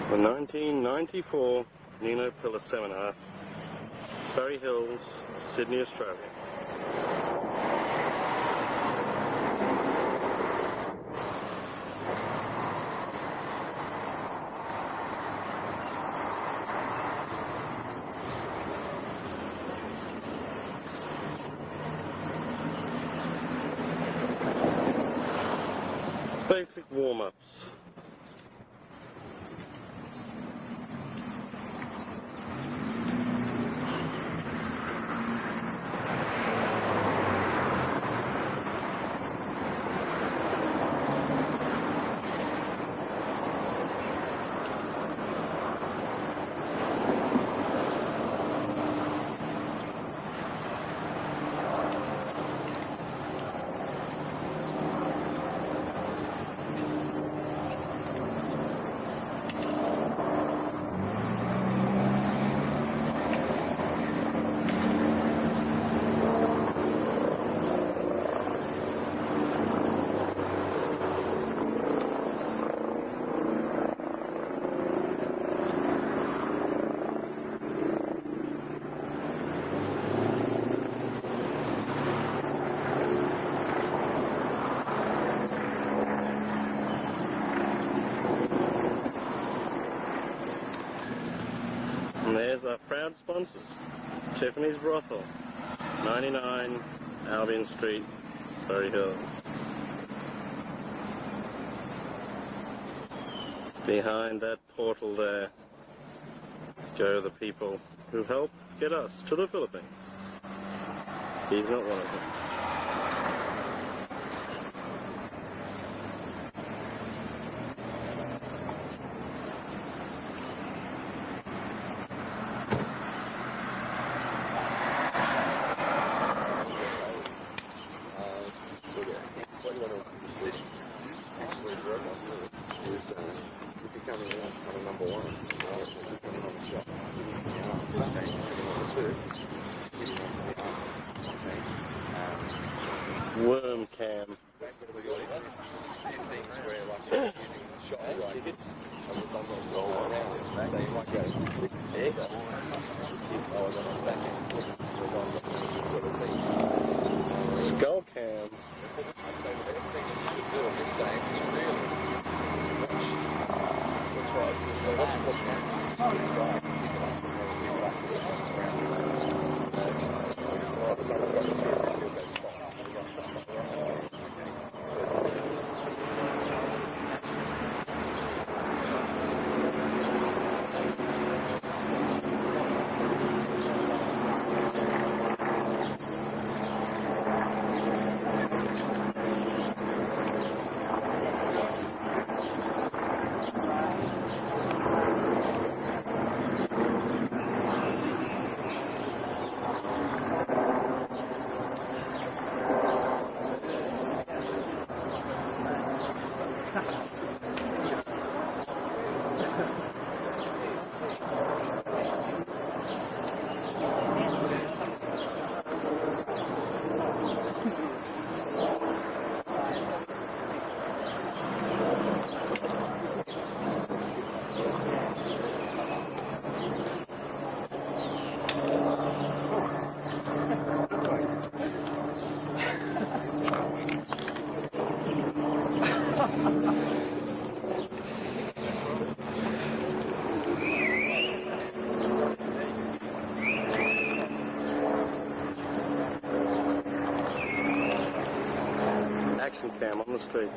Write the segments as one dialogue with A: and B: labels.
A: The 1994 Nino Pilla Seminar, Surrey Hills, Sydney, Australia. Basic warm-ups. And there's our proud sponsors, Tiffany's Brothel, 99 Albion Street, Surrey Hills. Behind that portal there go the people who helped get us to the Philippines. He's not one of them. Worm cam. Skull cam. Action cam on the streets.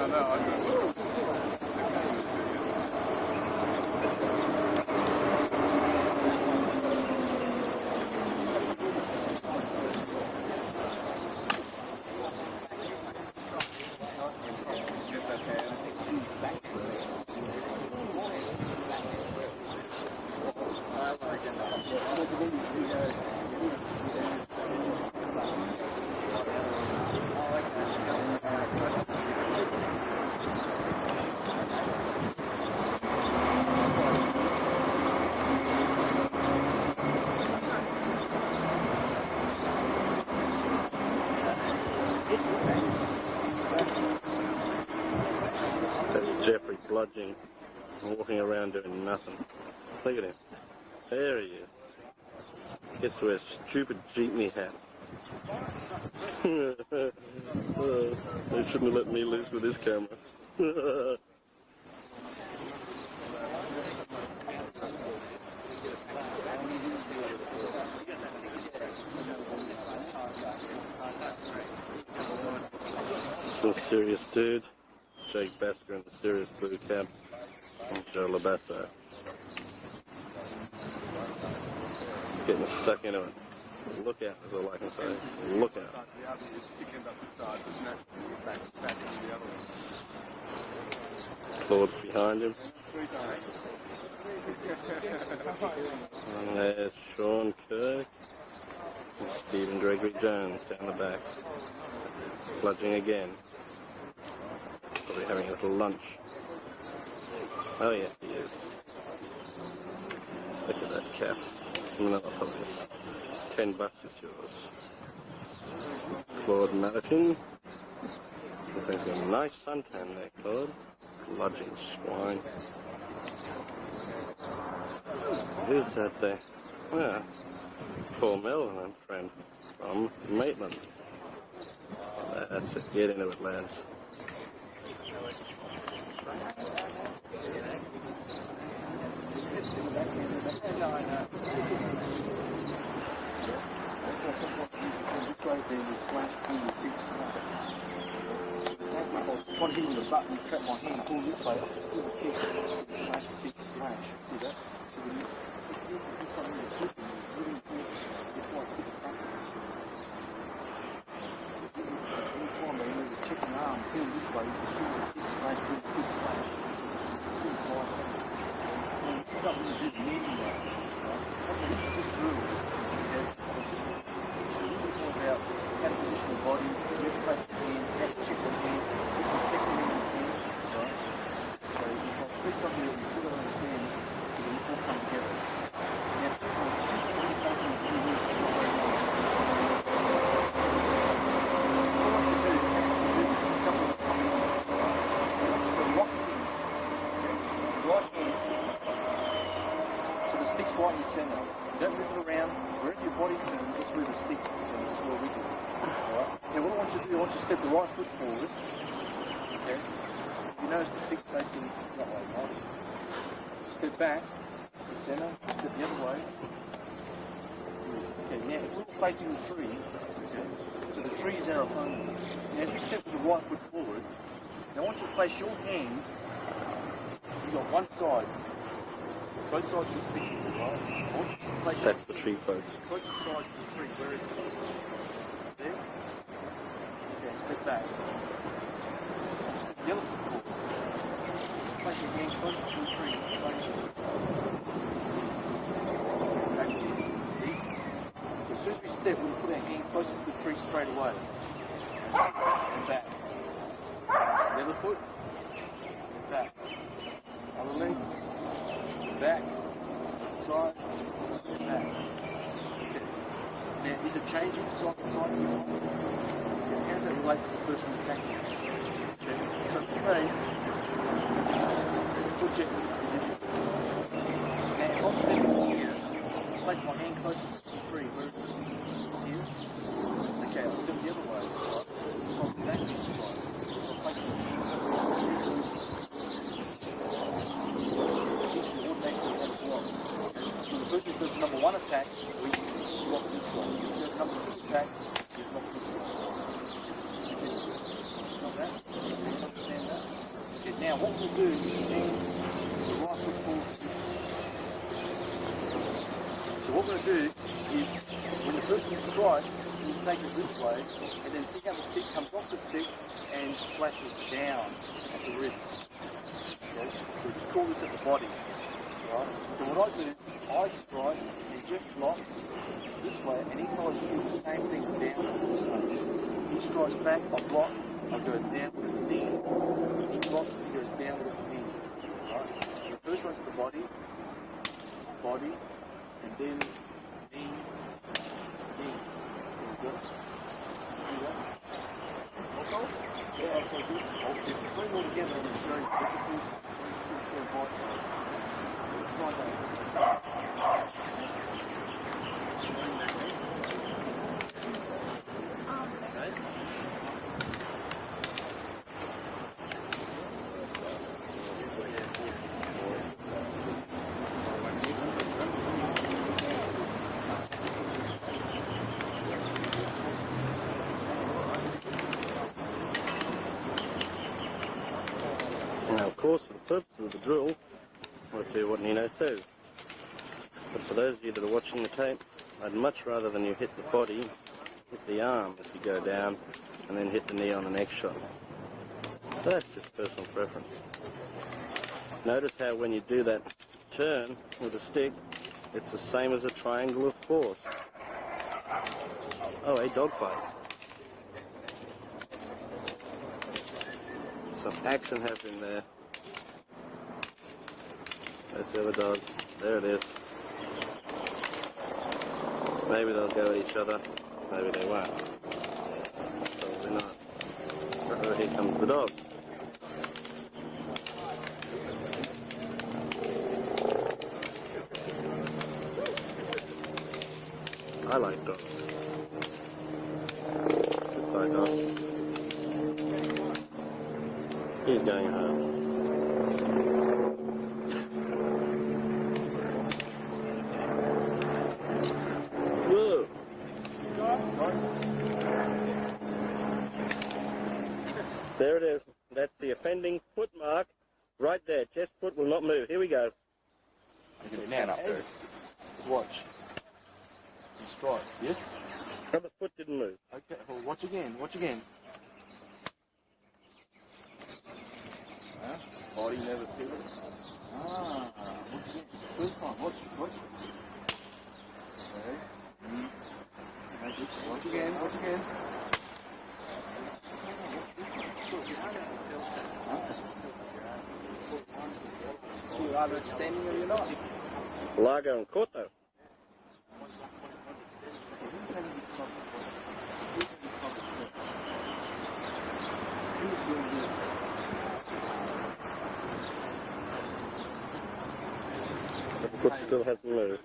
B: no, I don't.
A: That's Jeffrey bludging, walking around doing nothing. Look at him. There he is. Gets to wear a stupid jeepney hat. They shouldn't have let me loose with this camera. Some serious dude. Jake Basker in the serious blue cap. And Joe Labasso. Getting stuck into it. Look out, is all I can say. Look out. Claude's behind him. And there's Sean Kirk. And Stephen Gregory Jones down the back. Bludging again. Probably having a little lunch. Oh yes, he is. Look at that calf. Another police. $10 is yours. Claude Malatin. Looks like he's got a nice suntan there, Claude. Bludging swine. Who's that there? Ah, Paul Melvin and friend from Maitland. That's it. Get into it, lads.
C: I was trying to hit with a button and trap my hand, pull this way, just do a kick, slash, kick, slash. See that? So when you come in the kick, it's really important. It's why I keep it practice. Every time they move the chicken arm, pull this way, just do a kick, slash, do a kick, slash. It's really tight. And it's not really just meaning that, right? It's just drills. Okay? It's really more about how to position the body, where to place the hand, how to check the hand, the second hand of the hand, right? So if I see something that you still don't understand, it will all come together. Now, this one, really taking a few weeks, not very long. What I want you to do is this a couple of times, right? I want you to lock it in, okay? Right hand. So the stick's right in the centre. You don't move it around. Wherever your body turns, that's where the stick turns, that's where we do. Alright? Now what I want you to do, I want you to step the right foot forward. Okay? You notice the stick's facing that way, right? Step back, the centre, step the other way. Okay, now if we're facing the tree, okay, so the tree is our opponent. Now as we step with the right foot forward, now I want you to place your hand, you've got one side, both sides of the stick, right? I want you to place
A: That's the tree, folks.
C: both sides of the tree, where is it? There? Okay, step back. Step the other foot forward. Place your hand close to the tree. Back here. So as soon as we step, we'll put our hand close to the tree straight away. And back. The other foot. And back. Other leg. And back. Side. And back. Okay. Now, is it changing side to side? How does that relate to the person attacking us? Okay. So say, foot gently to the middle. Now, if I'm stepping here, I place my hand closest to the tree. Where is it? Here? Okay, I'll step the other way. Right? So I'll back this side. So I'll place my hand So the person who does number one attack, we block this one. If he does number two attack, we block this one. Got that? Understand that? Now what we'll do is stick the right foot forward. So what we're going to do is, when the person strikes, we'll take it this way, and then see how the stick comes off the stick and splashes down at the ribs. Okay? So we just call this at the body. Right? So what I do, I strike, and Geoff blocks this way, and he tries to do the same thing down at the stage. He strikes back, I block, I go down with the knee, he blocks, he goes down with the knee. Right? So the first one's the body, and then knee. There we go. See that? Yeah, so good. It's the three all together, and it's very difficult. Very hard. Try that.
A: Now, of course, for the purposes of the drill, we'll do what Nino says. But for those of you that are watching the tape, I'd much rather than you hit the body, hit the arm as you go down, and then hit the knee on the next shot. So that's just personal preference. Notice how when you do that turn with a stick, it's the same as a triangle of force. Oh, a dogfight. Some action happening there. That's the other dog. There it is. Maybe they'll go at each other. Maybe they won't. Probably not. Oh, here comes the dog. I like dogs. Goodbye, dog. He's going home. Whoa! There it is. That's the offending foot mark right there. Chest foot will not move. Here we go.
C: Now, watch. He strikes, yes?
A: Other foot didn't move.
C: Okay, well, watch again, Body never pivots. Watch again. First time, watch. Okay. Watch again. You're either extending or you're not.
A: Largo and Corto. The foot still hasn't moved.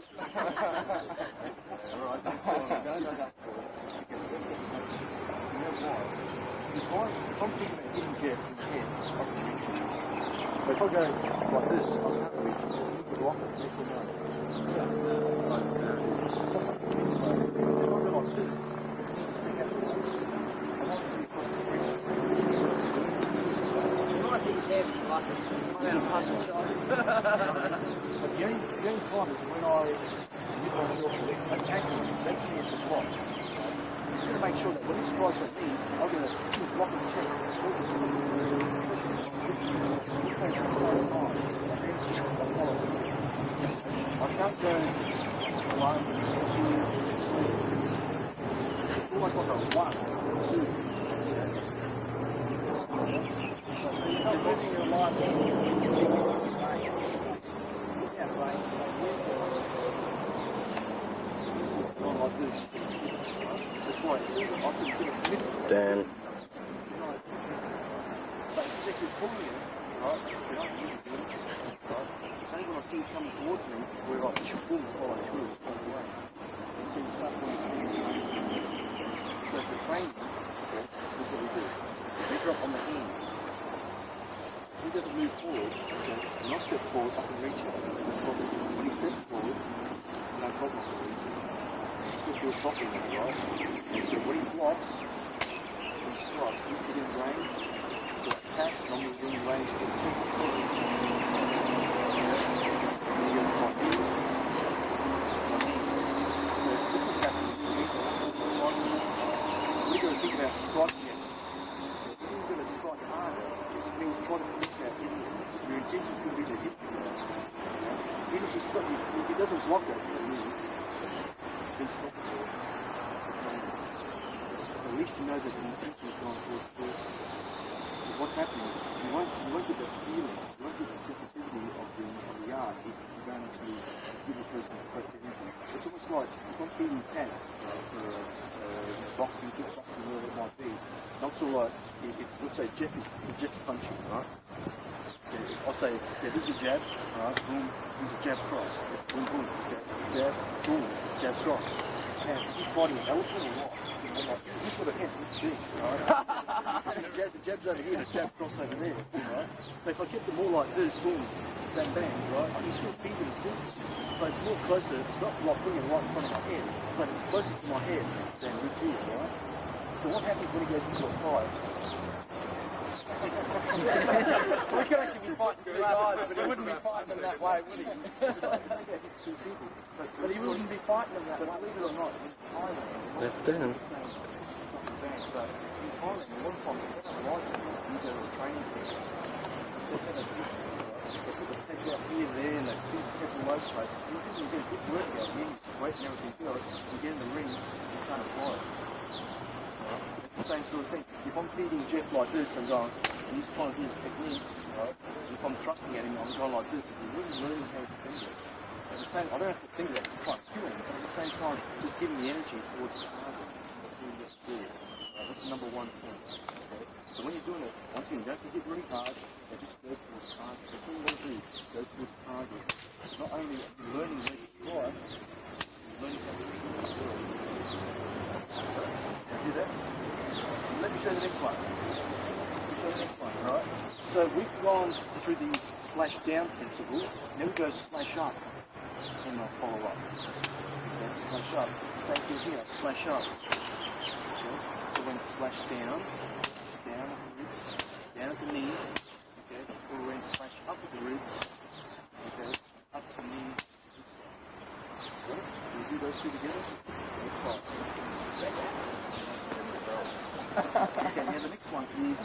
C: If I go like this, I can't reach it. You could lock it, yes or no? If I go like this, it's stick out the way. I want to be across the street. You might think it's heavy, like I'm out of puzzle shots. But the only time is when I give myself attacking, that's me at the block. I'm just going to make sure that when he strikes at me, I'm going to block and check. I can't go alone. Two, three. It's almost like a 1, 2. So you're not moving your line in, it's sticking to the range. It's out of range. Not like this. That's why it's I consider it.
A: Dan.
C: But if you're pulling it, right? You're not using it, right? It's only when I see it coming towards me where I pull and follow through straight away. And so you start pulling it. So for training, this is what we do. Measure up on the hand. If he doesn't move forward, when I step forward, I can reach it. No problem. When he steps forward, no problem to reach it. Still do it properly, right? And so when he blocks, when he strikes, he's within range. So attack, normally within range for the strike jab. If you're going to strike harder, it means try to push that in. Your intention is going to be to hit the guy. Even if if he doesn't block it, then stop it. At least you know that the intention is going forward first. Because what's happening, you won't get that feeling, you won't get the sensitivity of the yard if you don't actually give the person a correct energy. It's almost like if I'm feeding pads for boxing, kickboxing, whatever it might be. And also like, let's say Jeff's punching, right? I'll say, okay, this is a jab, alright, boom, this is a jab cross, boom, boom, okay, jab, boom, jab cross. And is he fighting an elephant or what? I'm like, this would have hit, this is big, alright? The jab's over here, the jab cross over there, right? So if I kept them all like this, boom, bang, bang, right, I can still feed it a sequence, but it's more closer, it's not like bringing it right in front of my head, but it's closer to my head than this here, right? So what happens when he goes into a fight?
B: We could actually be fighting two guys, but he wouldn't be fighting them that way, would he?
C: Two people.
B: But he wouldn't be fighting them that way.
C: Believe it or not, in Thailand,
A: That's dance.
C: something bad, but in Thailand, a lot of times, they don't like it. You go to a training camp. They put the pegs out here and there, and they put the pegs all over the place. You get a good workout, you sweat and everything else, you get in the ring, you can't apply it. It's the same sort of thing. If I'm feeding Geoff like this and going, and he's trying to do his techniques, right? If I'm trusting at him, I'm going like this, he's really learning how to think it. At the same, I don't have to think of that to try and kill him, but at the same time, just giving the energy towards the target. That's what you have to do. That's the number one thing. Okay? So when you're doing it, once again, you don't have to hit really hard, but just go towards the target. That's all you want to do. Go towards the target. So not only are you learning where to strike, you're learning how to think as well. Do that. Let me show you the next one. Right? So we've gone through the slash down principle. Now we go slash up in my follow up. Okay, slash up. Same thing here. Slash up. Okay. So when slash down at the ribs, down at the knee. Okay. Or when slash up at the ribs. Okay. Up the knee. Okay. We do those two together. Let's try. Okay, now the next one is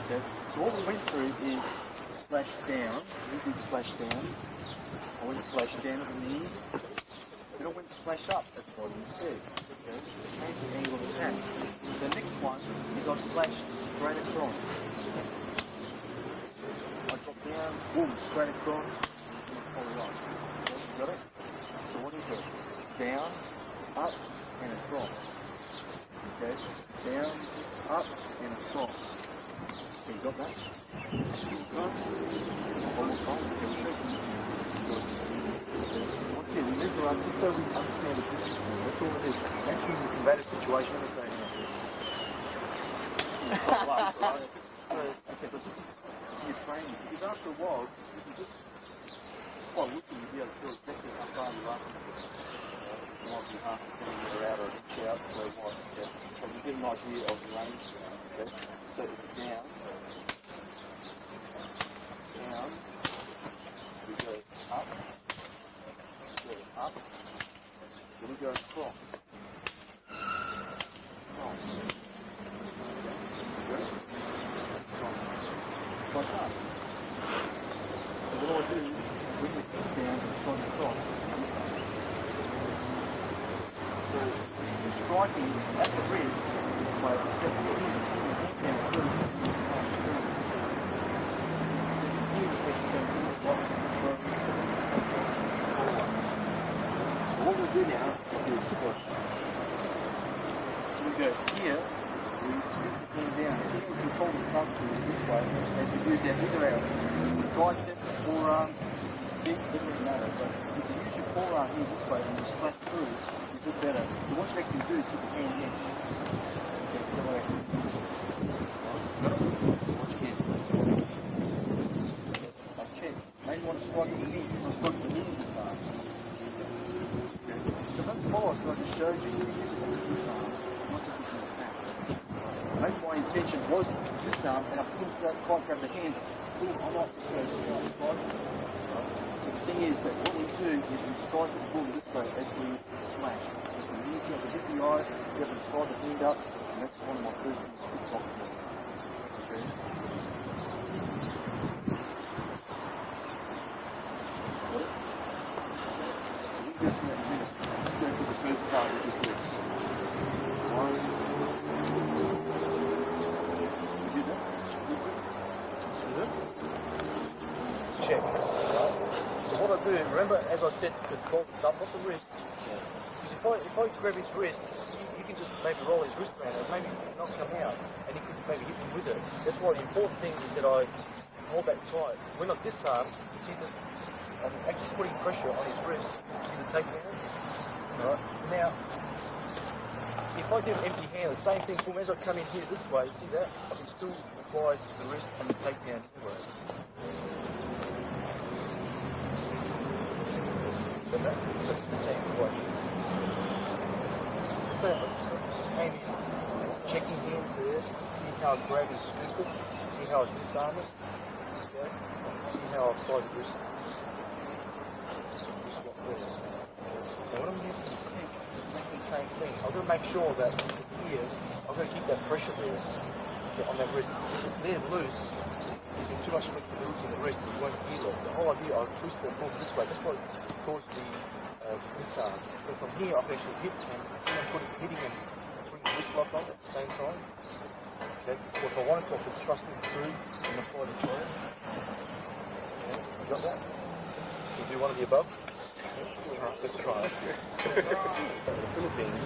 C: okay. So what we went through is slash down. We did slash down. I went slash down at the knee. Then I went slash up at the bottom instead. Okay, change the angle of attack. The next one is I slashed straight across. I drop down, boom, straight across, and I follow up. Okay, got it? So what is it? Down, up, and across. Okay, down, up, and across. Okay, you got that? One more time. Once again, we measure up just so we understand the distance. That's all it is. Actually, in the combative situation, I'm saying So, okay, but this is your training. Because after a while, you can just, quite looking, you'll be able to feel exactly how far you're up. You might be half a centimetre out or an inch out, so what? Okay. So you get an idea of the range. Okay. So it's down, we go up, then we go across. Okay. Like that. So what I do is bring the feet down and try to cross. So you're striking at the ribs by stepping in and down through and slash through. Here the person goes in the block and slowly forward. What we'll do now is do a squash. So we go here, we scoop the hand down. So we control the front to this way as we use our either our tricep, forearm, stick, doesn't really matter, but if you use your forearm here this way and you slash through, you do better. So what you actually do is put the hand in. Okay, so that way. Got it? Watch again. Like check. Maybe you want to strike at the knee. You want to strike at the knee this arm. Okay. So don't follow us, I just showed you. You use it as a disarm, not just as an attack. Maybe my intention was disarm and I couldn't quite grab the hand. Boom, I might just go strike. So the thing is that what we do is we strike this ball this way as we slash. It's easy to hit the eye, so you have to slide the hand up, And that's one of my first things to talk about. Okay? Got it? So we'll get to that in a minute. Let's go through the first part, which is this. One. You did that?
B: Check. Right. So what I do, remember, as I said, to control the thumb, not the wrist. Because if I grab his wrist, you can just maybe roll his wrist around and maybe not come out, and he could maybe hit me with it. That's why the important thing is that I hold that tight. When I disarm, you see that I'm actually putting pressure on his wrist. See the takedown? Right. Now, if I do an empty hand, the same thing, boom, as I come in here this way, see that? I can still apply the wrist and the takedown anyway. So that's the same question. So maybe checking hands there, see how I grab and scoop it, see how I disarm it, okay? See how I apply the wrist. Just like there. Now what I'm using is exactly the same thing. I've got to make sure that here, I've got to keep that pressure there, okay, on that wrist. If it's there loose, there's too much flexibility in the wrist, it won't feel it. The whole idea, I'll twist it more this way. That's what causes the disarm. But from here, I can actually hit and see I'm hitting and putting the wrist lock on at the same time. Okay, so if I want to, I can thrust it through and apply the throw. Okay, you got that? Can you do one of the above? Alright, let's try it. The Philippines,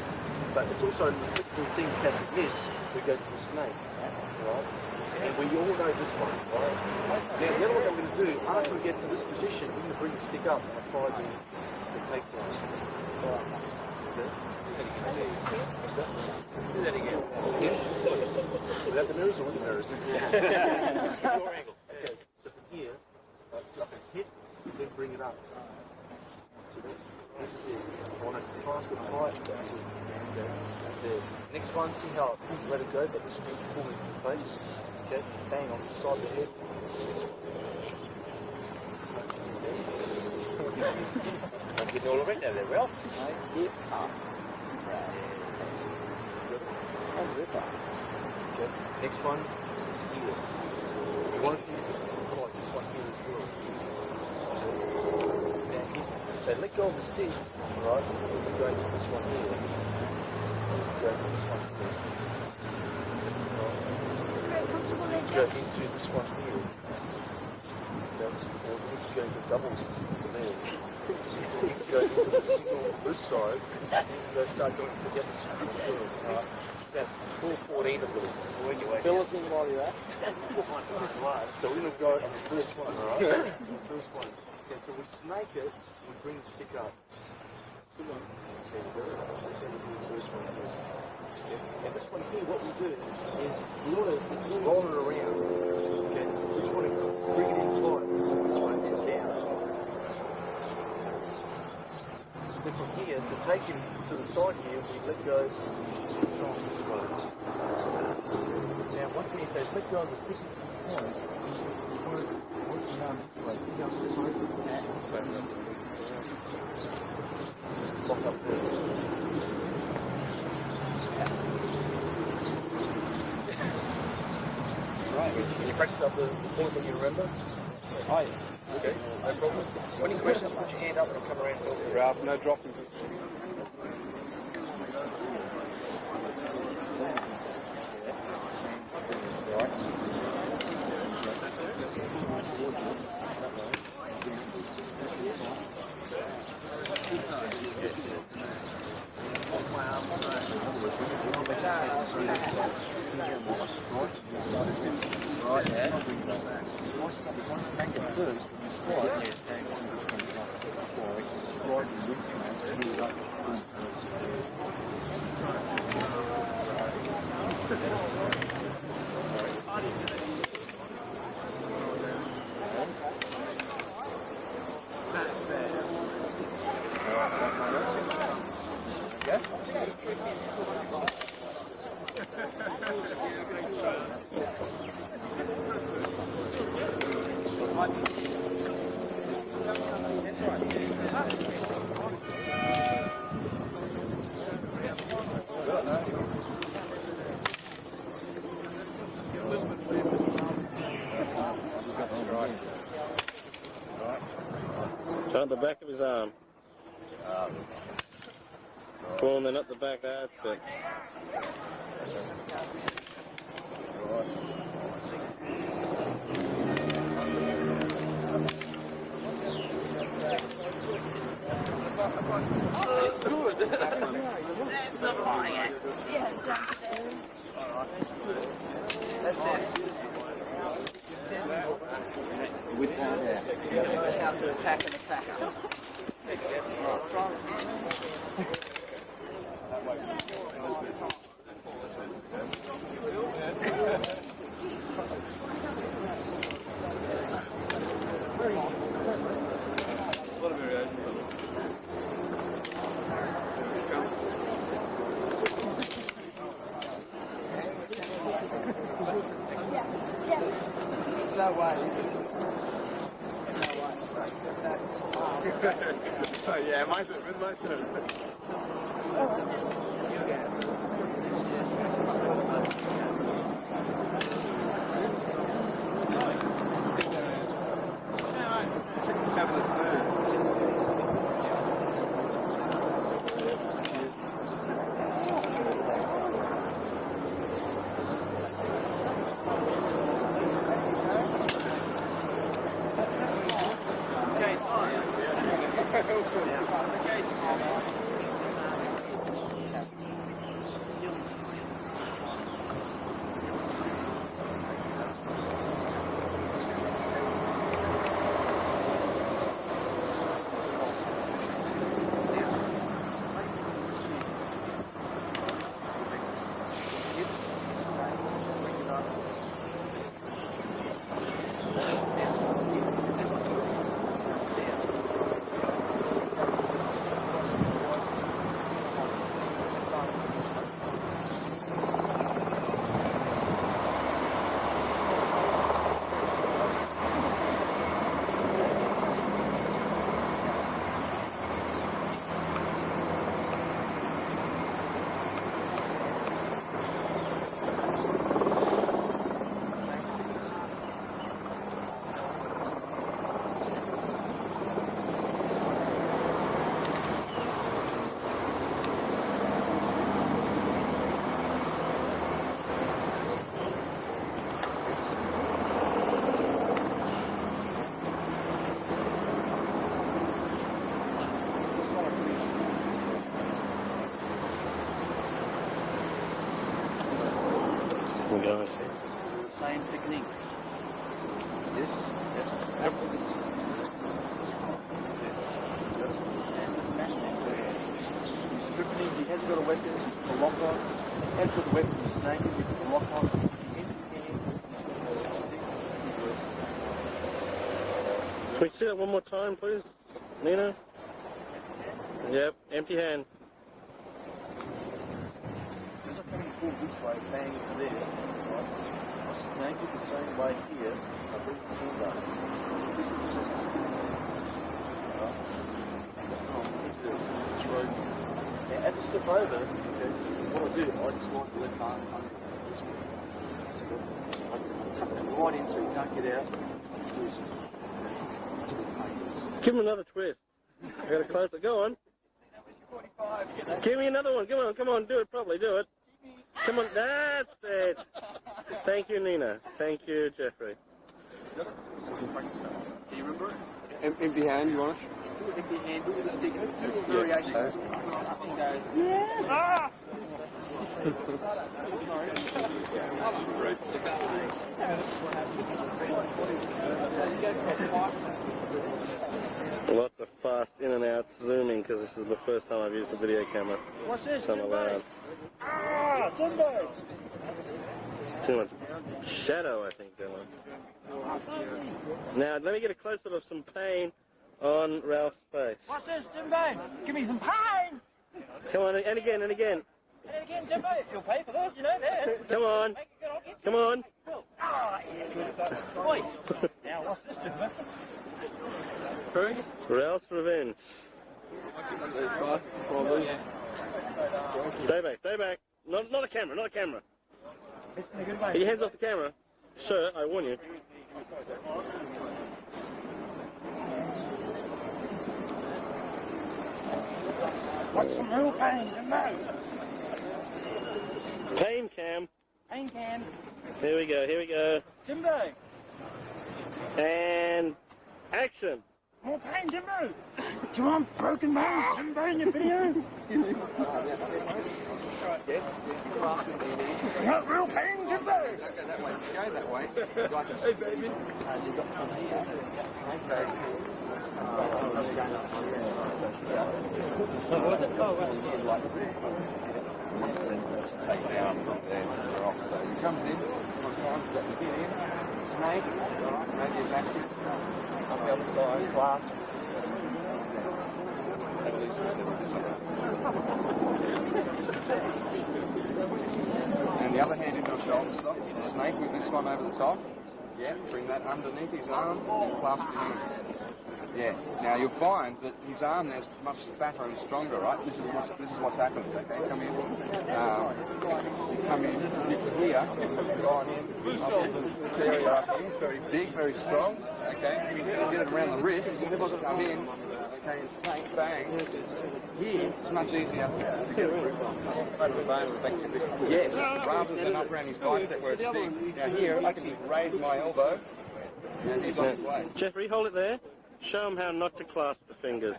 B: but it's also a typical thing as with this, we go to the snake, right? And we all know this one, right? Now, the other one that we're going to do, after we get to this position, we're going to bring the stick up and apply the takedown. Okay? What's that? Do that again. Without the mirrors or with the mirrors? Your angle. Okay, so from here, I can hit, then bring it up. So this is it. I want to clasp it tight. That's it. Okay. The next one, see how I let it go, but this will be pull into the face. Okay, bang on the side of the head.
D: I'm getting all right now there, Ralph.
B: Hip up. And rip up. Okay, next one is here. You want to do like this one here as well. So let go of the stick, right? We're going to this one here. Go to this one here. Go into this one here. Okay. Or we need to go into double to there. We need to go into the single this side. Go start going to the other side as well. Right. It's about 4:14 of them. Fill us in while you're at. So we're going to go on the first one, right? The first one. Okay, so we snake it, we bring the stick up. Good one. Okay, that's how we do the first one here. Okay. And this one here, what we do is we want to roll it around. Okay, we just want to bring it in tight. This one and down. Then from here, to take him to the side here, we let go this way. Now, once we let go of the stick at this point, once you know this way, see how it's open? Just lock up there. Right, can you practice up the point that you remember?
C: Oh, yeah.
B: Okay, no problem. Any questions, put your hand up and I'll come around and help you.
C: Ralph, no dropping.
B: Right, yeah. Once you take it first, when you strike, strike and this man, move up.
A: Oh, the back of his arm. Well, they're not the back, that's it.
B: Good.
E: That's the fire. Yeah, that's it.
C: With that,
E: That's how to attack an attacker.
B: No way, is it?
C: Oh yeah, my turn, with my turn. Having a snare.
E: Same technique. This, after this. And this magnet. He's stripping, he hasn't got a weapon, a lock on. He has got a weapon, he's snaking, he puts a lock on.
A: Can we see that one more time, please, Nino? Yep, empty hand.
E: Because I can pull this way, bang into there. Right? I snake it the same way here. I bring the finger up. This one just has to stick there. Right? That's what I'm going to do. Throw. Now, as I step over, okay, what I do, I slide the left arm under this way. So I tuck that right in so you can't get out. Twist. That's what the pain is.
A: Give him another twist. I got a closer. Go on. Give me another one. Come on, do it properly. Do it. Come on, that's it. Thank you, Nina. Thank you, Jeffrey.
E: So just practice that. Do you remember it?
C: Empty hand, you want it?
E: Do it empty hand, do it with a stick. Variation. Up and go. Yeah! Ah!
A: Lots of fast in and out zooming because this is the first time I've used a video camera.
B: What's this,
A: So I'm allowed.
B: Ah, Timbo!
A: Too much shadow, I think, going on. Now, let me get a close-up of some pain on Ralph's face.
B: What's this, Timbo? Give me some pain!
A: Come on, and again, and again.
B: And again, Timbo, you'll pay for this, you know that.
A: Come on.
B: Make it good, I'll get you.
A: Come on.
B: Ah, yeah. Oi. Now, what's this, Timbo?
A: Ralph's revenge. Stay back. Not a camera. Get your hands off the camera. Sir, I warn you.
C: What's some real pain, Jimbo?
A: Pain cam.
C: Pain can.
A: Here we go.
C: Jimbo.
A: And action.
C: More pain, Jimbo. Do you want broken bones, Jimbo, in your video?
E: Yes.
C: You want real pain, Jimbo?
E: Don't go that way. Go that way. Hey, baby.
B: You've got from here, that's nice.
E: Take it out from there. They're off. So he comes in. Sometimes you got to get in. Snake. Maybe backwards. On the other side. Clasp. And loosen it as this and the other hand into a shoulder stop. The snake with this one over the top. Yeah, bring that underneath his arm and clasp your hands. Yeah. Now you'll find that his arm now is much fatter and stronger, right? This is what's happened. Okay, come in. Come in. It's here. Go on in. This area up here is very big, very strong. Okay. You get it around the wrist. Come in. Okay, and snake, bang. Here, it's much easier to get a grip on. Yes, rather than up around his bicep where it's big. Now here, I can raise my elbow, and he's on his way.
A: Jeffrey, hold it there. Show him how not to clasp the fingers.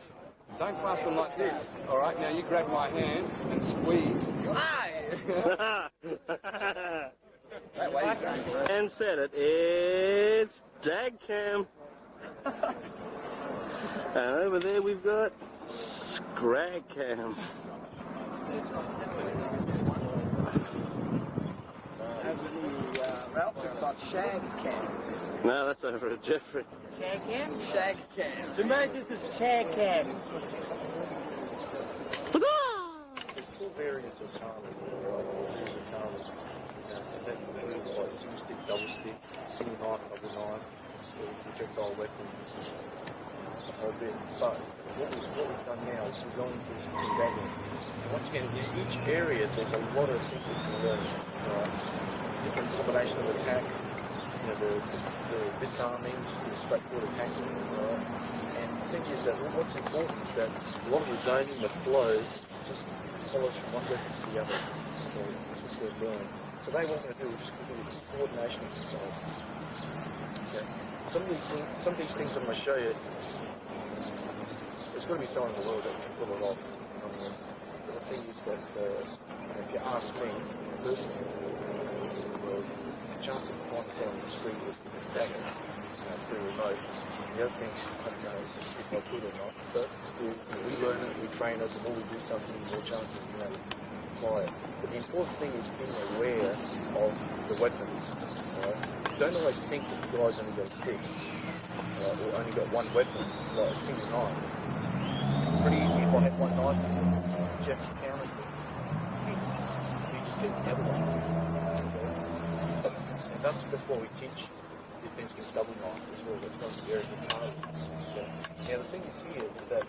E: Don't clasp them like this. All right, now you grab my hand and squeeze. That way.
A: And set it. It's Jag Cam. And over there we've got Scrag Cam.
E: Ralph, we've got Shag Cam.
A: No, that's over at Jeffrey.
B: Shag cam?
E: Shag Cam.
B: Jimbo, this is shag cam.
D: There's four variants of Carlin, series of Carlin. And that includes like single stick, double stick, single knife, double knife, projectile weapons, the whole bit. But what we've done now is we're going to this dagger. And once again, in each area there's a lot of things that you can learn. Right? Different combination of attack, you know, the disarming, just the straightforward attacking. Right? And the thing is that what's important is that a lot of the zoning, the flow, just follows from one weapon to the other. Okay? That's what's we've learned. So they want to do just coordination exercises. Okay? Some of these things I'm going to show you, there's got to be someone in the world that can pull it off. But the thing is that if you ask me personally, the chance of finding someone in the street is dagger, pretty remote. The other things, I don't know if I could or not, but still, we learn it, we train it, the more we do something, the more chances we apply it. But the important thing is being aware of the weapons. Don't always think that the guy's only got a stick, or only got one weapon, like a single knife. It's pretty easy if I have one knife, Jeff counters this. You just get the other one. And that's what we teach defense against double knife. That's one of the areas of target. Okay. Now the thing is here is that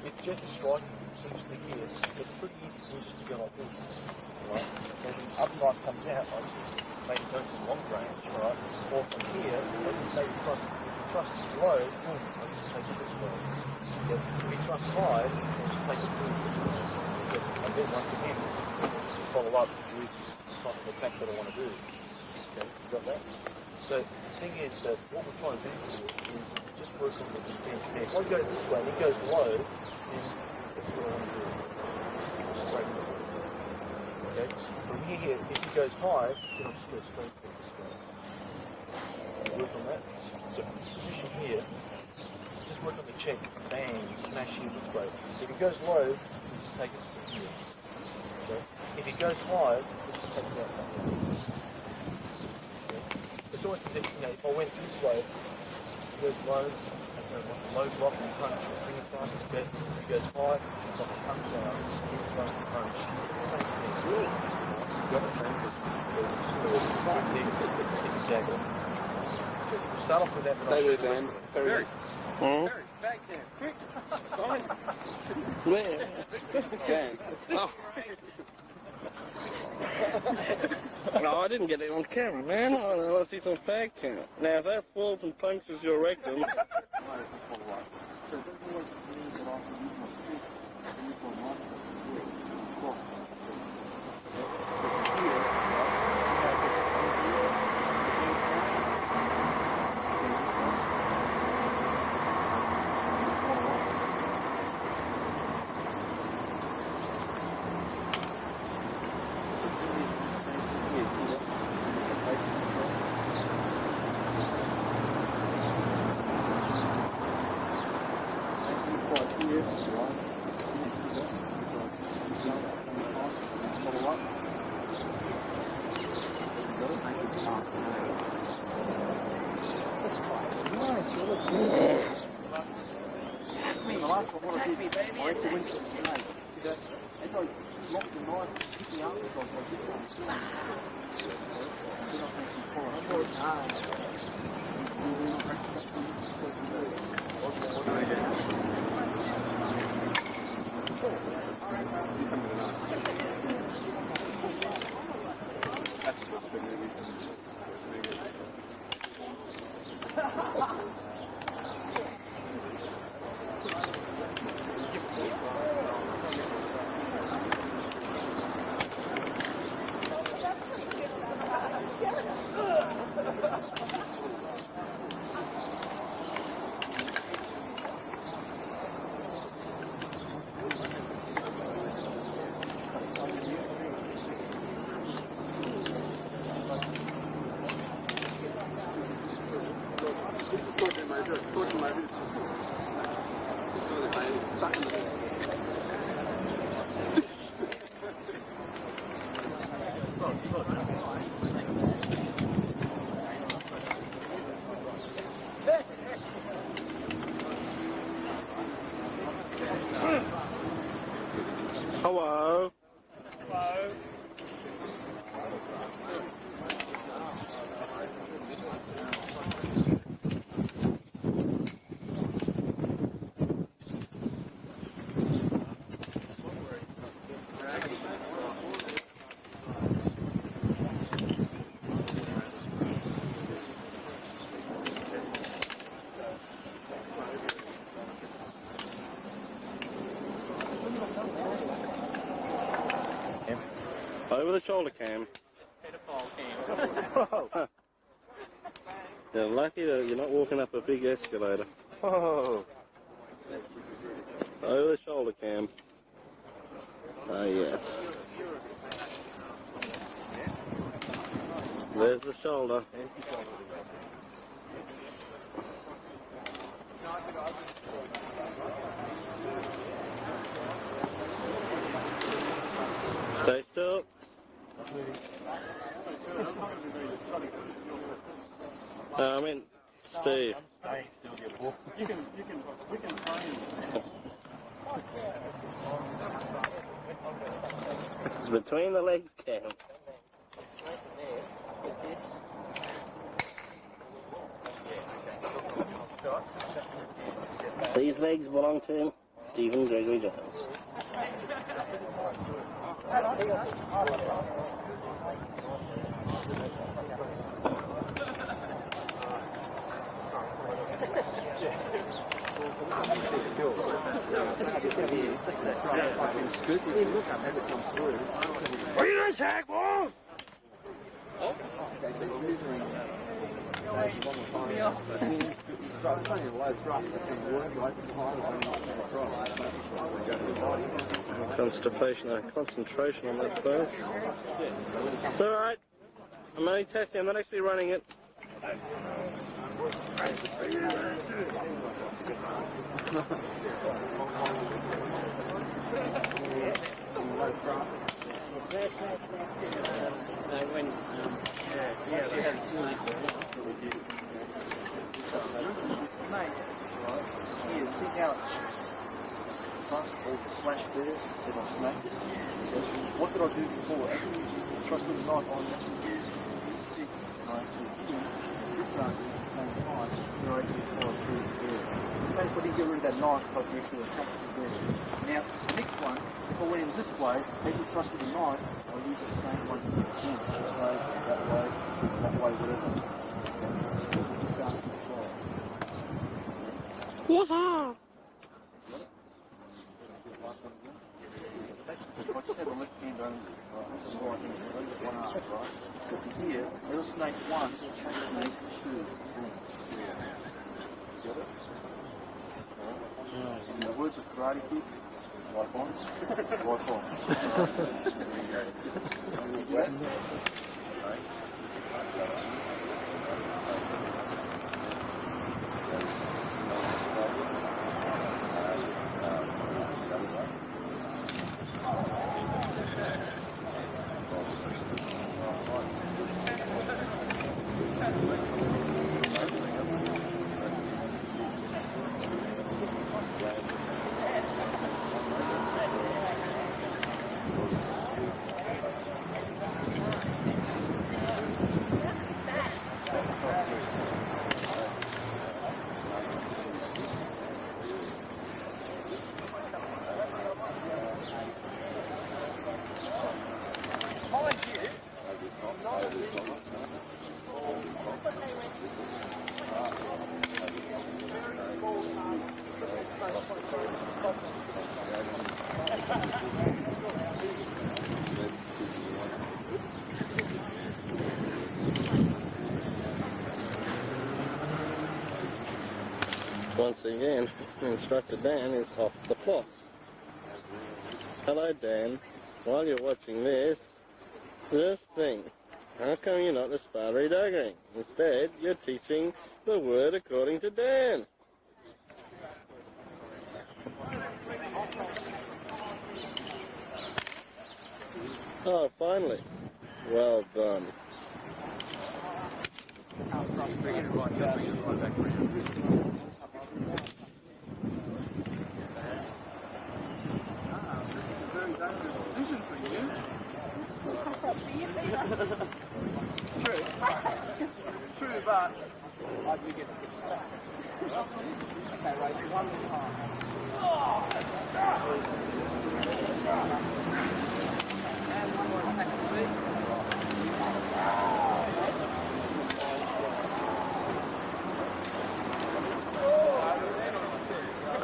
D: if Jeff is striking seriously here, it's pretty easy for him just to go like this. Right? And the other knife comes out, like maybe go from long range, right? Or from here, maybe trust low, I'll just take it this way. If we trust high, we'll just take it through this way. And then once again, follow up with the type of attack that I want to do. Okay, you got that? So the thing is that what we're trying to do here is just work on the defense there. If I go this way and it goes low, then that's what I want to do. Straight forward. Okay? From here, if it goes high, then I'll just go straight forward this way. Work on that. So from this position here, just work on the check, bang, smash here this way. If it goes low, you just take it to here. Okay? If it goes high, you just take it out from here. Okay? It's always as if, if I went this way, it goes low, low block and punch, bring it fast a bit. If it goes high, it's like a punch out, bring it fast and punch. It's the same thing. You got it, man? It's just a little sticky dagger. We'll start off with that.
E: Stay with them. Very.
A: Hmm?
E: Back there. Quick.
A: Where?
E: Gang. Oh.
A: No, I didn't get it on camera, man. I want to see some fag count. Now, if that falls and punctures your rectum...
C: So that always means that I can use my stick
A: Hello. Over the shoulder cam. You're lucky that you're not walking up a big escalator.
B: Oh.
A: Over the shoulder cam. Oh yes. There's the shoulder. Stay still. I mean, Steve.
C: We can train.
A: It's between the legs, Cam. These legs belong to Stephen Gregory Jones.
C: What are you doing, Shag, boy?
A: Concentration on that first. It's alright. I'm only testing, I'm not actually running it.
E: Here, see how it's thrust or slashed there as I smacked it? What did I do before? As I thrust with the knife, I actually used this stick and I actually hit this last at the same time and I actually followed through there. This makes what you get rid of that knife if I actually attack it there. Now, the next one, if I went in this way, as you thrust with the knife, I'll use the same one again. This way, whatever.
A: What's up?
E: right here, one arm, right? So here, little snake one, snake two. Got it? In the words of Karate Kid, wipe on, wipe on. There you go. Right.
A: Once again, Instructor Dan is off the plot. Hello Dan, while you're watching this, just think, how come you're not the Sparry Doggering? Instead, you're teaching the word according to Dan. Oh, finally. Well done.
C: Position for you. True. True, but I do get to get stuck. Okay, right, one more time. And one more attack, please.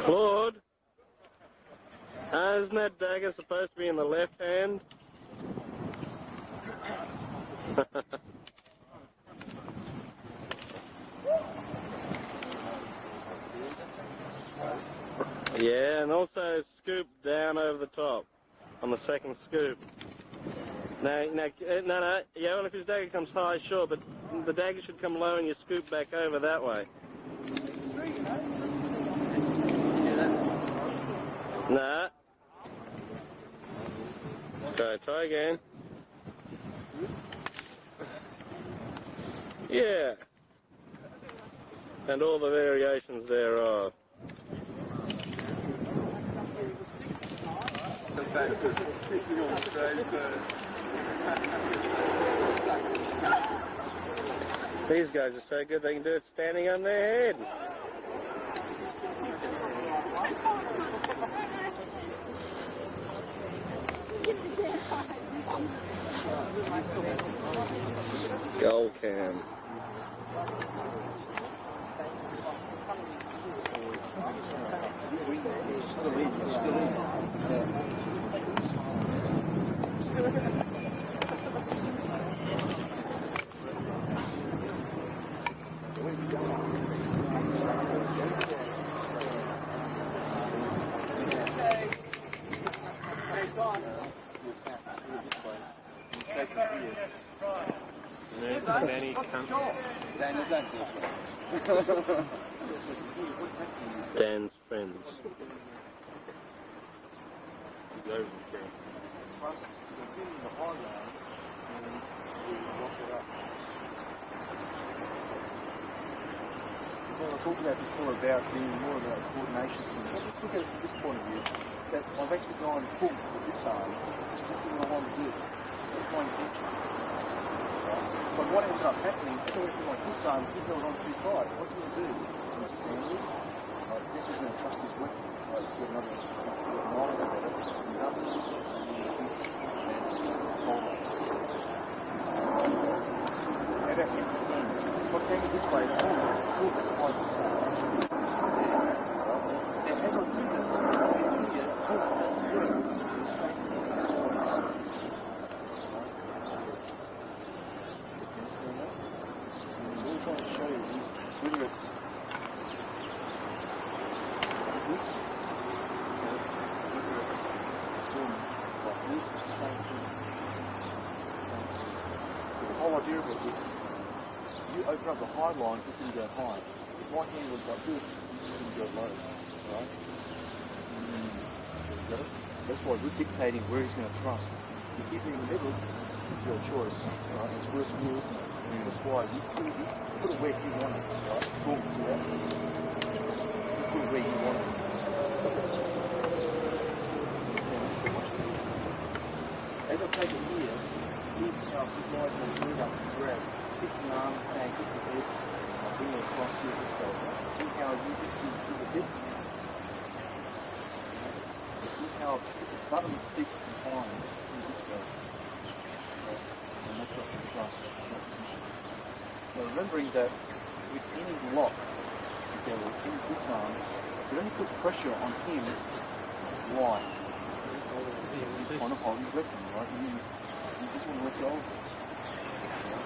A: Claude, isn't that dagger supposed to be in the left hand? Yeah, and also scoop down over the top on the second scoop. No, yeah, well, if his dagger comes high, sure, but the dagger should come low and you scoop back over that way. Nah. Try again. Yeah. And all the variations thereof. These guys are so good they can do it standing on their head. Gold cam. Dan's friends.
E: Well, I talked about before about being more about coordination things. Let's look at it from this point of view. That I've actually gone full with this arm. It's exactly what I want to do. That's my intention. But what ends up happening, if I do like this arm, he held on too tight. What's he going to do? He's going to stand there. Like, this is going to trust his weapon. Like, see another line about it. He does this, and this, hold on. How about him? What came this way? Oh, that's why this side. And as I do this, here, doesn't work.
C: is whether it's like this, it's the same thing. But the whole idea of it, if you open up the high line, it's going to go high. If my hand was like this, it's just going to go low, right? Got it? That's why we're dictating where he's going to thrust. If you keep it in the middle, it's your choice, right? It's worse for you, isn't it? That's why you put it where you want it, right? Boom, see that? You put it where you want it. As I take it here, see how the guys will move up and grab. Kick the arm, bang, kick the head, I'll bring it across here this way. See how you get to the hip? See how the bottom stick behind through this way. And that's what we trust, that position. Now remembering that with any lock, okay, with any disarm, it only puts pressure on him. Why? He's trying to hold his weapon, right? You just want to let go of it. Right?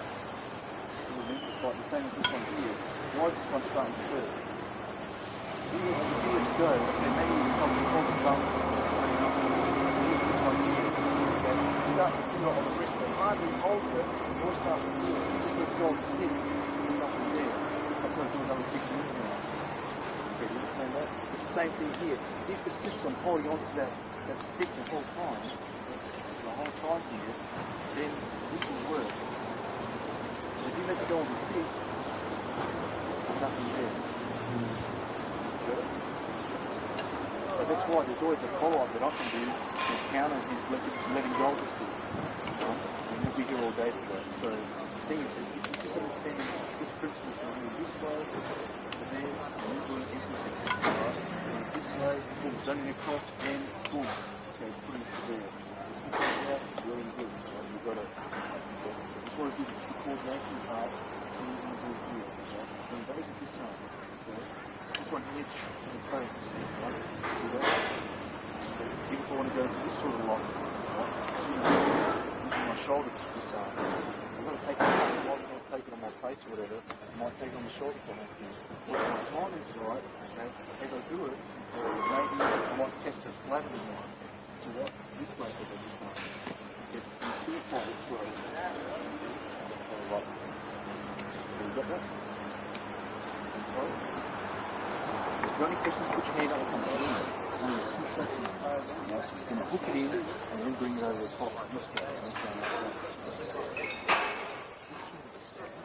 C: So it's like the same as this one here. Why is this one starting to hurt? If he lets go, then maybe he becomes a hold his thumb, this one here. Okay? He starts to feel it on the wrist, but hardly holds it, or starts to feel it. He just lets go of the stick. There's nothing there. I've got to do another technique now. Okay, do you understand that? It's the same thing here. If he persists on holding on to that stick the whole time here, then this will work. If you let go of the stick, there's nothing there. But that's why there's always a follow-up that I can do to counter his letting go of the stick. And we'll be here all day for that. So the thing is, if you just understand this principle from this way, and then doing everything. And this way, boom, zoning across, then boom. Okay, putting it there. Out, really good. Right? You've got to just want to do this coordination part, so you're going to do it here. Right? Then those are this side. Okay? This one edge to the face. Right? See that? Okay. Even if I want to go into this sort of lock, right? See, using my shoulder to this side. I'm going to take it out. I'm not going to take it on my face or whatever. I might take it on the shoulder for my thing. When my timing's right, okay, as I do it, maybe I might test it flatter than mine. So what? This way for this one. It's still forward throw. Right. You got that? Control. If you've got any questions, put your hand up and come in. And you push that in. You're going to hook it in and then bring it over the top this way.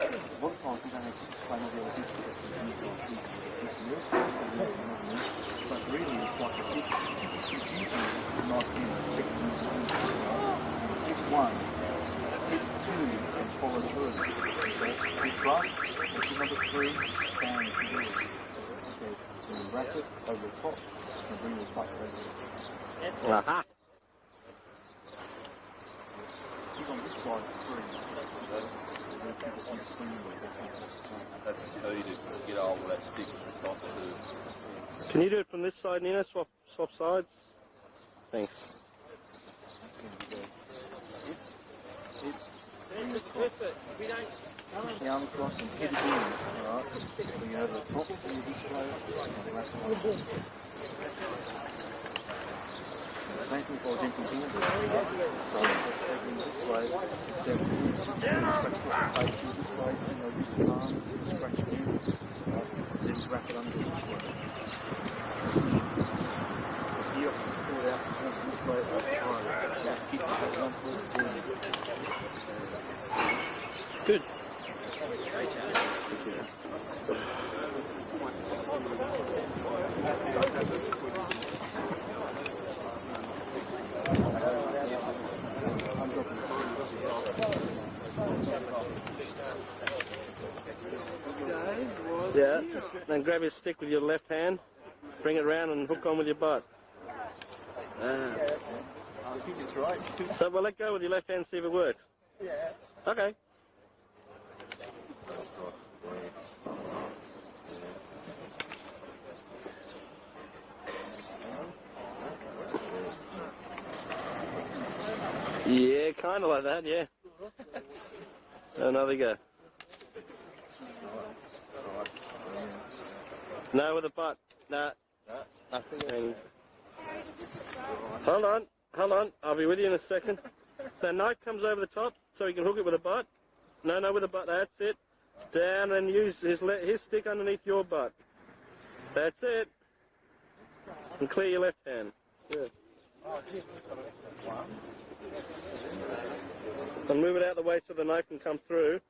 C: A lot of times we don't have to explain all the other bits because but really it's like a bit confusing not in the second hit one, hit two and follow through. So hit thrust, hit number three, bang, okay, then you wrap it over the top and bring the butt over.
A: Aha!
C: Keep on this side, it's free.
E: That's how you get all of that stick at the top too.
A: Can you do it from this side, Nino? Swap sides? Thanks.
C: Push the arm across and hit it in, alright? Bring it over the top, bring it this way, and wrap it on. The same thing if I was empty-handed, right? So taking this way, except scratch across the face here this way, so I use the palm, scratch again, right? Then wrap it under this way. Here, pull it out, this way, right? Just keep it on for it.
A: Good. Yeah, then grab your stick with your left hand, bring it round and hook on with your butt.
C: I think it's right.
A: So we'll let go with your left hand, see if it works.
C: Yeah.
A: Okay. Yeah, kind of like that, yeah. Another go. No, with a butt. No. Nothing. Hold on. I'll be with you in a second. The knife comes over the top so you can hook it with a butt. No, with a butt. That's it. Down and use his stick underneath your butt. That's it. And clear your left hand. Good. And move it out of the way so the knife can come through.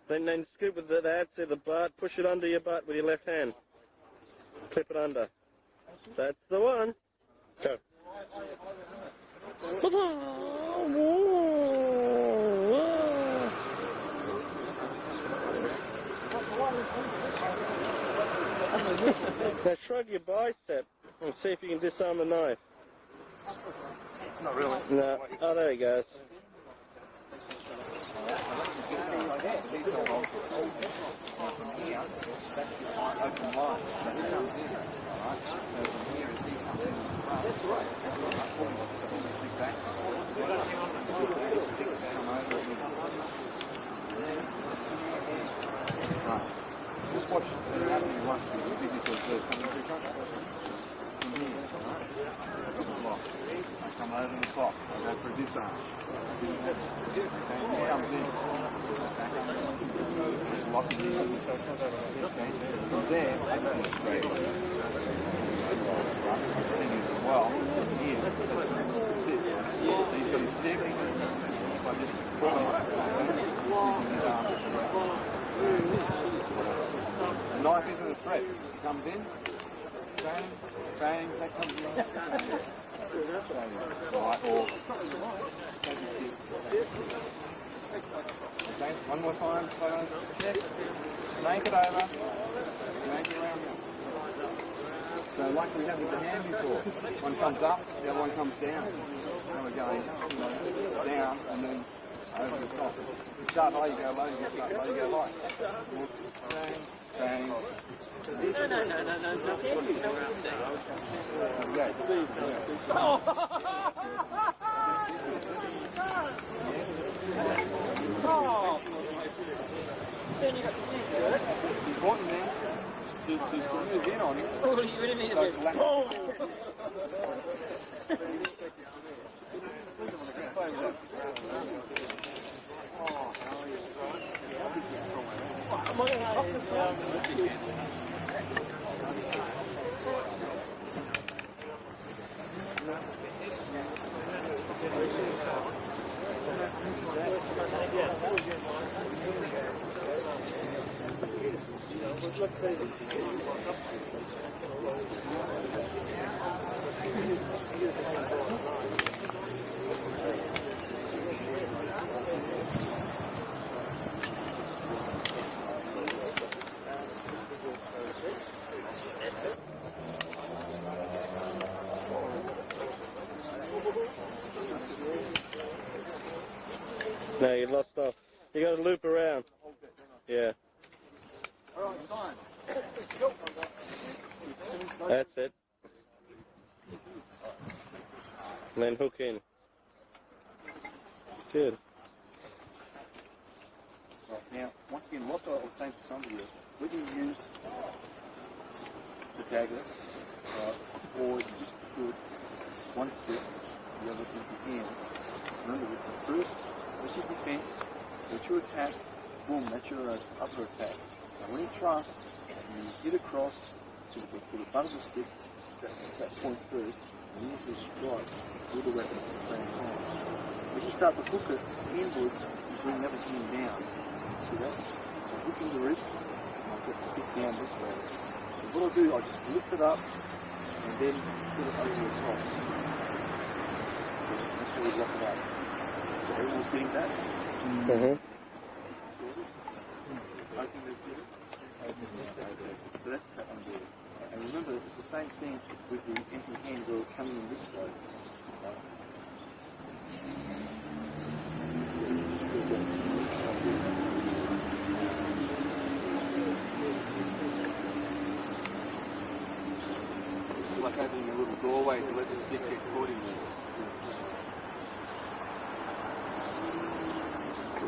A: Then scoop with that's it, the butt. Push it under your butt with your left hand. Clip it under. That's the one. Go. Now shrug your bicep and see if you can disarm the knife.
B: Not really.
A: No. Oh, there he goes.
C: Just watch it happening once the visitors coming through contact. From here, right? I come over the top, I go for a disarm. He comes in. Lock it in. From there, I go straight. The thing is as well, here, he's got his stick. If I just pull his arm. The knife isn't a threat. He comes in, bang, that comes in. Right, or take his stick. Okay, one more time, slow, check. Snake it over, snake it around. So like we have with the hand before, one comes up, the other one comes down. Now we're going down and then over the top. You start high, you go low, you start low, you go light. Bang, bang. It's important then to move in on it.
F: Oh, you really need
C: So
A: No, you lost off. You got to loop around. Yeah. That's it. And then hook in. Good.
C: Right, now, once again, what I was saying to somebody is, whether you use the dagger, or you just do it one step, the other thing you can. Remember, with the first, that's your defense, that's your attack, boom, that's your upper attack. Now when you thrust, you hit across, so you put the butt of the stick at that point first, and you need to strike with the weapon at the same time. As you start to hook it inwards, you bring everything down. See that? So hooking the wrist, and I'll get the stick down this way. And what I'll do, I'll just lift it up, and then put it over the top. That's how we lock it up. So everyone's getting that?
A: Mm-hmm.
C: So that's that one there. And remember, it's the same thing with the empty hand girl coming in this way. It's like opening a little doorway to let the stick get caught in there.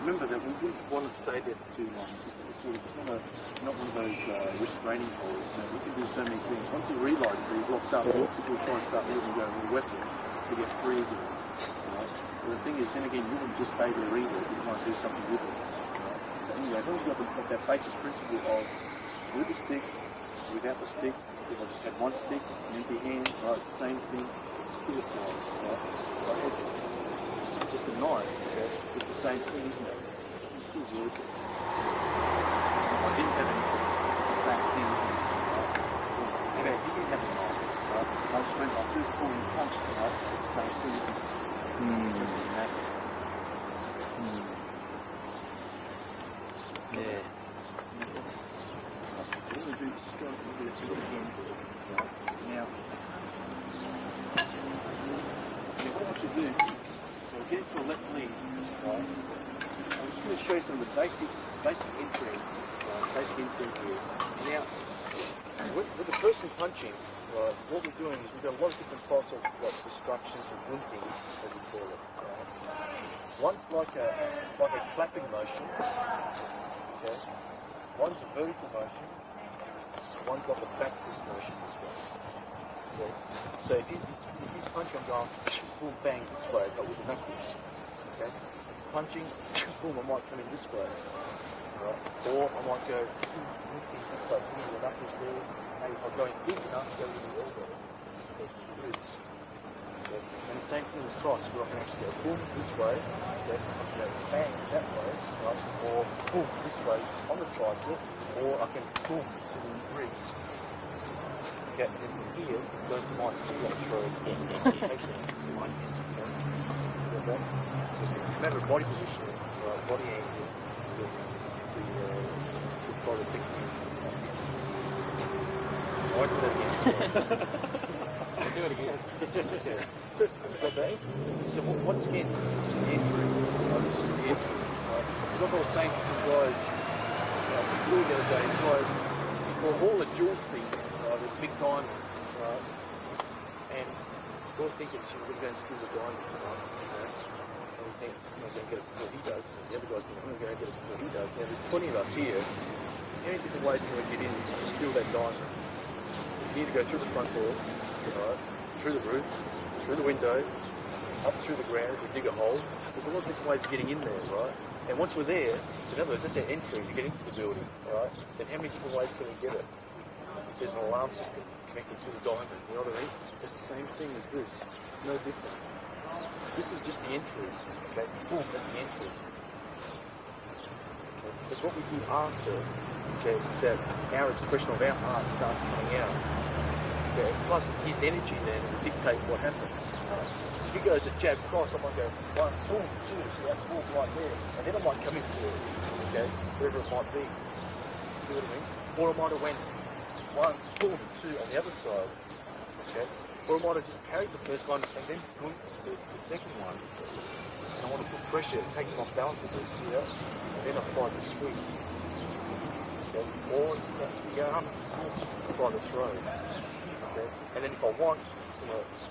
C: remember that we wouldn't want to stay there for too long. It's not one of those restraining holds. You know, we can do so many things. Once he realises that he's locked up, he'll try and start moving go with a weapon to get free again. Right? But the thing is, then again, you wouldn't just stay there either. You might do something with it. Right? But anyway, as long as you've got that basic principle of with the stick, without the stick, if I just had one stick, an empty hand, right, same thing, still apply. Right? It's just a knife, okay? It's the same thing, isn't it? You still work it. I didn't have anything. It's the same thing, isn't it? Right? Anyway, if you didn't have a knife, right? I just went like this, pulled and punched, right? It's the same thing, isn't it? It doesn't matter.
A: Yeah.
C: What we do is just go and do it again. Right? Now, what I want you to do is get into a left lead. Right? I'm just going to show you some of the basic entry. Basic entry here. Now,
D: With the person punching, right, what we're doing is we've got a lot of different types of distractions or gunting, as we call it. Right? One's like a clapping motion, okay? One's a vertical motion, one's like a back fist motion this way. Okay? So if he's punching, I'm going boom bang this way, but with the knuckles. Okay? If he's punching, boom, I might come in this way. Right? Or I might go this way, with the knuckles there. Maybe if I'm going deep enough, go with the elbow. Okay? And the same thing with cross, where I can actually go boom this way, okay? I can go bang that way, right? Or boom this way on the tricep, or I can boom to the ribs. Okay, and then from here, go to my seal throw. Okay? So it's a matter of body positioning, right? Body angle to follow the technique. I do that again.
B: I'll do it again.
D: Okay. Okay. So once again, this is just the entry. This is the entry. Because like I was saying to some guys, just the other day, it's like for all the jewel thing, there's a big diamond, right? And we're thinking, we're going to go and steal the diamond tonight, and we think, I'm going to get it before he does. And the other guys think, I'm going to go and get it before he does. Now there's 20 of us here. How many different ways can we get in to steal that diamond? You need to go through the front door, right? Through the roof, through the window, up through the ground, we dig a hole. There's a lot of different ways of getting in there, right? And once we're there, so in other words, that's our entry to get into the building, right? Then how many different ways can we get it? There's an alarm system connected to the diamond, you know what I mean? It's the same thing as this. It's no different. This is just the entry, okay? Boom, that's the entry. Okay? That's what we do after, okay, that our expression of our art starts coming out. Okay? Plus his energy then will dictate what happens. If he goes a jab cross, I might go 1, boom, 2, so that boom right there, and then I might come into it, okay, wherever it might be. See what I mean? Or I might have went 1, boom, 2 on the other side, okay? Or I might have just carried the first one and then boom the second one. And I want to put pressure, take him off balance a bit, see that? And then apply the sweep. Okay? Or the arm, apply the throw. Okay? And then if I want,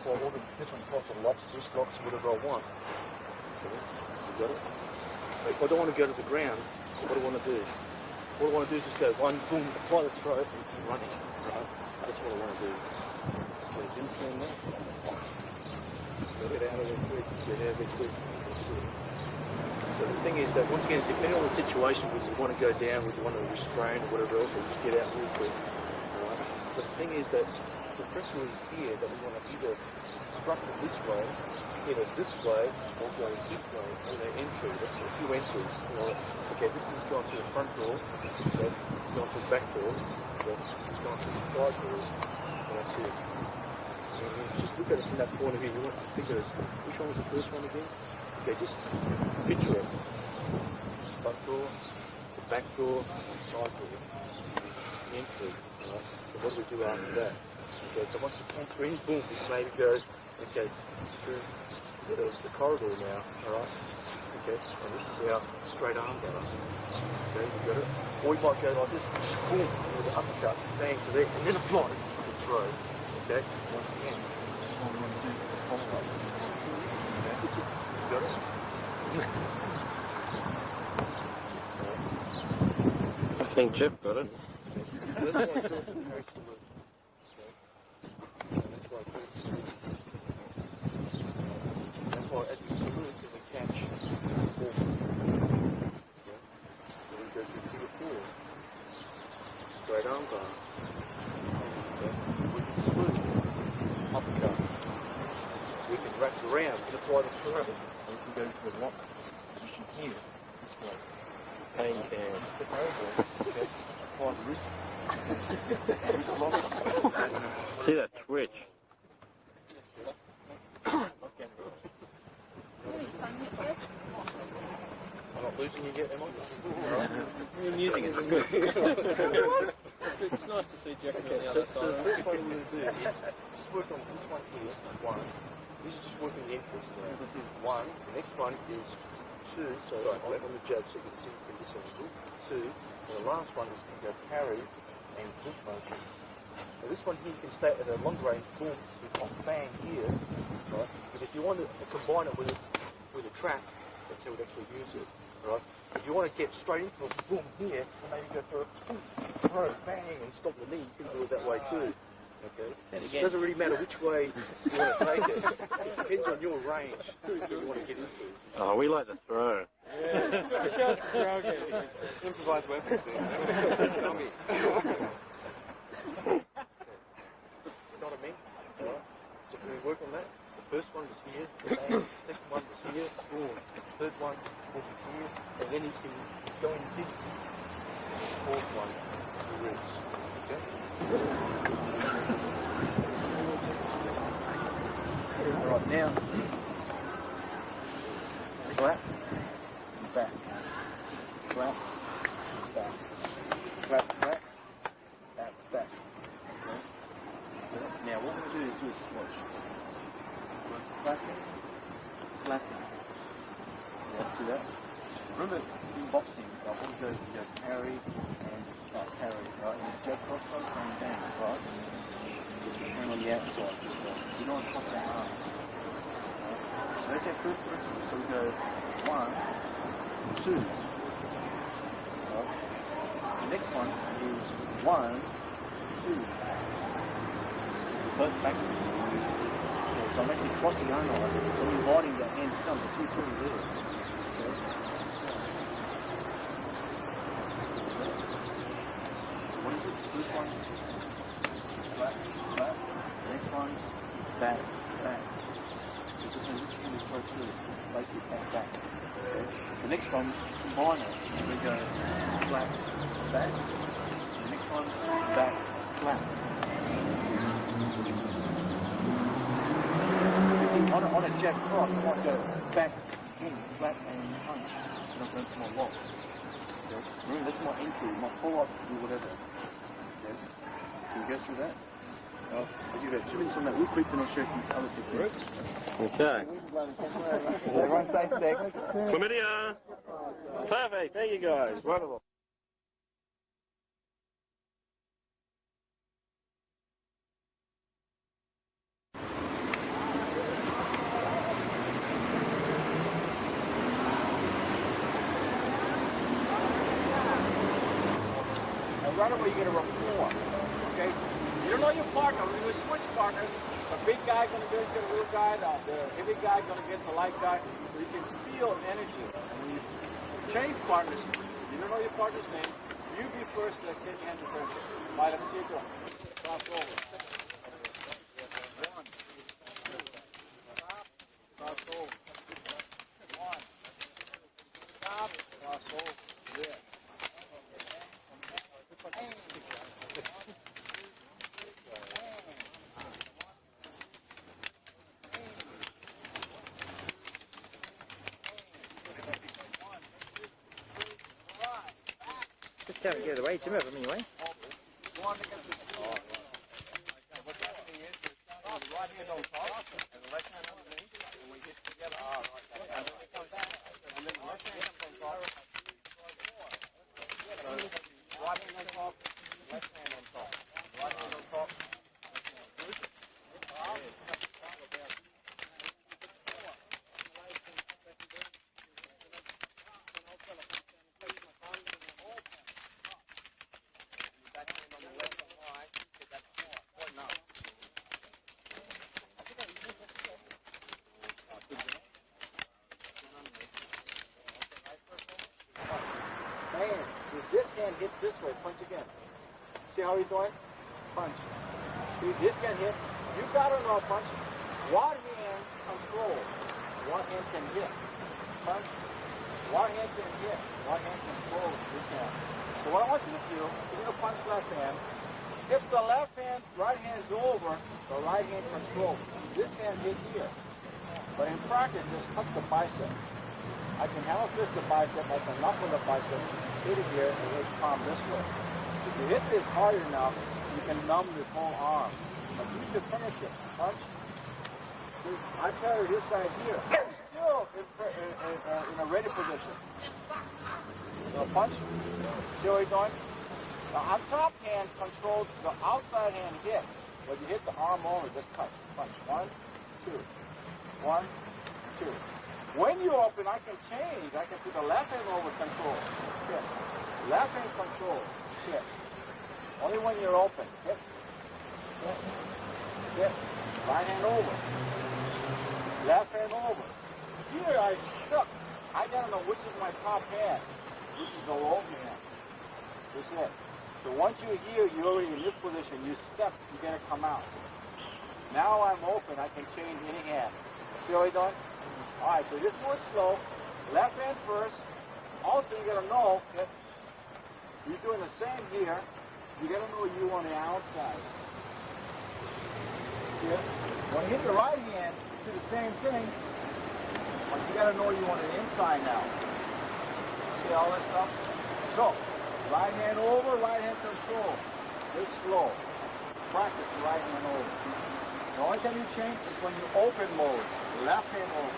D: for all the different types of locks, wrist locks, whatever I want. Okay? You got it? But if I don't want to go to the ground, what do I want to do? What I want to do is just go 1, boom, apply the throw, and keep running. Right? That's what I want to do. Okay, you understand that? Get out of there quick. Get out of there quick. So the thing is that, once again, depending on the situation, whether you want to go down, whether you want to restrain or whatever else, or just get out real quick. Right? But the thing is that the principle is here that we want to either structure it this way, either this way, or go this way, and then entry. That's a few entries. Okay, this is going through the front door, okay, it's going through the back door, okay, it's going through the side door, and that's it. And just look at us from that point of view. You want to think of this. Which one was the first one again? Okay, just picture it. Front door, the back door, the side door. The entry. Right? So what do we do after that? Okay, so once we enter in, boom, we can maybe go, okay, through the corridor now, alright? Okay, and this is our straight arm bar. Okay, you got it? Or we might go like this, boom, with the uppercut, bang to there, and then apply the throw. Okay, once again. What we want to do is follow up. Okay, you got it?
A: think Geoff got it.
D: That's why I thought it's a very salute. Okay? And that's why I thought it's salute. That's why as we salute, then we catch forward. Okay? Then we go through figure four. Straight arm bar. Okay? We can salute. Uppercut. We can wrap it around and apply the throw. And we can go to the lock position here. This way.
A: Pain can.
D: Step over. Okay? Apply the wrist. Wrist locks.
A: See that twitch?
D: I'm not losing you yet, am I?
E: Your music is good. It's nice to see Jack on the
D: So
E: other
D: the
E: side.
D: first one we're going to do is just work on this one here, one. This is just working the entrance now. One. The next one is two, so on the jab so you can see from this angle. Two. And the last one is you can go parry and hook motion. Now this one here you can stay at a long range, boom, with off bang here, right? Because if you want to combine it with a trap, that's how we'd actually use it, right? If you want to get straight into a boom here, and maybe go for a boom, throw, bang, and stop the knee, you can do it that way too. Okay? It doesn't really matter which way you want to take it. It depends on your range that you want to get into.
A: Oh, we like the throw.
E: Yeah, show us the throw again. Improvised weapons there. Dummy.
D: Got what I mean? Alright. So can we work on that? The first one is here, the second one is here, boom. The third one will be here, and then you can go in deep. The fourth one, the ribs. Okay? Alright, now, clap, back, clap, back, clap, back, back. Okay? Now, what we're going to do is watch. Flapping, flapping. Yeah, see that? Remember, in boxing, I want to go parry and parry, right? And jab cross, bang, bang, right? Just hang on the outside, this way. You don't want to cross our arms. Right? So that's our first principle. So we go 1, 2. Right? The next one is 1, 2. Both backwards. So I'm actually crossing arm line, so I'm inviting that hand to come. See, it's already there. Okay. So what is it? The first one's flat, flat. The next one's back, back. So it depends which hand we throw first. Basically back, back. Okay. The next one, combine it. So we go flat, back. The next one's back, flat. On a jab cross, I might go back, in, flat, and punch. I'm not going to my lock. Okay? Remember, that's my entry, my follow-up, do whatever. Okay? Can we go through that? I'll give it 2 minutes on that real quick, then I'll show you some other techniques.
A: Okay.
B: Everyone stay safe.
A: Chlamydia. Perfect. There you go. Wonderful.
C: Right away, you get a rapport. Okay? You don't know your partner. When you switch partners, the big guy going to get a little guy, the heavy guy going to get a light guy. So you can feel energy. And when you change partners, you don't know your partner's name. You be first to get your hand first. Right up, see it go. Cross over. 1. Stop. Cross over. 1. Stop. Cross over. Yeah.
B: Just can't get away, Jim, from you, eh?
C: Right hand on top, and the left hand underneath, and we hit together. And then it comes back, and then the left hand on top. So, right hand on top, left hand on top. Right hand on top.
B: hits this way, punch again. See how he's doing? Punch. See, this can hit. You got to know punch. One hand control. One hand can hit. Punch. One hand can hit. One hand control this hand. So what I want you to do, you're going to punch left hand. If the left hand, right hand is over, the right hand controls. This hand hit here. But in practice, just touch the bicep. I can hammer fist the bicep, I can knuckle the bicep, hit it here, and hit palm this way. If you hit this hard enough, you can numb this whole arm. But use your fingertip. Punch. I carry this side here. Still in a ready position. So punch. See what he's doing? The on top hand controls the outside hand hit. When you hit the arm over, just touch. Punch. 1, 2. 1, 2. When you open, I can change. I can put the left hand over control. Hit. Left hand control. Hit. Only when you're open. Hit. Hit. Hit. Right hand over. Left hand over. Here I stuck. I gotta know which is my top hand. Which is the low hand. This is it. So once you're here, you're already in this position. You step, you gotta come out. Now I'm open. I can change any hand. See how he's doing? All right, so just more slow. Left hand first. Also, you got to know that you're doing the same here. You got to know you on the outside. See it? When you hit the right hand, you do the same thing. But you got to know you on the inside now. See all that stuff? So, right hand over, right hand control. Just slow. Practice the right hand over. The only time you change is when you open mode. Left hand over.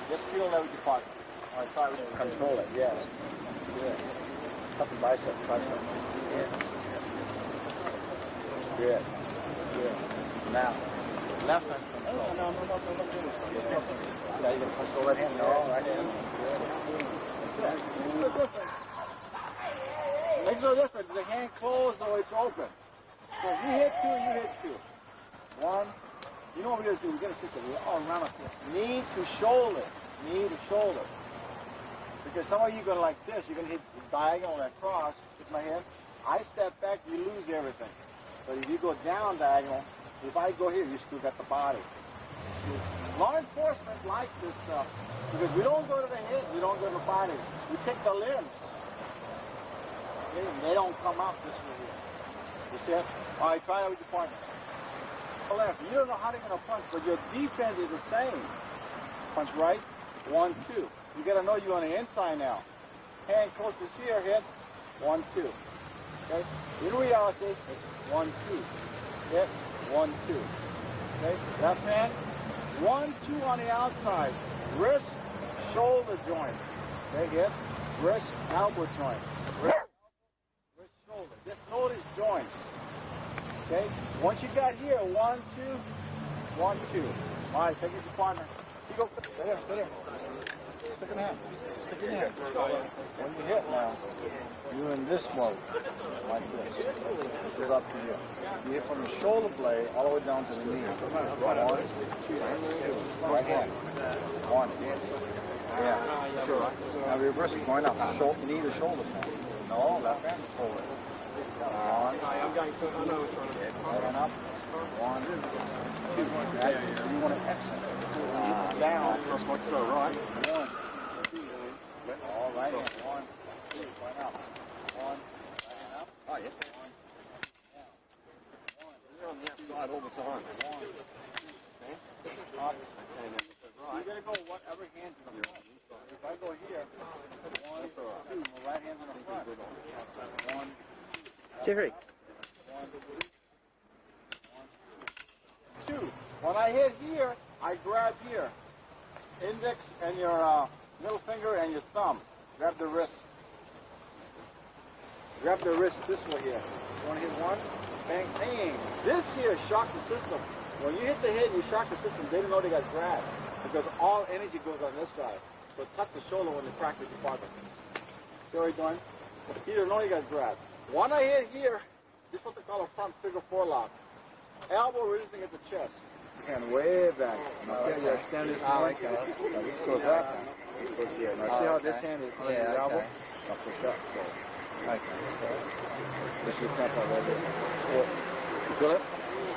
B: Just feel that with your pocket. All right, try to control it, yes. Good. Cut the bicep, tricep. Good. Good. Good. Now, left hand control. No. Yeah, you can control that hand. No, right hand. Good. That's it. Makes no difference. Makes no difference. The hand closed or it's open. So if you hit 2, you hit 2. 1. You know what we're going to do? We're going to sit there all around up here. Knee to shoulder. Knee to shoulder. Because some of you are going to like this. You're going to hit diagonal and across. Hit my head. I step back, you lose everything. But if you go down diagonal, if I go here, you still got the body. See, law enforcement likes this stuff. Because we don't go to the head, we don't go to the body. We pick the limbs. They don't come out this way here. You see it? All right, try it with your partner. Left. You don't know how they're going to punch, but your defense is the same. Punch right, 1, 2. You got to know you're on the inside now. Hand close to here, hit, 1, 2. Okay? In reality, it's 1, 2. Hit, 1, 2. Okay? Left hand, 1, 2 on the outside. Wrist, shoulder joint. Okay? Hit, wrist, elbow joint. Wrist, shoulder. Just notice joints. Okay? Once you got here, 1, 2, 1, 2. All right, take it to your partner. You go. Sit there, sit there. Stick in the hand. Stick in the hand. When you hit now, you're in this mode, like this. This is up to you. You hit from the shoulder blade all the way down to the knee. 1, 2, right hand. 1. Yeah. 2. Now reverse it, going up. Knee to shoulders now. No, left hand forward. 1. I'm going to. I know which one. Going up. 1, 2. That's it. So you want to exit. Down. Cross my toe, right? 1, 2. All right. 1, 2. Going up. 1. Right up. Oh, yeah. 1. Down. 1. You're on the outside all the time. 1. Okay. Up. You're going to go whatever hand's in the front. If I go here, 1, 2. My right hand's in the front. 1.
A: Jerry.
B: 1, 2. When I hit here, I grab here. Index and your middle finger and your thumb. Grab the wrist. Grab the wrist this way here. You want to hit 1? Bang, bang. This here shock the system. When you hit the head and you shock the system, they don't know they got grabbed. Because all energy goes on this side. So tuck the shoulder when you practice your partner. See what you're doing? You don't know you got grabbed. When I hit here, this is what they call a front figure 4 lock. Elbow releasing at the chest. Hand way back. Now see how you extend this hand? Now this goes up. This goes here. Now see how this hand is under the elbow? Now push up. So
E: Okay. This will tap out right there. You feel it?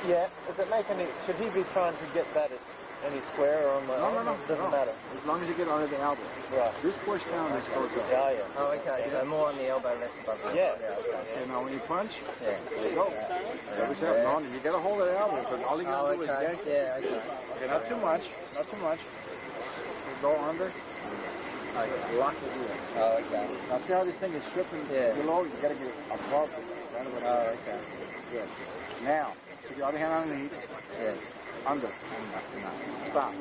B: Yeah. Does it make any? Should he be trying to get that as any square or on the?
E: No.
B: Doesn't matter.
E: As long as you get under the elbow.
B: Right.
E: This push down, this goes up.
B: Yeah.
F: Oh, okay. So more on the elbow, less above the
B: Yeah.
E: Okay, now when you punch,
F: Yeah.
E: there you go. Every step, no, you gotta hold the elbow because all you gotta do is yank it.
F: Yeah, okay.
E: Okay, not too much. Go under.
F: Okay.
E: Lock it here.
F: Oh, okay.
E: Now see how this thing is stripping
F: Yeah.
E: below? You gotta get it above it. Right about
F: Oh,
E: there.
F: okay.
E: Good. Now, put your other hand underneath.
F: Yeah.
E: Under. Stop.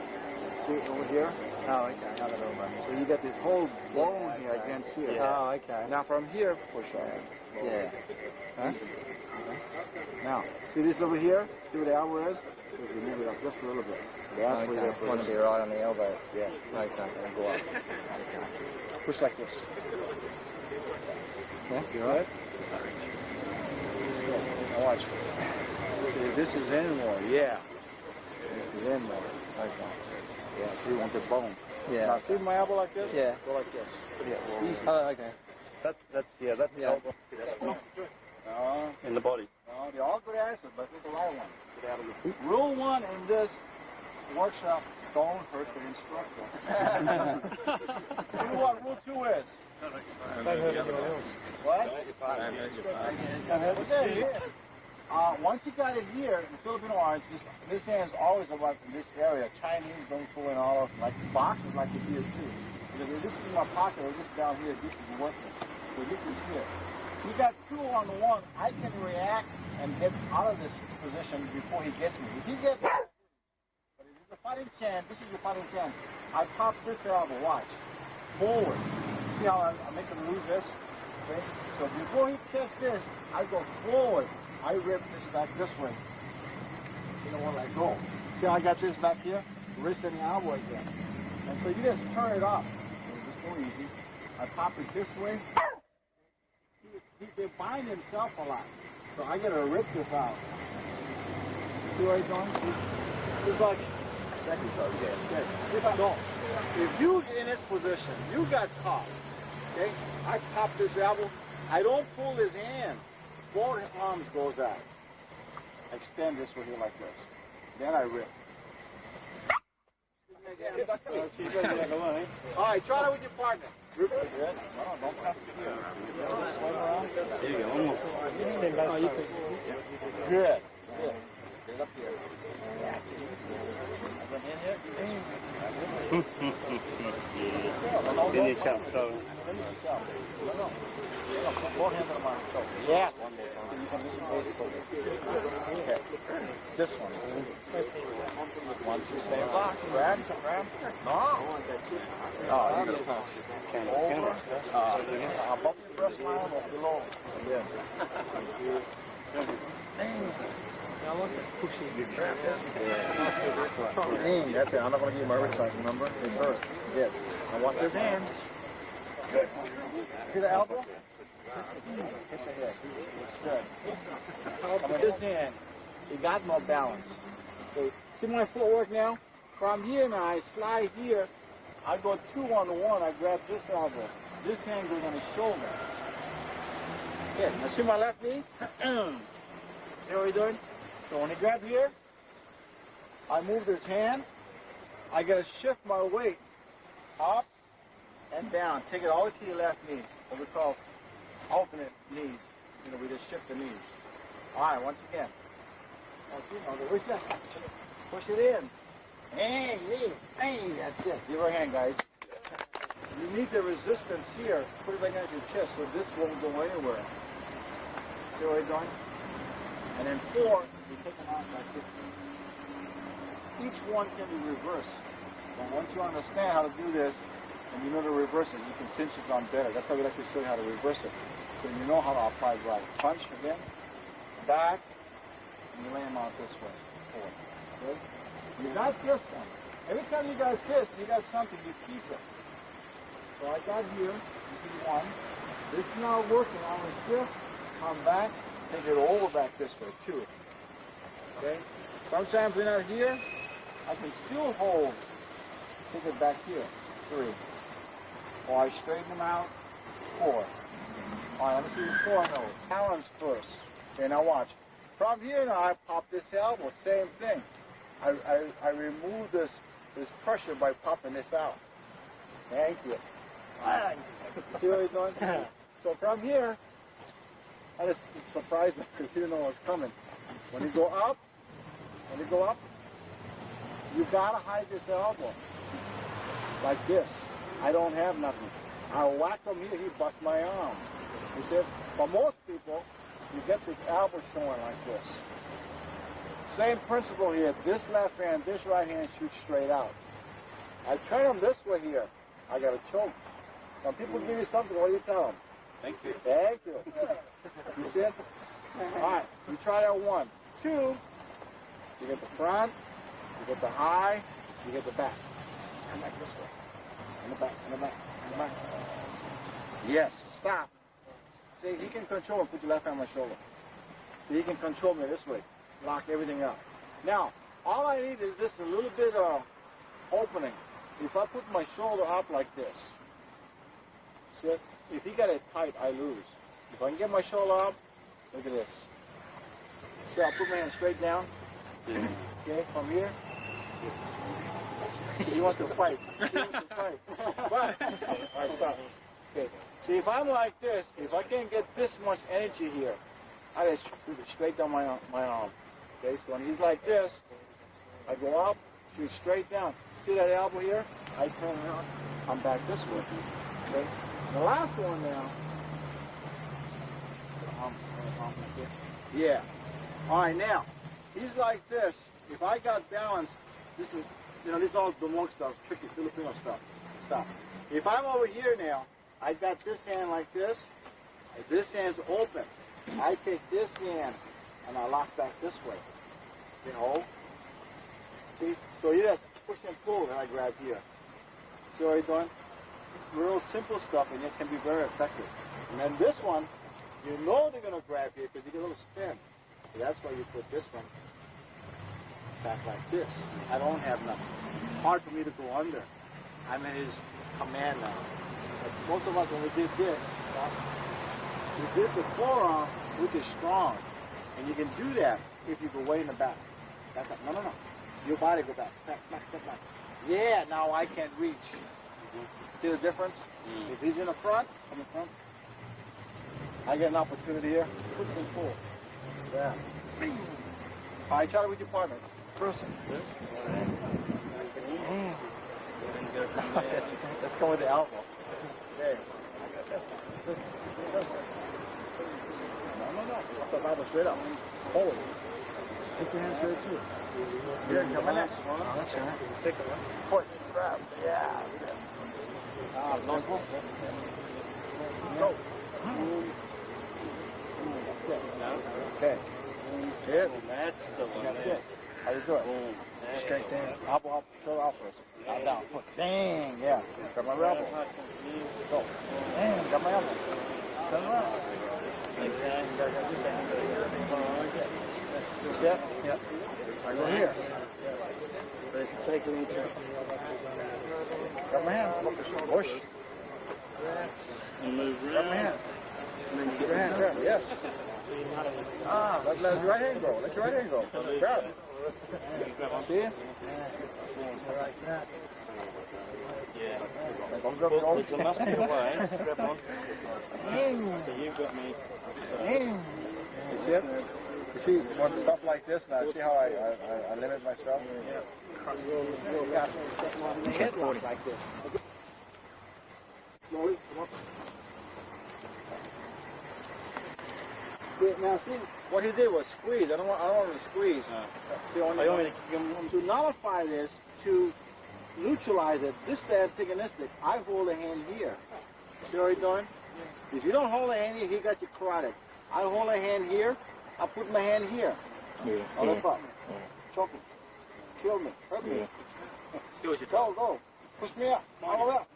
E: See over here?
F: Oh, okay. Not at all, money.
E: So you got this whole bone here against here.
F: Oh, okay.
E: Now from here, push on.
F: Yeah.
E: Huh? Now, see this over here? See where the elbow is? So if you move it up just a little bit. That's where
F: Okay.
E: you're
F: Want to be right on the elbows.
E: Yes.
F: Okay.
E: And go up. Push like this.
F: Yeah.
E: You all right? Good. Now watch. See, this is in more. Yeah. This is in more. Okay. Yeah, so you want the bone.
F: Yeah.
E: Now see my elbow like this?
F: Yeah.
E: Go like this. Yeah. Easy.
F: Oh, okay.
B: That's
F: Yeah.
B: elbow.
E: No,
A: In the body.
E: no, they're all good answers, but pick the right one. Rule 1 in this workshop, don't hurt the instructor. You know what rule 2 is?
B: Don't hurt anyone else.
E: What? Okay, here. Once you got it here, in Filipino arts, this hand is always about in this area. Chinese don't pull in all those, like boxes like it here too. Because if this is in my pocket or this down here, this is worthless. So this is here. You got 2 on 1, I can react and get out of this position before he gets me. If he gets me, but if it's a fighting chance, this is your fighting chance. I pop this elbow, watch. Forward. See how I make him lose this? Okay? So before he catches this, I go forward. I rip this back this way. You don't want to let go. See how I got this back here? Wrist and the elbow again. And so you just turn it up. It's more easy. I pop it this way. They bind himself a lot. So I gotta rip this out. See where he's going? It's like, if you in this position, you got caught. Okay? I pop this elbow. I don't pull his hand. Both arms goes out. Extend this one here like this. Then I rip. All right, try that with your partner. Rip it. Good. No, don't pass it here. Just swing around.
A: There you go, almost.
E: Good. Good. Get up here. That's it.
A: In your chest, so.
E: Both hands on my shoulder. Yes. You can disengage it. Okay. This one. Once you stay locked, grab. No. That's it. Oh, you got to pass. Over. Above your breast line or below. Yeah. That's it. I'm not going to give you my wrist size, remember? It's hurt. Good. Now watch this hand. Good. See the elbow? Hit the head. Good. Now with this hand, you got no balance. So, see my footwork now? From here now, I slide here. I go 2 on 1. I grab this elbow. This hand goes on his shoulder. Good. Now see my left knee? See what we're doing? So when he grabs here, I move this hand. I gotta shift my weight up and down. Take it all the way to your left knee. What we call alternate knees. You know, we just shift the knees. All right, once again. Push it in. Hey, that's it. Give her a hand, guys. You need the resistance here. Put it against your chest so this won't go anywhere. See where you're going? And then 4, you take them out like this. Each one can be reversed. And once you understand how to do this, and you know to reverse it, you can cinch this on better. That's why we like to show you how to reverse it. So you know how to apply right. Punch again, back, and you lay them out this way. Forward. Okay? You got this one. Every time you got this, you got something, you keep it. So I got here, you do 1. This is not working. I'm going to shift, come back, take it all back this way, 2. Okay? Sometimes we're not here, I can still hold. Take it back here, 3. Or I straighten them out, 4.
C: All right, let me see before I know. Talons first. Okay, now watch. From here now, I pop this elbow. Same thing. I remove this pressure by popping this out. Thank you. See what he's doing? So from here, I just surprised him because he didn't know what was coming. When you go up, you gotta hide this elbow. Like this. I don't have nothing. I whack him here, he busts my arm. You see? For most people, you get this elbow showing like this. Same principle here. This left hand, this right hand shoots straight out. I turn them this way here. I got to choke. When people give you something, what do you tell them?
A: Thank you.
C: Thank you. You see it? All right. You try that 1. 2. You get the front. You get the high. You get the back. Come back this way. In the back. In the back. In the back. Yes. Stop. See, he can control it. Put your left hand on my shoulder. See, he can control me this way. Lock everything up. Now, all I need is this a little bit of opening. If I put my shoulder up like this, see, if he got it tight, I lose. If I can get my shoulder up, look at this. See, I'll put my hand straight down. Okay, from here. He wants to fight. He wants to fight. But, all right, stop. Okay. See, if I'm like this, if I can't get this much energy here, I just shoot it straight down my arm. Okay, so when he's like this, I go up, shoot straight down. See that elbow here? I turn around, I'm back this way. Okay? The last one now, like this. Yeah. All right, now, he's like this. If I got balance, this is, this is all the monk stuff, tricky Filipino stuff. Stop. If I'm over here now, I got this hand like this. This hand's open. I take this hand and I lock back this way. See? So you just push and pull and I grab here. See what I'm doing? Real simple stuff and it can be very effective. And then this one, you know they're going to grab here because you get a little spin. So that's why you put this one back like this. I don't have nothing. Hard for me to go under. I'm in his command now. But most of us, when we did this, we did the forearm, which is strong. And you can do that if you go way in the back. Back up. No. Your body go back. Back, step back. Yeah, now I can reach. See the difference? If he's in the front, I'm in front. I get an opportunity here. Push and pull. Yeah. All right, try it with your partner. Person. Let's go with the elbow. Okay. No. Up the Bible straight up. Hold it. Put your hands straight too. Here, come in there. That's all right. Take it. Push, grab. Yeah. Simple. Go. That's it. Okay. Cheers. That's the one. Got this. How you doing? Straight down. Elbow up. Shoulder out first. Out down. Push. Dang. Yeah. Got my elbow. Go. Dang. Got my elbow. Turn around. Okay. You gotta get this hand. This it? Yep. I go here. Take it each. Got my hand. Push.
A: And move
C: Got my hand. Get your hand. Grab. Yes. Let your right hand go. Let your right hand go. Grab. See it? Like that.
A: Yeah.
C: It's
A: a muscle away. Grab on. So you've got me.
C: You see it? You see, when stuff like this, now see how I limit myself? Yeah. Headlock like this. Slowly, come up. Now see, what he did was squeeze. I don't want him to squeeze. See, to nullify this, to neutralize it, this is antagonistic. I hold a hand here. See what he's doing? If you don't hold a hand here, he got you carotid. I hold a hand here, I put my hand here. On the top. Choke me. Kill me. Hurt me. Go. Push me up. All the way up.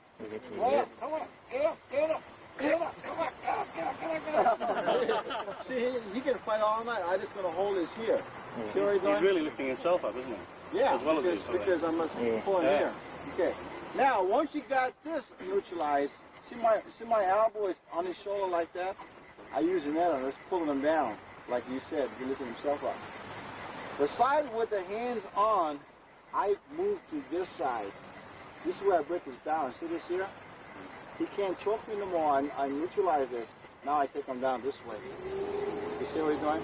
C: Way up. Come on. Get up. Come on. See, he can fight all night. I'm just going to hold his here. See what he's doing?
A: He's really lifting himself up, isn't he?
C: Yeah,
A: as well
C: because I must pull him here. Okay. Now, once you got this neutralized, see my elbow is on his shoulder like that? I using that and just pulling him down, like you said, he lifted himself up. The side with the hands on, I move to this side. This is where I break his balance. See this here? He can't choke me no more. I neutralize this. Now I take him down this way. You see what he's doing?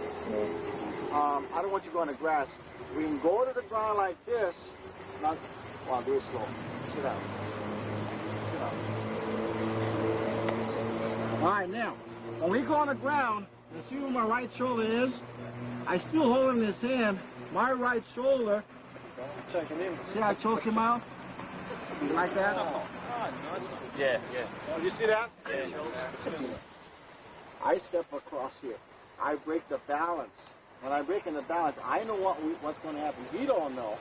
C: I don't want you going to grass. We can go to the ground like this. Not, well, do it slow. Sit down. Sit down. All right, now, when we go on the ground, you see where my right shoulder is? I still hold in his hand my right shoulder.
E: Choking him.
C: See how I choke him out? You like that?
E: Yeah.
C: You see that?
E: Yeah.
C: I step across here. I break the balance. When I break in the balance, I know what's going to happen. He don't know.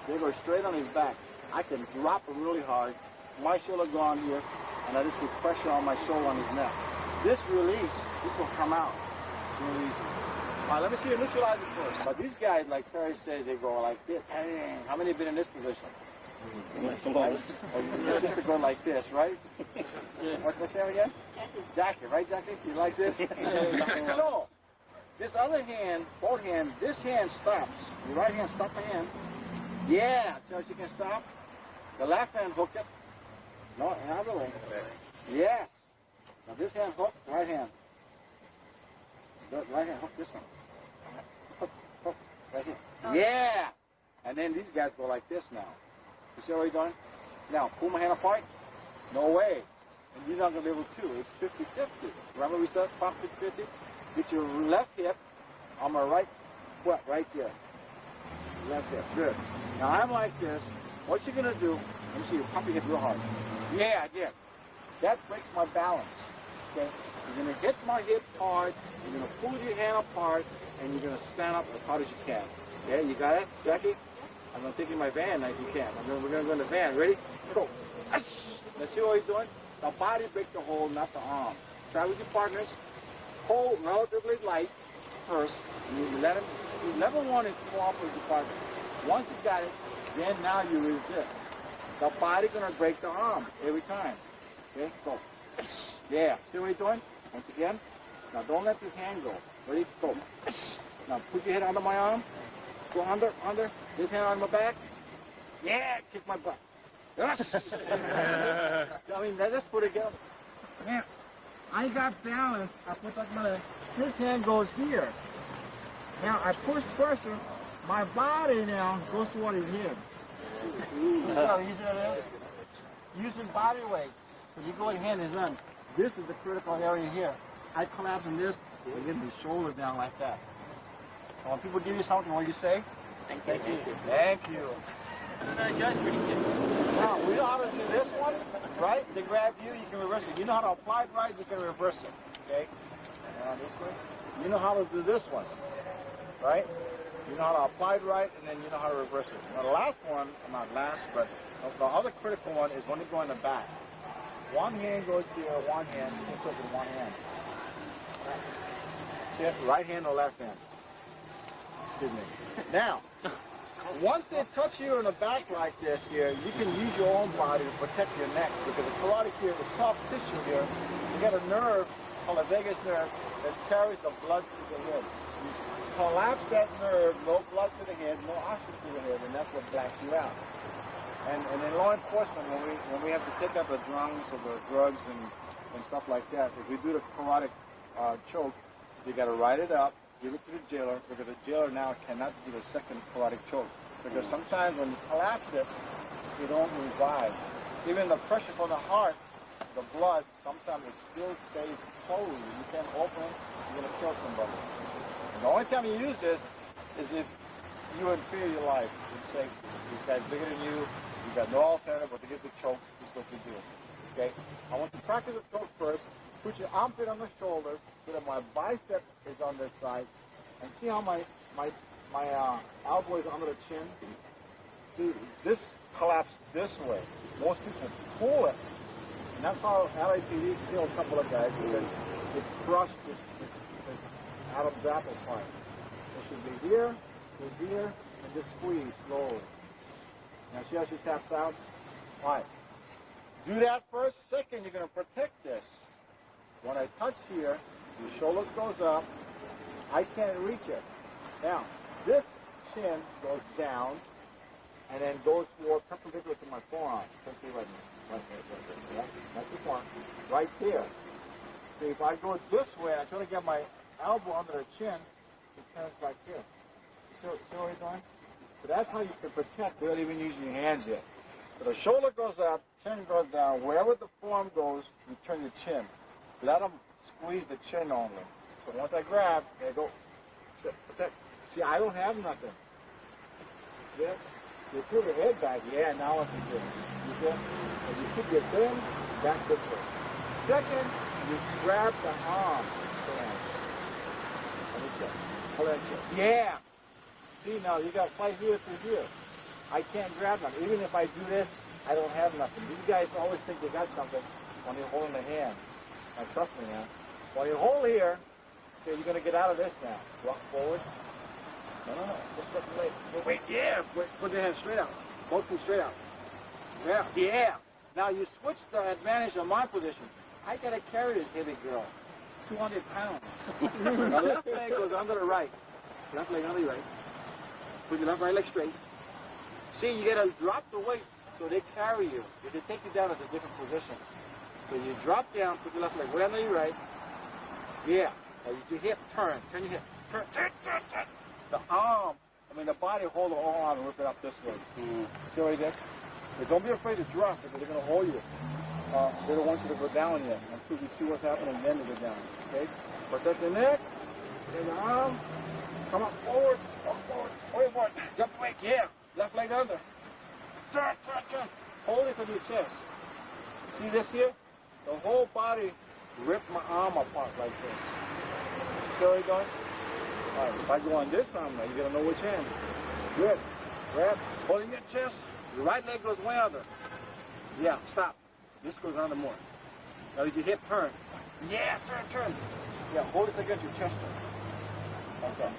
C: They go straight on his back. I can drop him really hard. My shoulder go on here, and I just put pressure on my shoulder on his neck. This release, this will come out real easy. All right, let me see you neutralize it first. But these guys, like Perry says, they go like this. How many have been in this position? Right? Your sister go like this, right? What's my name again? Jackie, right, Jackie? You like this? So, this other hand, both hands, this hand stops. Your right hand stop the hand. Yeah, see how she can stop? The left hand hook it. No, another way. Yes. Now this hand hook, right hand. The right hand hook this one. Hook, right here. Yeah. And then these guys go like this now. You see what he's doing? Now, pull my hand apart. No way. And you're not going to be able to. It's 50-50. Remember we said pump 50-50? Get your left hip on my right foot right there. Left hip. Good. Now I'm like this. What you're going to do, let me see you pump your hip real hard. Yeah, I did. That breaks my balance. Okay? You're going to hit my hip hard. You're going to pull your hand apart. And you're going to stand up as hard as you can. Okay? You got it, Jackie? I'm going to take you in my van if you can. We're going to go in the van. Ready? Go. Let's see what he's doing. The body break the hold, not the arm. Try with your partners. Hold relatively light first. You let him. Level one is cooperate with your partner. Once you got it, then now you resist. The body going to break the arm every time. Okay? Go. Yeah. See what he's doing? Once again. Now don't let this hand go. Ready? Go. Now put your head under my arm. Go under. This hand on my back. Yeah, kick my butt. Yes. I mean, let's put it together. Man, I got balance. I put like my leg. This hand goes here. Now I push pressure. My body now goes toward his head. You see how easy that is? Using body weight. When you go in hand and run, this is the critical area here. I collapse in this. I get the shoulder down like that. When people give you something, what do you say?
B: Thank you.
C: Thank you.
B: No, Joe's pretty good.
C: Now, we know how to do this one, right? They grab you, you can reverse it. You know how to apply it right, you can reverse it, okay? And this way. You know how to do this one, right? You know how to apply it right, and then you know how to reverse it. Now, the last one, not last, but the other critical one is when you go in the back. One hand goes here, one hand, you can put it in one hand. See it? Right hand or left hand? Excuse me. Now, once they touch you in the back like this here, you can use your own body to protect your neck because the carotid here, the soft tissue here, you got a nerve called the vagus nerve that carries the blood to the head. You collapse that nerve, no blood to the head, no oxygen to the head, and that's what blacks you out. And in law enforcement, when we have to take out the drums or the drugs and stuff like that, if we do the carotid choke, you got to write it up, give it to the jailer, because the jailer now cannot do the second carotid choke. Because sometimes when you collapse it, you don't revive. Even the pressure from the heart, the blood, sometimes it still stays cold. You can't open it, you're going to kill somebody. And the only time you use this is if you in fear of your life. You say, this guy's bigger than you got no alternative but to get the choke, this is what you do. Okay? I want you to practice the choke first. Put your armpit on the shoulder so that my bicep is on this side. And see how my elbow is under the chin? See, this collapsed this way. Most people pull it. And that's how LAPD killed a couple of guys because it crushed this Adam's apple part. It should be here, to here, and just squeeze slowly. Now see how she taps out? All right. Do that first. Second, you're going to protect this. When I touch here, your shoulders goes up. I can't reach it. Now, this chin goes down and then goes toward perpendicular to my forearm. Right, yeah, that's the point. Right there. See, if I go this way, I try to get my elbow under the chin, it turns like this. See what I'm doing? So that's how you can protect without even using your hands yet. So the shoulder goes up, chin goes down. Wherever the forearm goes, you turn your chin. Let them squeeze the chin only. So once I grab, there you go. Protect. See, I don't have nothing. Yeah. You pull the head back. Yeah, now I can do it. You see? And you keep your chin back this way. Second, you grab the arm. Stand. On the chest. Hold that chest. Yeah. See, now you got to fight here through here. I can't grab them. Even if I do this, I don't have nothing. These guys always think they got something when they're holding the hand. Now, trust me, man. While you hold here, okay, you're going to get out of this now. Walk forward. No. Just let the leg. Wait, yeah. Put your hand straight out. Both feet straight out. Yeah. Now you switch the advantage on my position. I got to carry this heavy girl. 200 pounds. The left leg goes under the right. Left leg under the right. Put your left right leg straight. See, you got to drop the weight so they carry you. If they take you down at a different position. So you drop down, put your left leg way under your right. Yeah. Now your hip, turn your hip. Turn. The arm, the body hold the arm and rip it up this way. See what I did? But don't be afraid to drop because they're going to hold you. They don't want you to go down yet until you see what's happening, then to go down. Okay? Protect the neck, and the arm. Come up forward, walk forward, way forward. Jump away, yeah. Left leg under. Turn. Hold this on your chest. See this here? The whole body ripped my arm apart like this. See what I'm doing? All right, if I go on this arm now, you're going to know which hand. Good. Grab, holding your chest. Your right leg goes way under. Yeah, stop. This goes under more. Now let your hip turn. Yeah, turn. Yeah, hold this against your chest. Okay.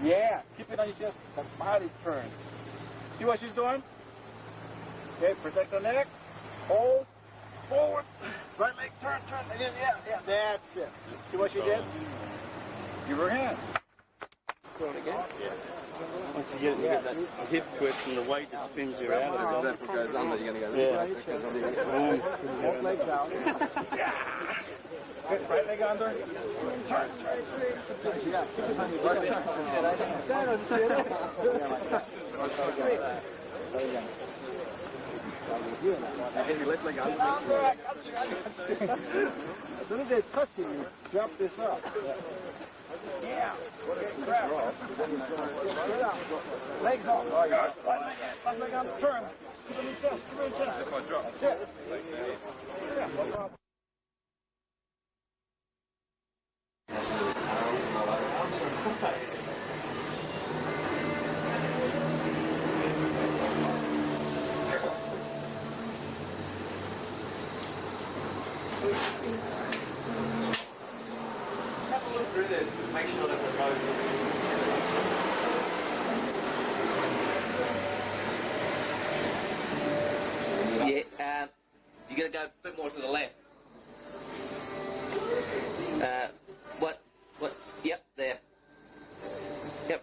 C: Yeah, keep it on your chest. The body turn. See what she's doing? Okay, protect the neck. Hold. Forward. Right leg, turn. Again, yeah, that's it. See what she did? Give her a hand.
A: Do it again? Yeah. Once you get that hip twist and the weight just spins you out.
E: So if that goes under, you're going to go this way. If it goes under, you're going to go this way.
C: Both legs out. Good. Right leg under. Turn. Yeah, keep it on your right leg. Stand on straight up.
E: And then your left leg under.
C: As soon as they touch you drop this up. Yeah. Grab. Straight out. Legs off. Left leg on. Turn. Keep on your chest. That's it. Yeah, no problem.
B: Have a look through this to make sure that we're both.
G: Yeah, you got to go a bit more to the left. What? Yep, there. Yep.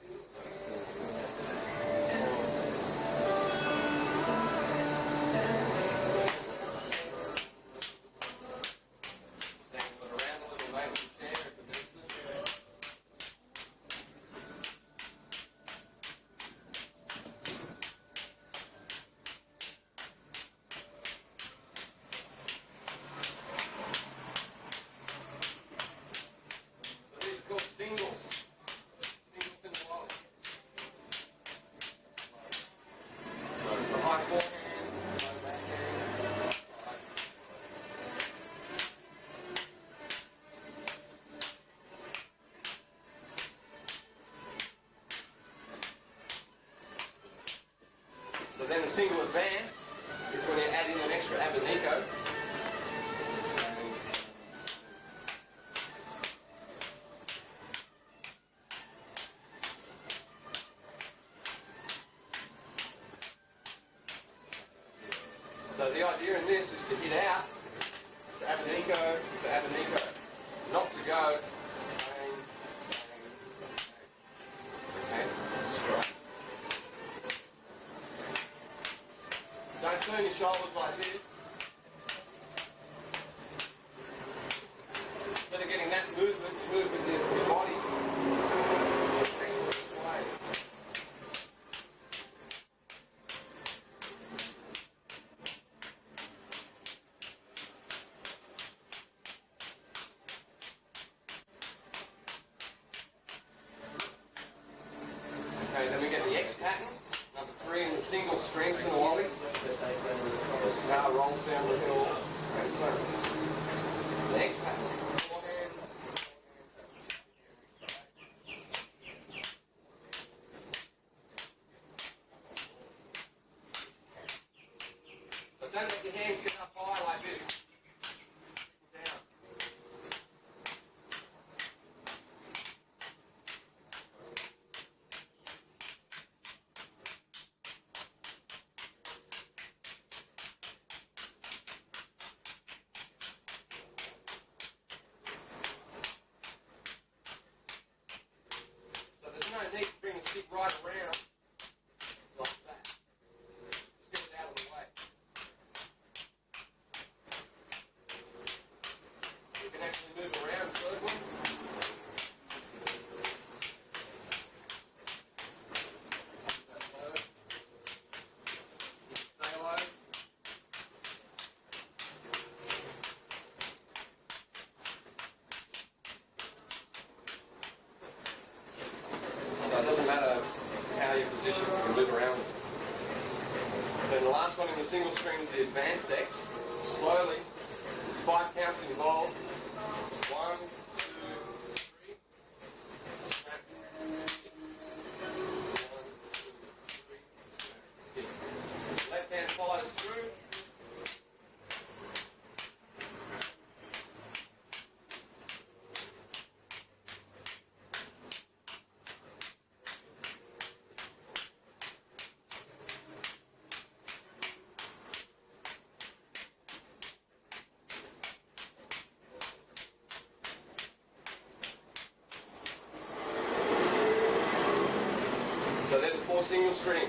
G: So then the single advance is when you add in an extra abanico. So the idea in this is to hit out to Abanico to Abanico, not to go bang, bang, bang. Okay, straight. Don't turn your shoulders like this. Instead of getting that movement, you move with your body. This way. Okay, then we get the X pattern, number 3 in the single strings and wallies. The star rolls down the hill and turns. The X pattern. Forehand. So don't let your hands get up high like this. Down. So there's no need to bring the stick right around like that. Just get it out of the way. You can actually move around circling. That's low. You can stay low. So it doesn't matter how you position, you can move around with it. Then the last one in the single string is the advanced X. Slowly, there's 5 counts involved. 1, 2, 3. Snap. 1, 2, 3. Snap. Hit. Left hand follows through. So they're the 4 single string.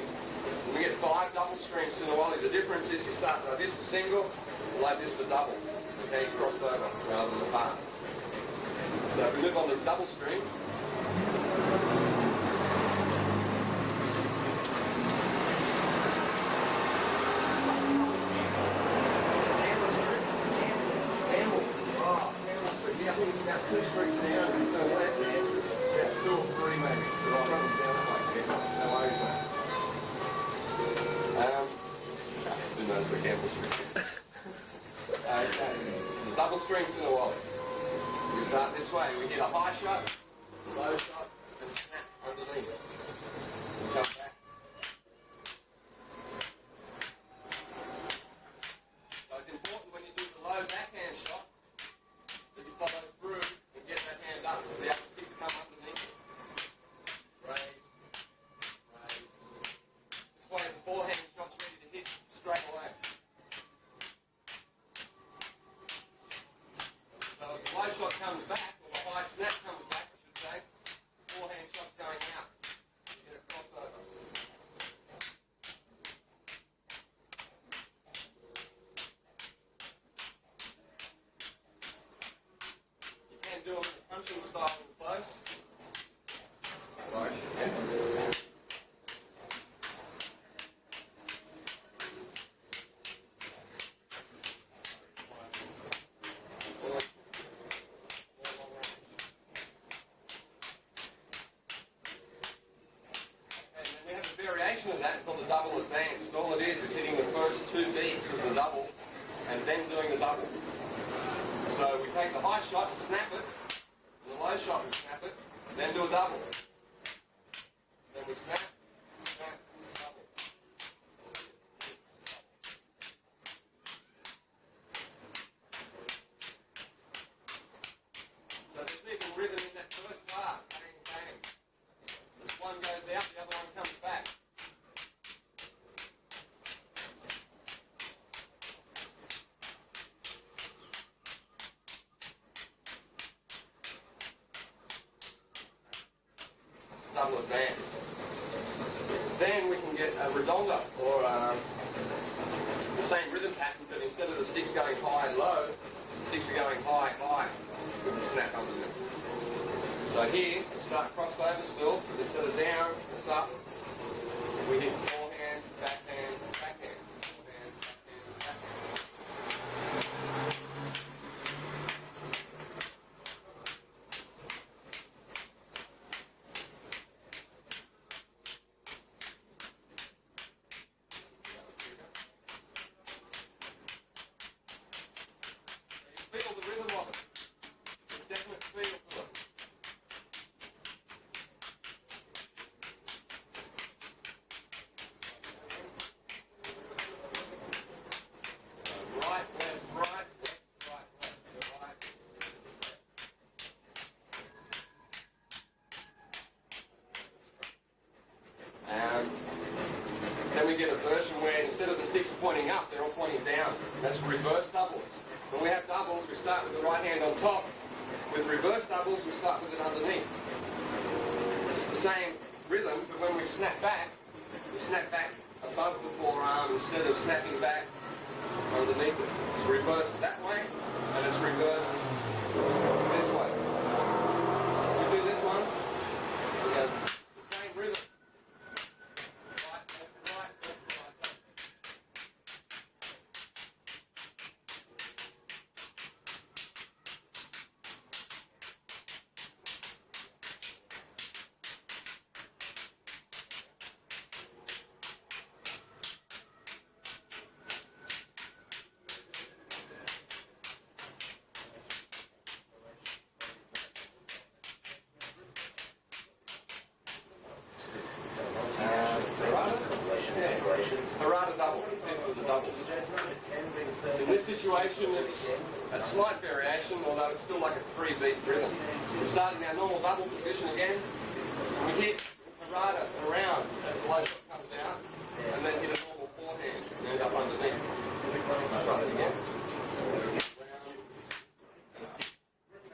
G: And we get 5 double strings in the wally. The difference is you start like this for single, like this for double. Okay, you cross over rather than apart. So if we move on to the double string, yeah, I think it's about 2 strings down and to the left there. Yeah, 2 or 3 maybe. Right, run them down that way. Yeah, no worries, mate. Who knows what Campbell string is? Okay, the double strings in the wallet. We start this way. We hit a high shot, low shot, and snap underneath. We come back. So it's important when you do the low backhand shot that you follow through and get that hand up for the upper stick to come underneath it. Raise, raise. This way the forehand shot's ready to hit straight away. So as the low shot comes back, or the high snap comes back, I should say, forehand shot's going out. You get a crossover. You can do it with the punching style in close. Right, you can. Of that called the double advanced. All it is hitting the first 2 beats of the double and then doing the double. So we take the high shot and snap it, and the low shot and snap it, and then do a double. Then we snap, snap, double. So there's even rhythm in that first part. Bang, bang. This one goes out, the other one comes back. redonda, or the same rhythm pattern, but instead of the sticks going high and low, the sticks are going high, high, with the snap underneath. So here, we start crossed over still, but instead of down, it's up. We hit forehand, backhand, backhand, forehand, backhand, backhand. Feel the rhythm of it. There's a definite feel to it. Right, left, right, left, right, left, right. Then we get a version where instead of the sticks pointing up, they're all pointing down. That's reverse doubles. When we have doubles, we start with the right hand on top. With reverse doubles, we start with it underneath. It's the same rhythm, but when we snap back above the forearm instead of snapping back underneath it. It's reversed that way, and it's reversed this way. We do this one, we have the same rhythm. Right, left, right, left, right. Harada double, fifth of the doubles. In this situation, it's a slight variation, although it's still like a 3-beat rhythm. We start in our normal double position again, and we hit Harada around as the low shot comes out, and then hit a normal forehand and end up underneath. Try that again.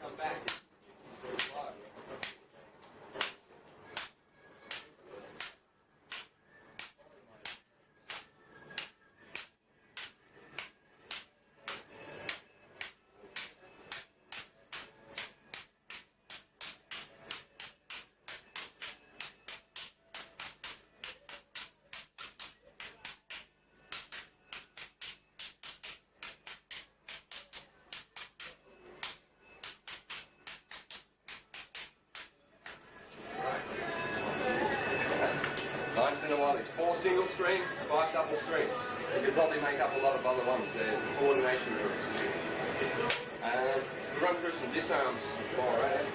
G: Come back. Low. Nice in a while. It's 4 single string, 5 double string. You could probably make up a lot of other ones there. Coordination moves. We run through some disarms. Alright.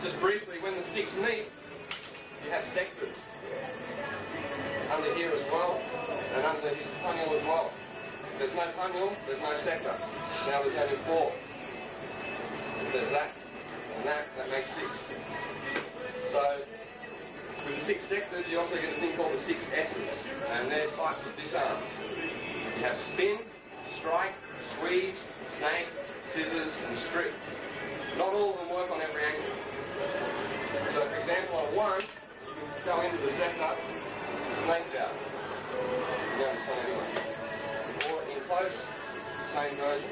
G: Just briefly, when the sticks meet, you have sectors. Under here as well, and under his punil as well. If there's no punil, there's no sector. Now there's only 4. If there's that, and that makes 6. So, with the 6 sectors, you also get a thing called the 6 S's, and they're types of disarms. You have spin, strike, squeeze, snake, scissors, and strip. Not all of them work on every angle. So, for example, on 1, you can go into the sector, snake out. You don't understand anyway. Or in close, same version.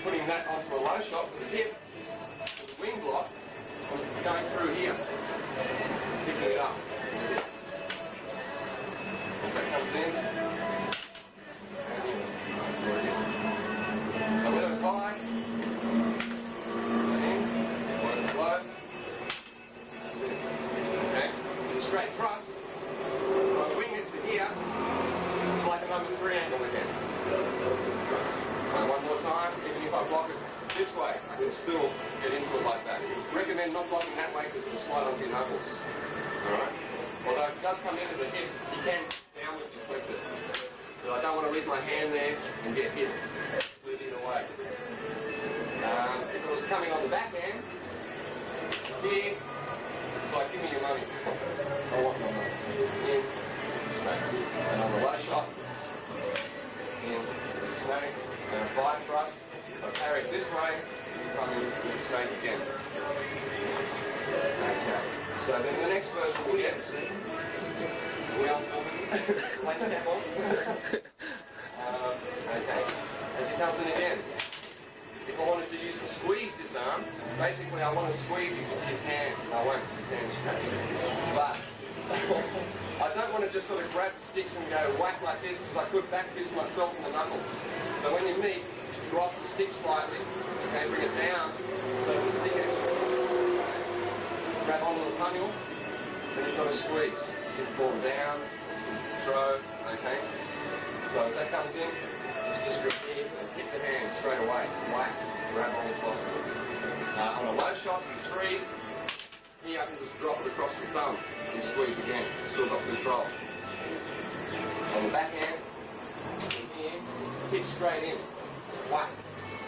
G: Putting that onto a low shot with the hip, with the wing block, going through here, picking it up. As that comes in, and in. So whether it's high, and in, whether it's low, that's it. Okay? With a straight thrust, if I wing it to here, it's like a number 3 angle again. And one more time, even if I block it this way, I can still get into it like that. Recommend not blocking that way because it'll slide onto your knuckles. Alright? Although if it does come into the hip, you can downward deflect it. So I don't want to leave my hand there and get hit with either way. If it was coming on the backhand, here, it's like, give me your money. I want my money. In, snake. And on the low shot, in, snake, and a 5 thrust. If I carry it this way, you come in with a snake again. So then the next version we get, we are lights cap on. Okay, as he comes in again. If I wanted to use the squeeze disarm, basically I want to squeeze his hand. I won't, his hand's scratched. But I don't want to just sort of grab the sticks and go whack like this, because I could back fist myself in the knuckles. So when you meet, you drop the stick slightly, okay, bring it down, so the stick actually grab onto the pummel, then you've got to squeeze. You can pull down, throw, okay. So as that comes in, it's just repeat and hit the hand straight away. Whack, grab on if possible. On a low shot, 3, here I can just drop it across the thumb and squeeze again. Still got control. On the backhand, here, hit straight in. Whack.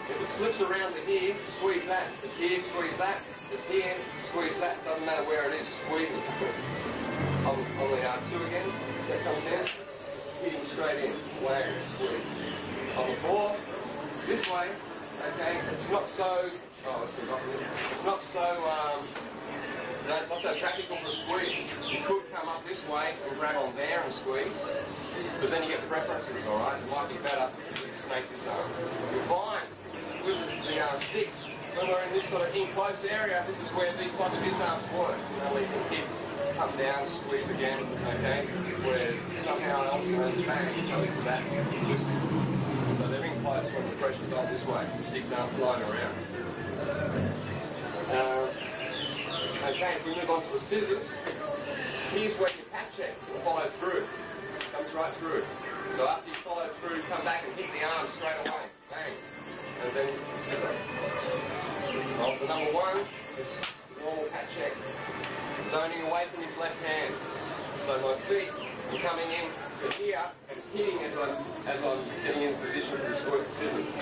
G: If it slips around to here, squeeze that. It's here, squeeze that. It's here, squeeze that. Doesn't matter where it is, squeeze it. On the 2 again, as that comes in, just hitting straight in. Whack, squeeze. On the 4, this way, okay, it's not so, it's not so, not so practical to squeeze. You could come up this way and grab on there and squeeze, but then you get preferences, alright? It might be better if you snake this arm. You'll find with the sticks, when we're in this sort of in-close area, this is where these type of disarms work. You know, where you can hit, come down, squeeze again, okay? Where somehow else, bang, you go into that, twist it. So they're in close when the pressure's on this way. The sticks aren't flying around. Okay, if we move on to the scissors, here's where your pat check will follow through. Comes right through. So after you follow through, come back and hit the arm straight away. Bang. And then scissor. Well, for number 1, it's normal pat check. Zoning away from his left hand. So my feet are coming in to here and hitting as I'm getting in position for the scissors.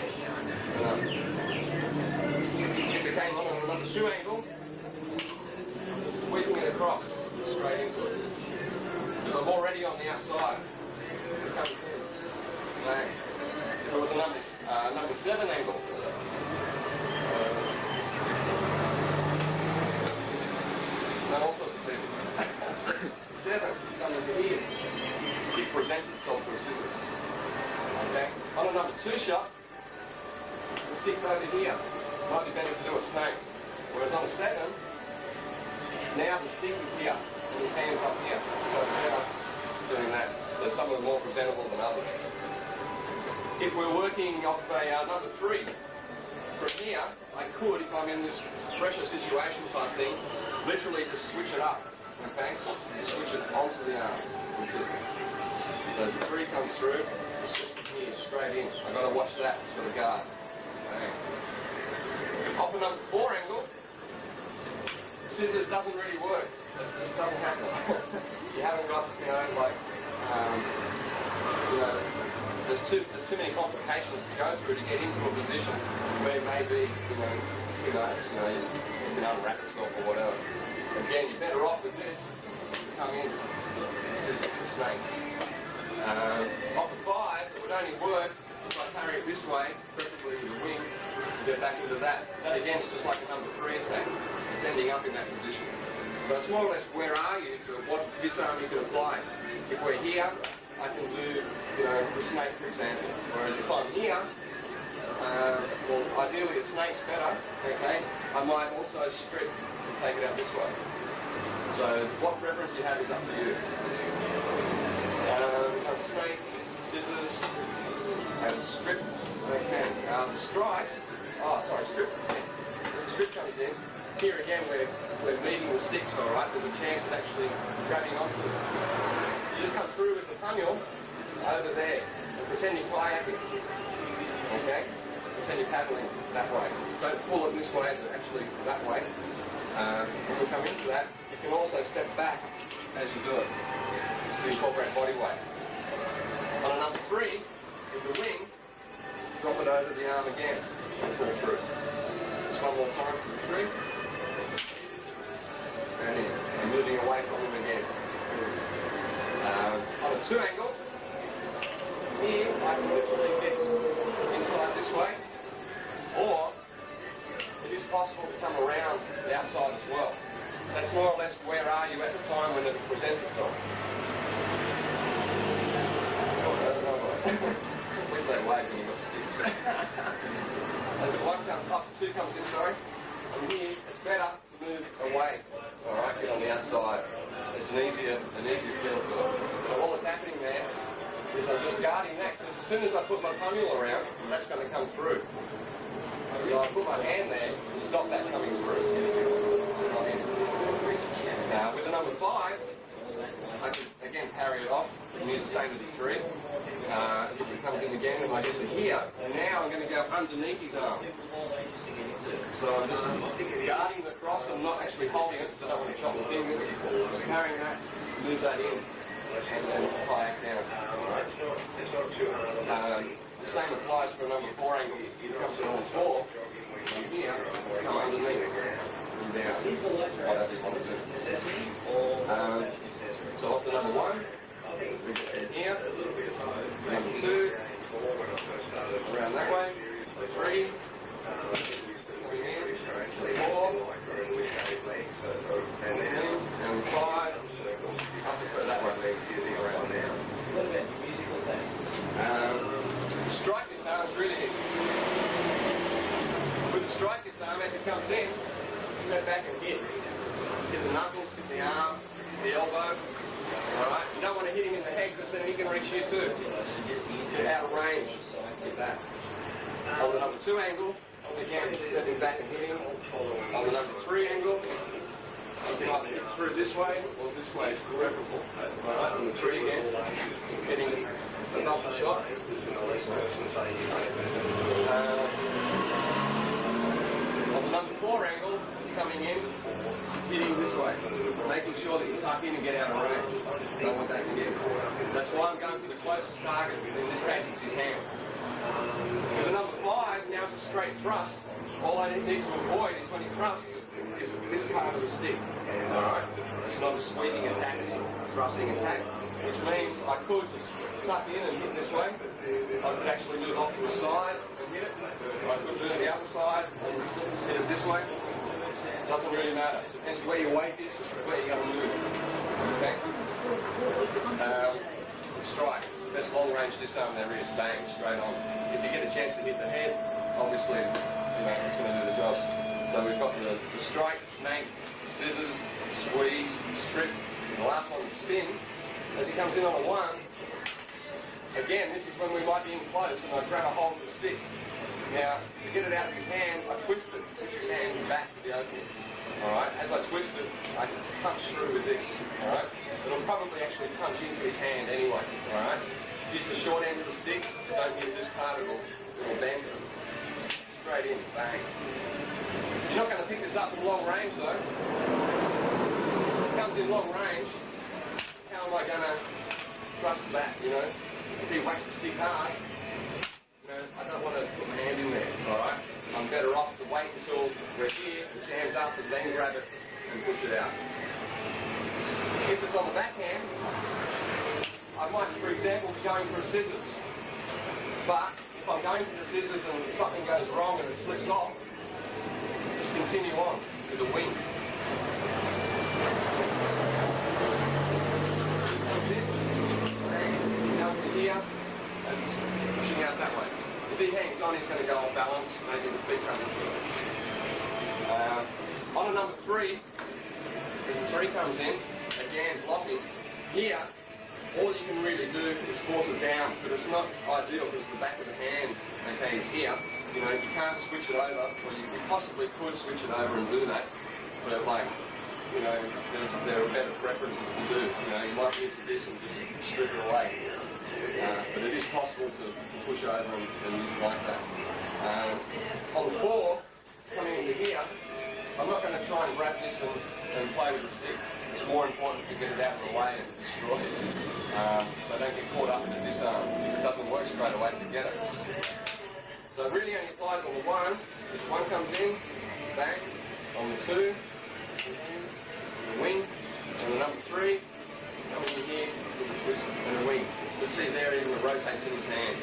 G: If it came on a number 2 angle, sweeping it across straight into it. Because I'm already on the outside. So it comes in. Bang. If it was a number 7 angle, all sorts of people. 7, coming to here. The stick presents itself for the scissors. Okay? On a number 2 shot, the stick's over here. Might be better to do a snake. Whereas on a 7, now the stick is here, and his hand's up here. So it's better doing that. So some are more presentable than others. If we're working off a number 3, from here, I could, if I'm in this pressure situation type thing, literally just switch it up, okay? And switch it onto the arm, the system. So as the 3 comes through, the system here, straight in. I've got to watch that for the guard. Okay. Off a number 4 angle, scissors doesn't really work. It just doesn't happen. You haven't got, there's too many complications to go through to get into a position where maybe, you can unwrap yourself or whatever. Again, you're better off with this. Come in, this is the snake. Off a 5, it would only work if I carry it this way, preferably with a wing, to get back into that. That again is just like a number 3 attack. It's ending up in that position. So it's more or less where are you to what disarm you can apply. If we're here, I can do, the snake, for example. Whereas if I'm here, well, ideally a snake's better, okay? I might also strip and take it out this way. So what preference you have is up to you. Snake, scissors, and strip. Okay. The strike, strip. As the strip comes in, here again we're meeting the sticks, alright? There's a chance of actually grabbing onto them. You just come through with the pummel over there and pretend you're kayaking. Okay? Pretend you're paddling that way. Don't pull it this way, but actually that way. When we come into that, you can also step back as you do it, just to incorporate body weight. On a number 3, with the wing, drop it over the arm again and pull through. Just one more time for the 3. And in. And moving away from him again. On a 2 angle, here I can literally get inside this way, or it is possible to come around the outside as well. That's more or less where are you at the time when it presents itself. Please don't wave when you've got sticks. As the one comes up, two comes in, sorry. From here, it's better to move away. Alright, get on the outside. It's an easier feel to it. So all that's happening there is I'm just guarding that, because as soon as I put my pummel around, that's going to come through. So I put my hand there to stop that coming through. Now with the number 5, I can again parry it off and use the same as the 3. If it comes in again and I get to here, and now I'm going to go underneath his arm. So I'm just guarding the cross, I'm not actually holding it because I don't want to chop the fingers. Just carrying that, move that in, and then kayak down. The same applies for a number 4 angle. It comes to number 4, from here, come underneath, and down. Whatever you want to do. So off to number 1, we get from here, number 2, around that way, 3, 4, and 5, up to that way, around there. To strike this arm is really easy. With the strike this arm, as it comes in, step back and hit. Hit the knuckles, hit the arm, the elbow. Alright, you don't want to hit him in the head because then he can reach here too. Get out of range. Hit that. On the number 2 angle, again, stepping back and hitting. On the number 3 angle, you can either hit through this way or this way is preferable. Alright, on the 3 again, hitting a double shot. On the number 4 angle, coming in, hitting this way, making sure that you tuck in and get out of range. Don't want that to get. That's why I'm going for the closest target. In this case, it's his hand. With the number 5, now it's a straight thrust. All I need to avoid is when he thrusts, is this part of the stick. Alright? It's not a sweeping attack, it's a thrusting attack, which means I could just tuck in and hit this way. I could actually move off to the side and hit it. I could move to the other side and hit it this way. Doesn't really matter. Depends where your weight is, just where you're going to move. Okay? Strike. It's the best long range disarm there is. Bang, straight on. If you get a chance to hit the head, obviously, it's going to do the job. So we've got the strike, the snake, the scissors, the squeeze, the strip, and the last one, the spin. As he comes in on a 1, again, this is when we might be in close, and I grab a hold of the stick. Now, to get it out of his hand, I twist it, push his hand back to the opening. Alright, as I twist it, I can punch through with this. Alright, it'll probably actually punch into his hand anyway. Alright, use the short end of the stick, don't use this part, it'll bend. Straight in, bang. You're not going to pick this up from long range though. If it comes in long range, how am I going to thrust back, you know? If he whacks the stick hard, I don't want to put my hand in there, alright? I'm better off to wait until we're here and jammed up and then grab it and push it out. If it's on the backhand, I might, for example, be going for a scissors. But if I'm going for the scissors and something goes wrong and it slips off, just continue on to the wing. That's it. Now from here, and just pushing out that way. If he hangs on, he's going to go off balance, maybe the feet come into it. On a number 3, as the 3 comes in, again blocking, here, all you can really do is force it down, but it's not ideal because the back of the hand, okay, is here. You know, you can't switch it over, or you possibly could switch it over and do that, but like, you know, there are better preferences to do. You know, you might be into this and just strip it away. But it is possible to push over and use it like that. On the 4, coming into here, I'm not going to try and grab this and play with the stick. It's more important to get it out of the way and destroy it. So don't get caught up in the disarm. If it doesn't work straight away, forget it. So it really only applies on the 1. This 1 comes in, bang. On the 2, the wing. On the number 3, coming in here with the twist and a wing. You'll see there even the rotates in his hand.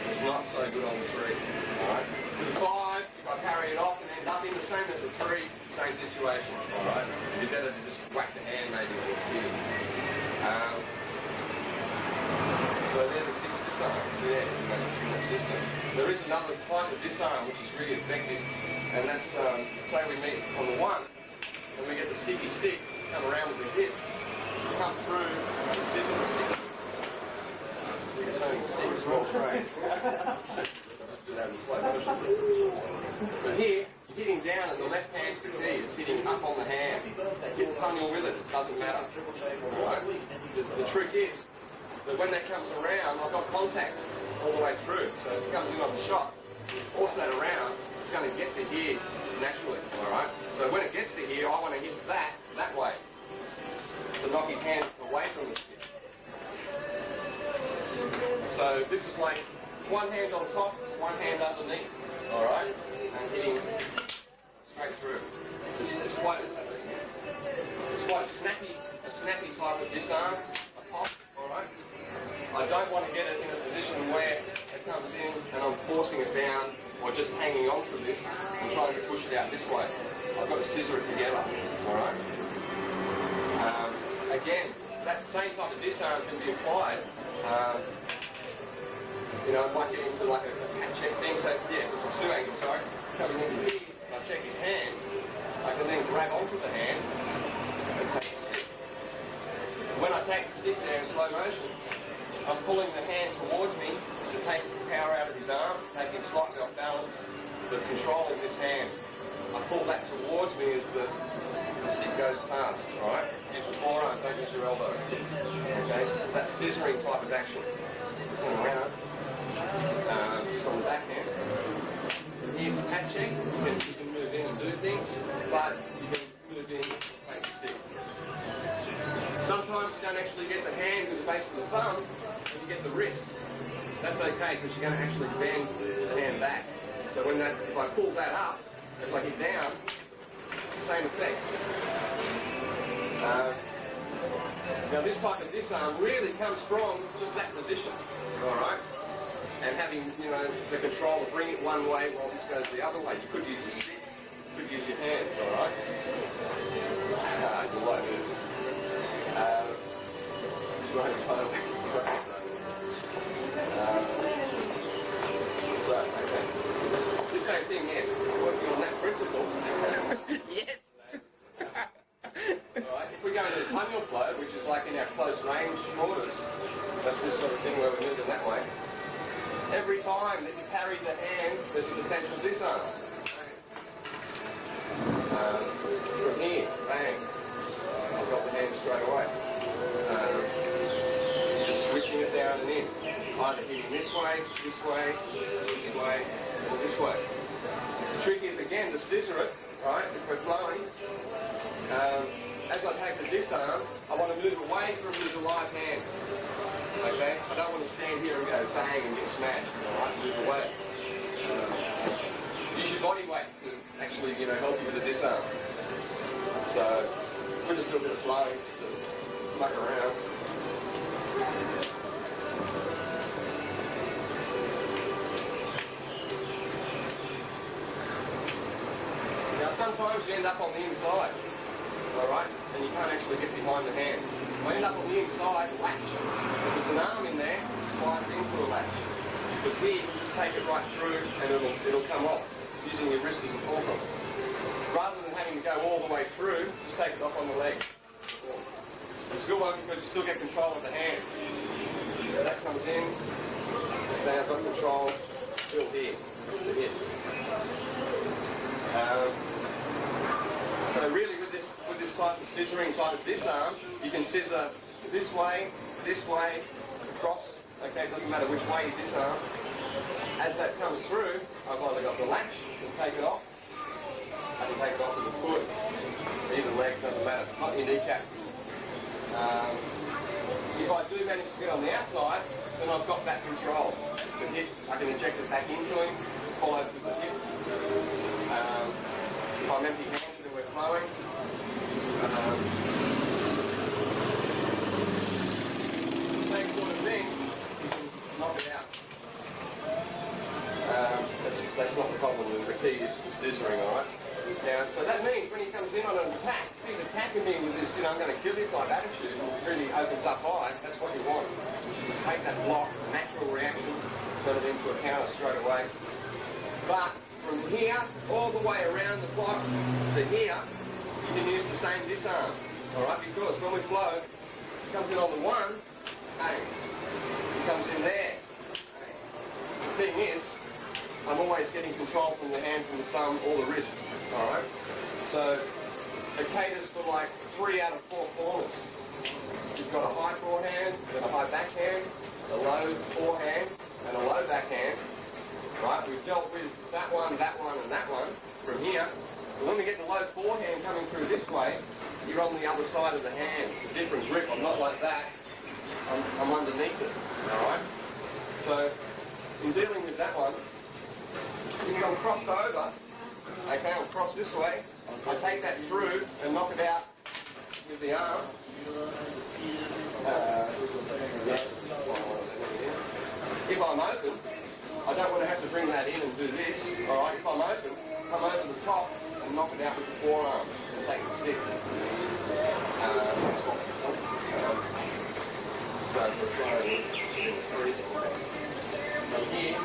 G: It's not so good on the 3. Alright. With the 5, if I carry it off and end up in the same as the 3, same situation. Alright. It'd be better to just whack the hand maybe or hit it. So they're the 6 disarms there in that system. There is another type of disarm which is really effective, and that's, say we meet on the 1, and we get the sticky stick, come around with the hip, just to come through and scissor the stick. You're turning the stick as well straight. Just do that in slow motion. But here, hitting down and the left hand's the key. It's hitting up on the hand. Hit the pungle with it, it doesn't matter. Right? The trick is that when that comes around, I've got contact all the way through. So if it comes in on the shot, force that around, it's going to get to here naturally. Alright? So when it gets to here, I want to hit that way. To knock his hand away from the stick. So this is like one hand on top, one hand underneath. Alright? And hitting straight through. It's quite a snappy type of disarm, a pop, alright? I don't want to get it in a position where it comes in and I'm forcing it down or just hanging on to this and trying to push it out this way. I've got to scissor it together, alright? Again, that same type of disarm can be applied. You know, it might get into like a pat check thing, so yeah, it's a 2-angle, sorry. Coming in here, I check his hand, I can then grab onto the hand and take the stick. When I take the stick there in slow motion, I'm pulling the hand towards me to take power out of his arm, to take him slightly off balance, but controlling this hand. I pull that towards me as the stick goes past, alright? Use your forearm, don't use your elbow. Okay? It's that scissoring type of action. Turn around. Just on the backhand. Here's the pat check. You can move in and do things, but you can move in and take the stick. Sometimes you don't actually get the hand with the base of the thumb, but you get the wrist. That's okay because you're going to actually bend the hand back. So when if I pull that up, as I hit down, it's the same effect. Now this type of disarm really comes from just that position, all right? And having, you know, the control to bring it one way while this goes the other way. You could use your stick, you could use your hands, all right? You like this. So, okay. The same thing here. Working on that principle. Yes. All right. If we go into the pungal flow, which is like in our close range quarters, that's this sort of thing where we move it that way. Every time that you parry the hand, there's a potential disarm. From here, bang. I've got the hand straight away. Just switching it down and in. Either hitting this way, this way, this way, or this way. The trick is, again, to scissor it, right, if we're flowing. As I take the disarm, I want to move away from his alive hand. Okay? I don't want to stand here and go bang and get smashed. Alright? Move away. Use your body weight to actually, you know, help you with the disarm. So, we'll just do a bit of flowing just to muck around. Now sometimes you end up on the inside, alright, and you can't actually get behind the hand. I end up on the inside, latch. If there's an arm in there, slide it into a latch. Because here, you just take it right through and it'll come off, using your wrist as a fulcrum. Rather than having to go all the way through, just take it off on the leg. It's a good one because you still get control of the hand. As that comes in, then I've got control still here to hit. So really with this type of scissoring type of disarm, you can scissor this way, across. Okay, it doesn't matter which way you disarm. As that comes through, I've either got the latch and take it off. I can take it off with the foot, either leg, doesn't matter, not your kneecap. If I do manage to get on the outside, then I've got that control to hit. I can inject it back into him, follow through the hip. If I'm empty-handed and we're flowing, same sort of thing, you can knock it out. That's not the problem. The key is the scissoring, alright? Now, so that means when he comes in on an attack, if he's attacking me with this, I'm going to kill you type attitude, and really opens up high, that's what you want. You just take that block, a natural reaction, turn it into a counter straight away. But from here, all the way around the block to here, you can use the same disarm, alright? Because when we flow, he comes in on the one, hey, he comes in there. Hey. The thing is, I'm always getting control from the hand, from the thumb, or the wrist, alright? So, it caters for like 3 out of 4 corners. You've got a high forehand, then a high backhand, a low forehand, and a low backhand. Right, we've dealt with that one, and that one from here. But when we get the low forehand coming through this way, you're on the other side of the hand. It's a different grip. I'm not like that. I'm underneath it. Alright? So, in dealing with that one, if I'm crossed over, okay, I'm crossed this way, I take that through and knock it out with the arm. If I'm open, I don't want to have to bring that in and do this. Alright, if I'm open, come over the top and knock it out with the forearm and take the stick. So we're throwing in the threes. From here,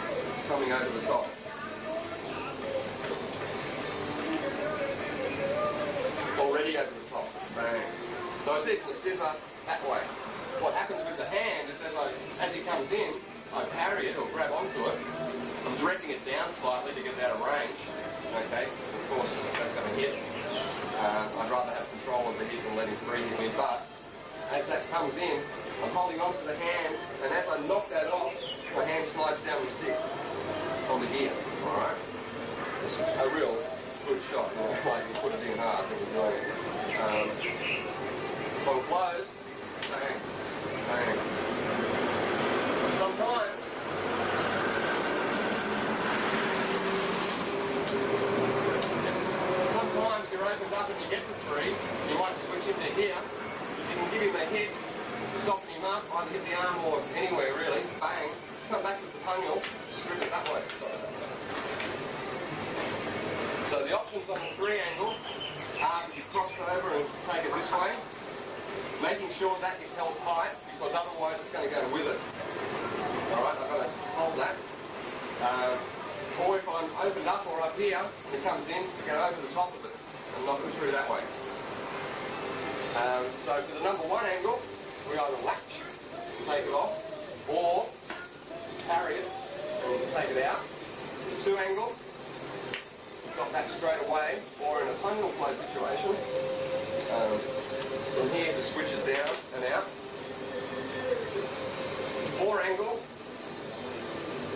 G: coming over the top. Already over the top. Bang. So it's even the scissor that way. What happens with the hand is as he comes in, I parry it or grab onto it. I'm directing it down slightly to get it out of range. Okay, of course that's going to hit. I'd rather have control of the hit than let him free hit me. But as that comes in, I'm holding onto the hand, and as I knock that off, my hand slides down the stick onto here. All right, it's a real good shot. Like you put it in hard when you're doing it. If I'm closed, bang, bang. Sometimes you're opened up and you get to 3, you might switch into here. You can give him a hit to soften him up, either hit the arm or anywhere really. Bang, come back with the punyal, strip it that way. So the options on the 3 angle are you cross it over and take it this way, making sure that is held tight because otherwise it's going to go with it. Alright, I've got to hold that. Or if I'm opened up or up here, and it comes in, to go over the top of it and knock it through that way. So for the number 1 angle, we either latch and take it off, or parry it and take it out. The 2 angle, got that straight away, or in a punyal flow situation, from here to switch it down and out. 4 angle,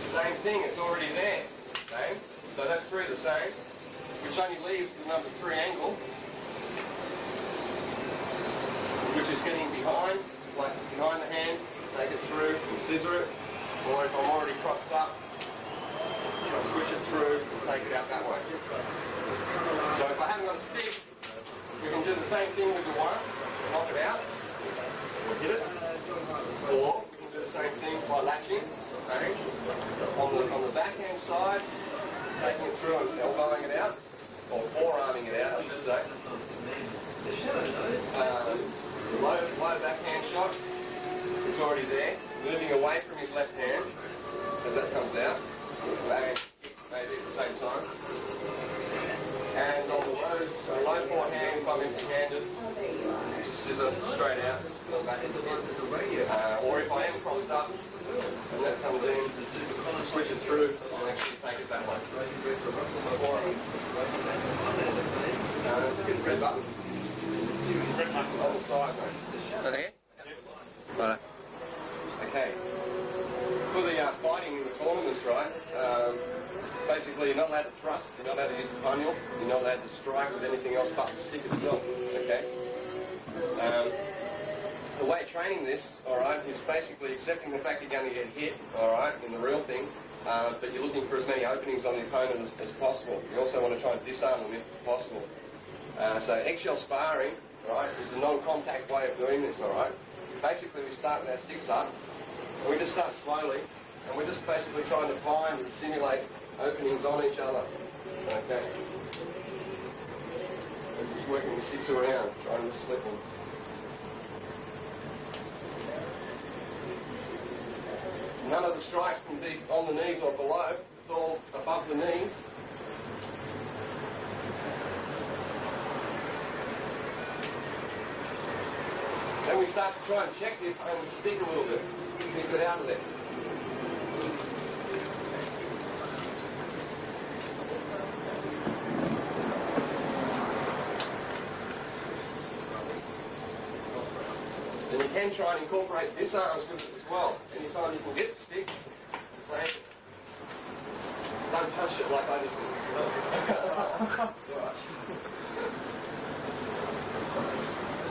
G: same thing, it's already there. Okay? So that's 3 the same, which only leaves the number 3 angle, which is getting behind, like behind the hand, take it through and scissor it, or if I'm already crossed up, I'll switch it through and take it out that way. So if I haven't got a stick, we can do the same thing with the 1, knock it out, or hit it, or we can do the same thing by latching, okay? On the backhand side, taking it through and elbowing it out, or forearming it out, I should say. Low backhand shot, it's already there, moving away from his left hand as that comes out. Bang, maybe at the same time. And on the low forehand, if I'm empty-handed, just scissor straight out, or if I am crossed up and that comes in, switch it through and actually take it that way. Just hit the red button. On the side, mate.
F: Okay.
G: Right. Okay. For the fighting in the tournaments, right, basically you're not allowed to thrust, you're not allowed to use the punyal, you're not allowed to strike with anything else but the stick itself, okay? The way of training this, alright, is basically accepting the fact you're going to get hit, alright, in the real thing, but you're looking for as many openings on the opponent as possible. You also want to try and disarm them if possible. So eggshell sparring, right, is a non-contact way of doing this, alright? Basically we start with our sticks up, and we just start slowly, and we're just basically trying to find and simulate openings on each other. Okay. working the sticks around, trying to slip them. None of the strikes can be on the knees or below. It's all above the knees. Then we start to try and check it and stick a little bit. Keep it out of there. And you can try and incorporate disarms with it as well. Anytime you can get the stick, take it. Don't touch it like I just did.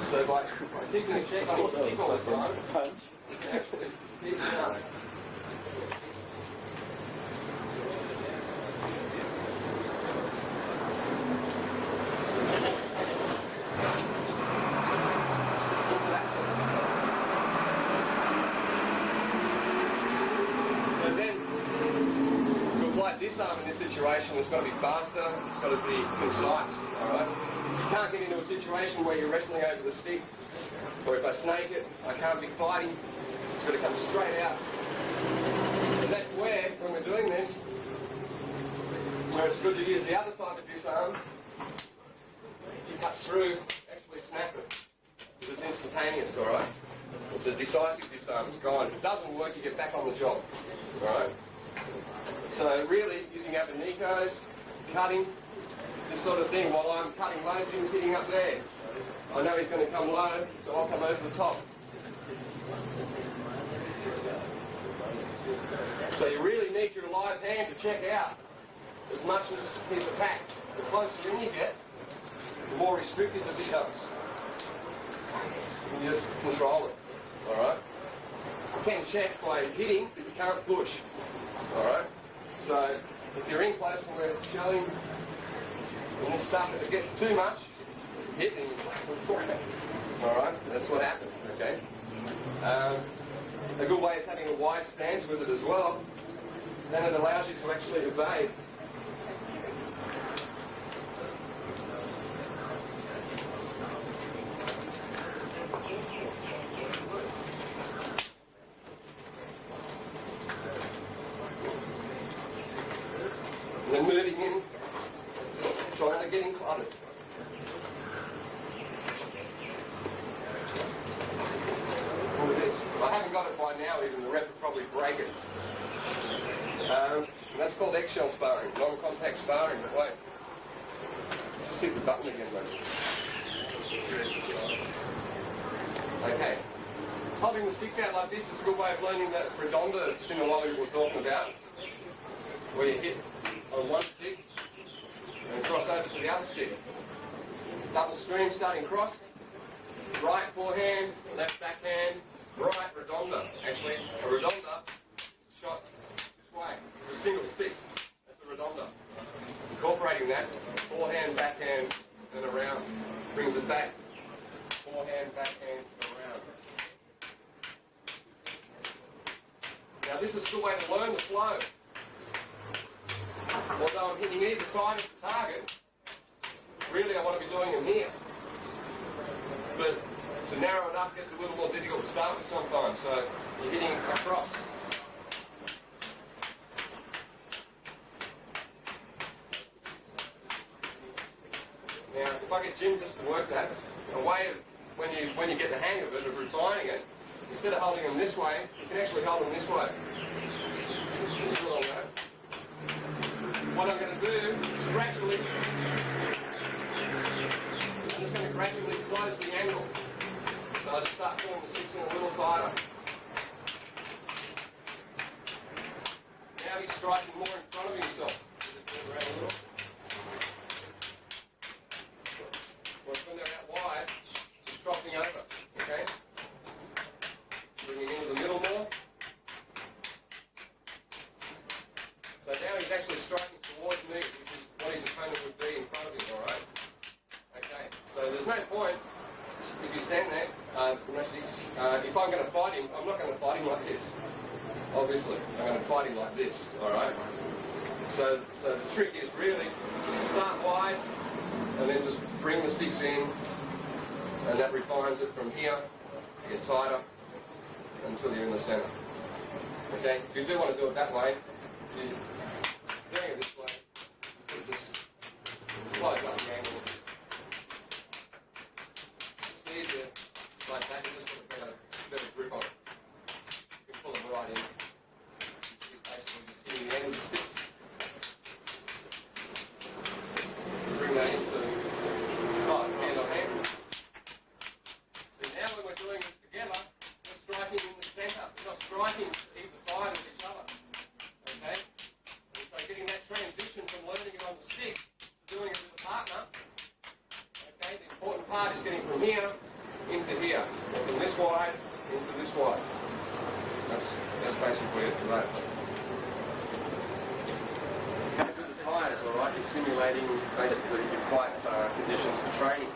G: So by keeping a check on the stick all the time, you can actually keep it up. Disarm in this situation, it's got to be faster, it's got to be concise, alright? You can't get into a situation where you're wrestling over the stick, or if I snake it, I can't be fighting, it's got to come straight out. And that's where, when we're doing this, where it's good to use the other type of disarm, you cut through, actually snap it, because it's instantaneous, alright? It's a decisive disarm, it's gone. If it doesn't work, you get back on the job, alright? So really, using abanicos, cutting, this sort of thing, while I'm cutting low, Jim's hitting up there. I know he's going to come low, so I'll come over the top. So you really need your live hand to check out as much as his attack. The closer in you get, the more restricted it becomes. You just control it, alright? You can check by hitting, but you can't push, alright? So, if you're in close and we're showing in this stuff, if it gets too much, hit and alright, that's what happens, okay? A good way is having a wide stance with it as well. Then it allows you to actually evade. And then moving in, trying to get in cluttered. Look at this. If I haven't got it by now, even the ref would probably break it. And that's called eggshell sparring, non-contact sparring, but wait. Just hit the button again, mate. Okay. Holding the sticks out like this is a good way of learning that redonda Sinawali we were talking about, where you hit on one stick and cross over to the other stick. Double stream starting cross, right forehand, left backhand, right redonda. Actually, a redonda is a shot this way, with a single stick. That's a redonda. Incorporating that, forehand, backhand, and around. Brings it back. Forehand, backhand, and around. Now this is a good way to learn the flow. Although I'm hitting either side of the target, really I want to be doing them here. But to narrow it up gets a little more difficult to start with sometimes, so you're hitting across. Now, if I get Jim just to work that, a way of, when you get the hang of it, of refining it, instead of holding them this way, you can actually hold them this way. What I'm going to do is gradually, I'm just going to gradually close the angle. So I just start pulling the sticks in a little tighter. Now he's striking more in front of himself. Just move around a little. Whereas when they're out wide, he's crossing over, okay? Bringing into the middle more. So now he's actually striking towards me, which is what his opponent would be in front of him, alright? Okay, so there's no point, if you stand there, if I'm going to fight him, I'm not going to fight him like this, obviously. I'm going to fight him like this, alright? So the trick is really to start wide, and then just bring the sticks in, and that refines it from here to get tighter until you're in the centre. Okay, if you do want to do it that way, you're doing it this way, you just close up the angle. It's easier like that, you just get a better grip on it. You can pull it right in. It's basically just hitting the end of the sticks. Bring that into hand on hand. See, now when we're doing this together, we're striking in the centre. We're not striking either side of each other. Okay? And so getting that transition from learning it on the stick to doing it with a partner, okay, the important part is getting from here into here, or from this wide into this wide. That's basically it for that. Okay, with the tyres, all right, you're simulating basically your flight conditions for training.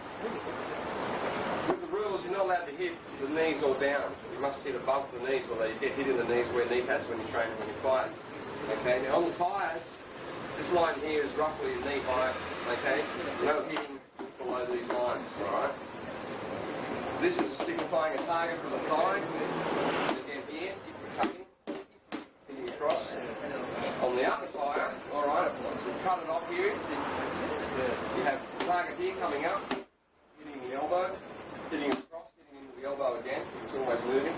G: With the rules, you're not allowed to hit the knees or down. You must hit above the knees, although you get hit in the knees where kneecaps when you're training, when you're flying. Okay, now on the tyres, this line here is roughly knee height, okay? No hitting below these lines, all right? This is signifying a target for the thigh. Again here, cutting, hitting across. On the upper tyre, all right, we've cut it off here. You have the target here coming up, hitting the elbow, hitting across, hitting into the elbow again, because it's always moving.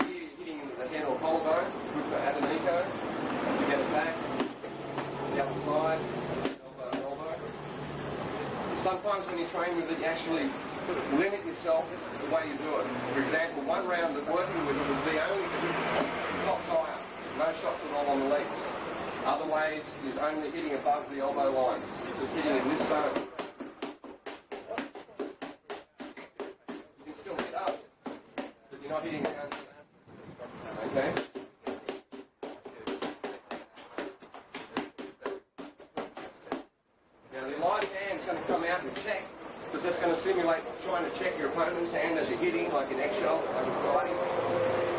G: Here you're hitting into the head or collarbone, good for Adonico. As you get it back, the other side, elbow, elbow. Sometimes when you train with it, you actually limit yourself the way you do it. For example, one round of working with it would be only to hit the top tyre, no shots at all on the legs. Other ways is only hitting above the elbow lines, just hitting in this zone. You can still hit up, but you're not hitting down. Okay? Now the aligned hand's going to come out and check, because that's going to simulate trying to check your opponent's hand as you're hitting, like an eggshell, like a fighting.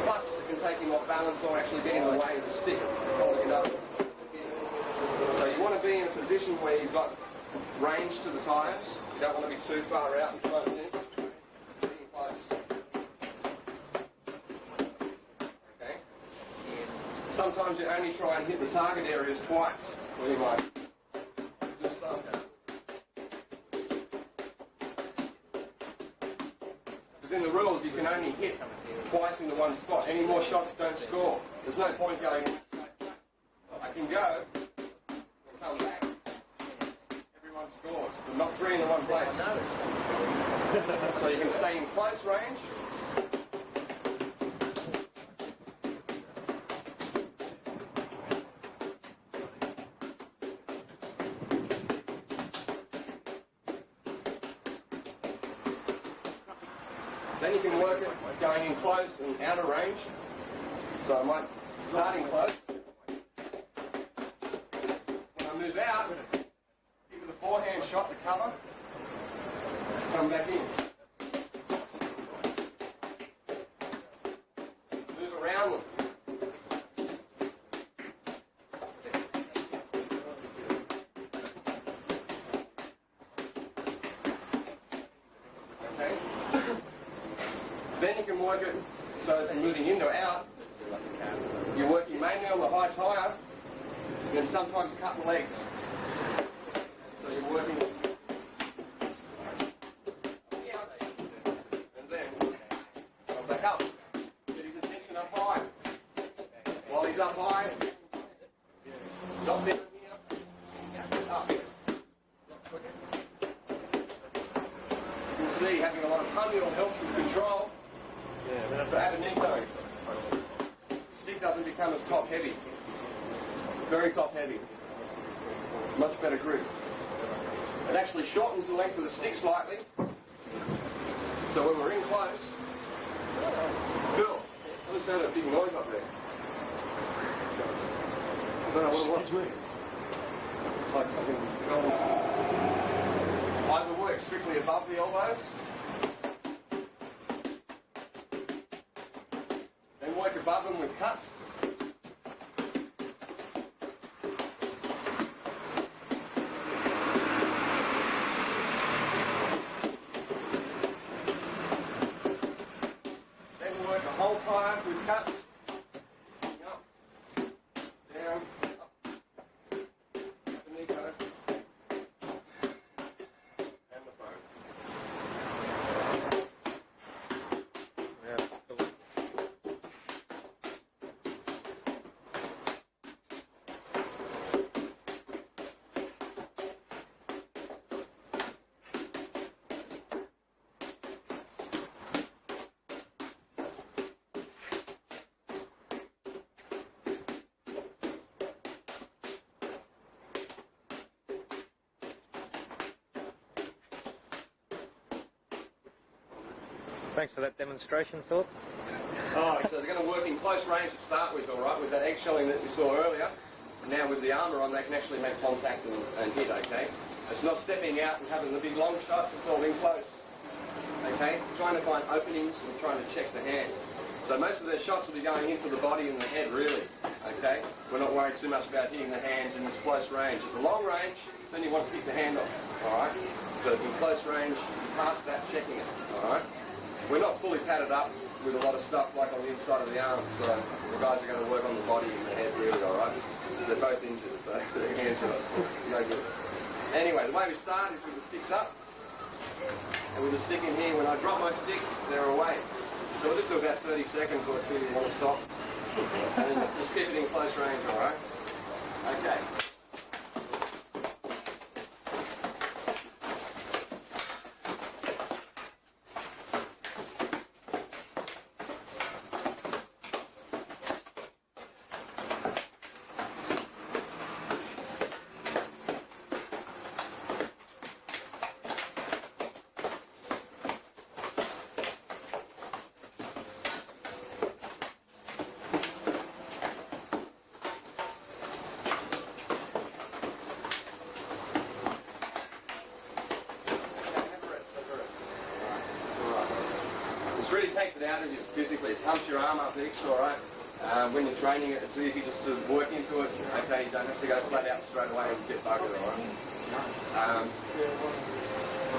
G: Plus, it can take him off balance or actually get in the way of the stick, holding it up. So you want to be in a position where you've got range to the tyres. You don't want to be too far out in front of this. Getting close. Okay. Sometimes you only try and hit the target areas twice, or you might do something. Because in the rules, you can only hit twice in the one spot. Any more shots don't score. There's no point going, I can go and come back. Everyone scores, but not three in the one place. So you can stay in close range. Then you can work it going in close and out of range. So I might start in close. When I move out, give it a forehand shot to cover. Come back in. Move around them. Okay. Then you can work it so from moving in or out, you're working mainly on the high tyre, and then sometimes cut the legs. So you're working, and then come back up. Get his attention up high. While he's up high, drop down here, up. You can see having a lot of pundial helps with control. So add a knee going. Stick doesn't become as top heavy. Very top heavy. Much better grip. It actually shortens the length of the stick slightly. So when we're in close, cool. I just heard a big noise up there. I don't know what it was. Like something fell. Either work strictly above the elbows. Then work above them with cuts. fire with cuts. Up, down, up, the Nico, and the phone.
F: Thanks for that demonstration, Philip.
G: Alright, so they're going to work in close range to start with, alright, with that eggshelling that you saw earlier. Now with the armour on, they can actually make contact and hit, okay? It's not stepping out and having the big long shots, it's all in close. Okay? Trying to find openings and trying to check the hand. So most of their shots will be going into the body and the head, really. Okay? We're not worried too much about hitting the hands in this close range. At the long range, then you want to pick the hand off, alright? But in close range, past that, checking it, alright? We're not fully padded up with a lot of stuff like on the inside of the arm, so the guys are going to work on the body and the head really, alright? They're both injured, so their hands are no good. Anyway, the way we start is with the sticks up, and with the stick in here, when I drop my stick, they're away. So we'll just do about 30 seconds or two, you want to stop, and then just keep it in close range, alright? Okay. Really takes it out of you physically. It pumps your arm up extra, alright? When you're training it, it's easy just to work into it. Okay, you don't have to go flat out straight away and get buggered, alright?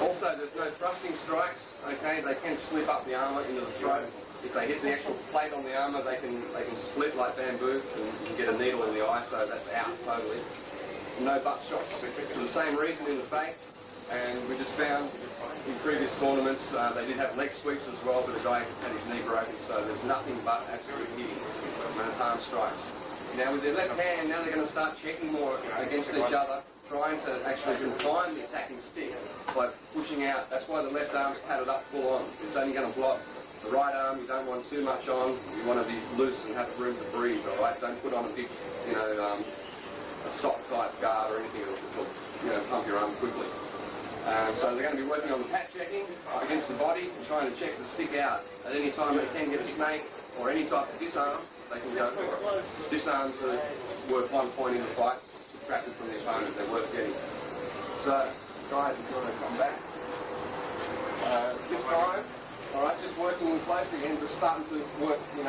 G: Also, there's no thrusting strikes, okay? They can slip up the armour into the throat. If they hit the actual plate on the armour, they can split like bamboo and you can get a needle in the eye, so that's out totally. No butt shots. For the same reason in the face, and we just found in previous tournaments, they did have leg sweeps as well, but the guy had his knee broken, so there's nothing but absolute hitting and palm strikes. Now with their left hand, now they're going to start checking more against each other, trying to actually confine the attacking stick by pushing out. That's why the left arm's padded up full on. It's only going to block. The right arm, you don't want too much on. You want to be loose and have room to breathe, all right? Don't put on a big, a sock type guard or anything that'll, pump your arm quickly. So they're going to be working on the pat checking against the body and trying to check the stick out. At any time they can get a snake or any type of disarm, they can go for it. Disarms are worth 1 point in the fight, subtracted from the opponent, they're worth getting. So, guys, if you want to come back. This time, alright, just working closely again, but starting to work, with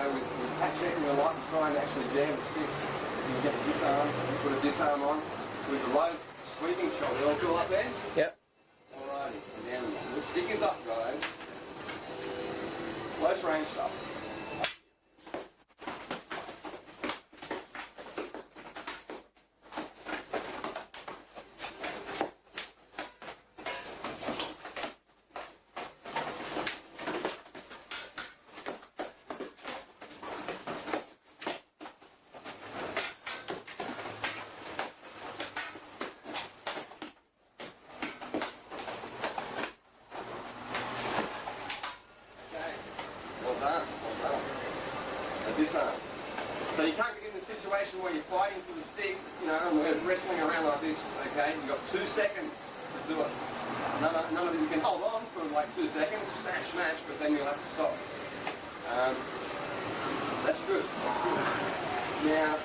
G: pat checking a lot and trying to actually jam the stick. You can get the disarm, you put a disarm on with the low sweeping shot. You all cool up there?
F: Yep.
G: Alrighty, and then the stick is up, guys. Close range stuff. Disarm. So you can't get in the situation where you're fighting for the stick, and we're wrestling around like this, okay? You've got 2 seconds to do it. None of you can hold on for like 2 seconds, smash, but then you'll have to stop. That's good. Now,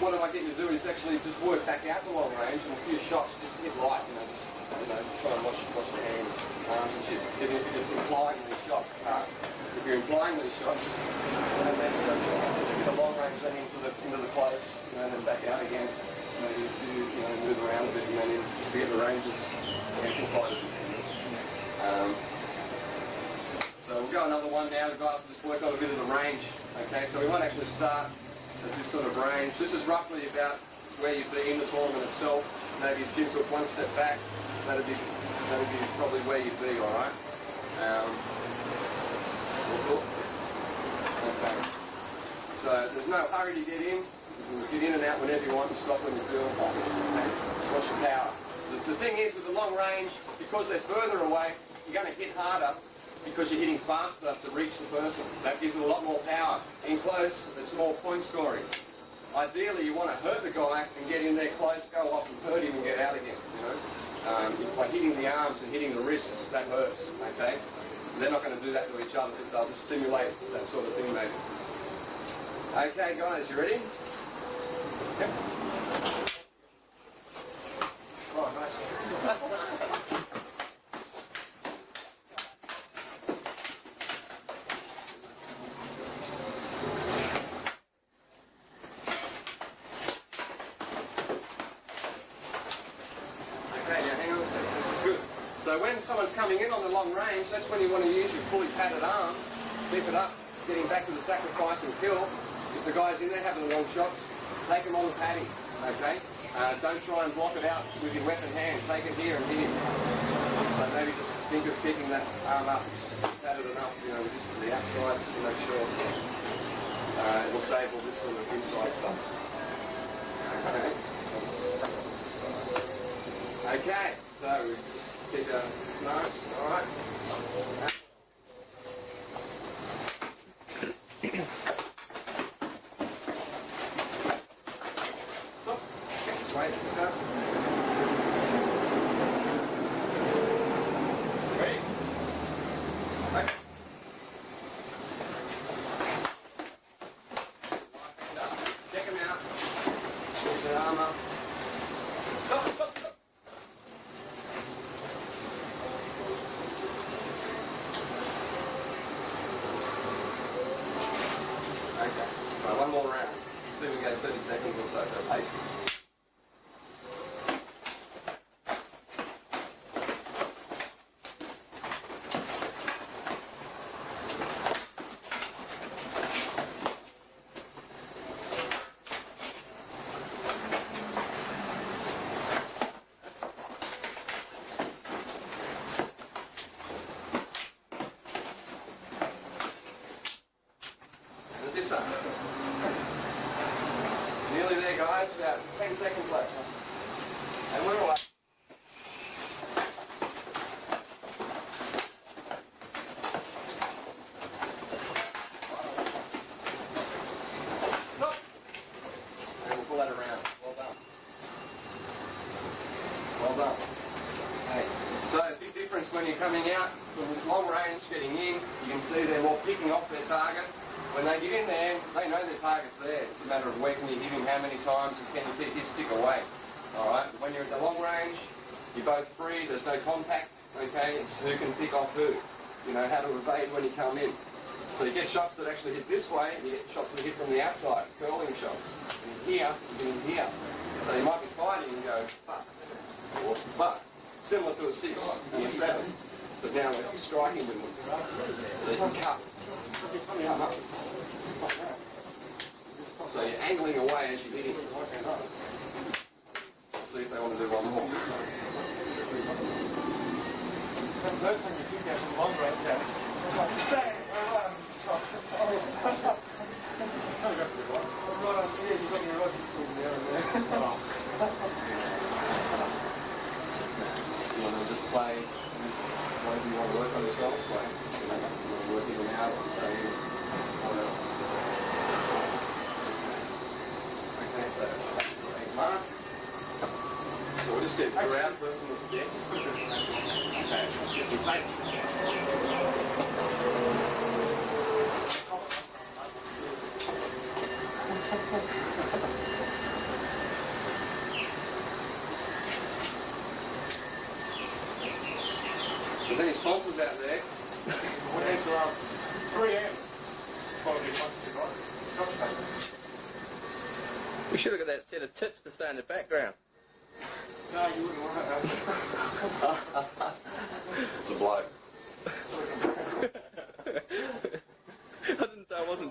G: what I get you to do is actually just work back out to long range and a few shots, just hit light, try and wash your hands, arms and shit. Even if you're just implying these shots, if you're implying these shots, then get a long range then into the close, and then back out again. Maybe move around a bit, and then just to get the ranges amplified as you can. So we'll go another one now. The guys will just work on a bit of the range. Okay, so we won't actually start at this sort of range. This is roughly about where you'd be in the tournament itself. Maybe if Jim took one step back, that'd be probably where you'd be, all right? Okay. So there's no hurry to get in. You can get in and out whenever you want and stop when you feel like it. Watch the power. The thing is, with the long range, because they're further away, you're going to hit harder because you're hitting faster to reach the person. That gives it a lot more power. In close, it's more point scoring. Ideally, you want to hurt the guy and get in there close, go off and hurt him and get out again, you know. By hitting the arms and hitting the wrists, that hurts, okay? They're not going to do that to each other. They'll just simulate that sort of thing, maybe. Okay, guys, you ready? Yep. Oh, nice. So when someone's coming in on the long range, that's when you want to use your fully padded arm, keep it up, getting back to the sacrifice and kill. If the guy's in there having the long shots, take him on the padding, okay? Don't try and block it out with your weapon hand. Take it here and hit him. So maybe just think of keeping that arm up. It's padded enough, you know, just to the outside, just to make sure it'll save all this sort of inside stuff. Okay. Okay, so we just keep our marks, alright. Stop. Just wait for that. Ready? Okay. Check him out. Keep the arm up. Stop, stop, stop. One more round. See if we go 30 seconds or so for a pace. And this up. Nearly there, guys. About 10 seconds left. And we're away. Stop. And we'll pull that around. Well done. Well done. Okay. So, big difference when you're coming out from this long range, getting in. You can see they're more picking off their target. When they get in there, they know their target's there. It's a matter of where can you hit him, how many times, and can you keep his stick away. Alright, when you're at the long range, you're both free, there's no contact, okay? It's who can pick off who. You know, how to evade when you come in. So you get shots that actually hit this way, and you get shots that hit from the outside, curling shots. And here, you can hit here. So you might be fighting and go, fuck, or fuck. Similar to a 6 and a 7. But now we're striking with them. So you can cut. Come up. So you're angling away as you're hitting. See if they want to do one more.
C: The first time you took that from long range, it's like bang! Right on, yeah, you got me right between there and there.
G: You want to just play whatever you want to work on yourself, so you know, you want to work in and out or stay in, whatever. Okay, so that's the big mark. So we'll just get the around person with the deck. Okay, let's get some tape. If there's any sponsors out there,
C: We need to 3M. Probably sponsored, right? Scotch tape.
A: We should have got that set of tits to stay in the background.
C: No, you wouldn't want that.
G: it's a bloke.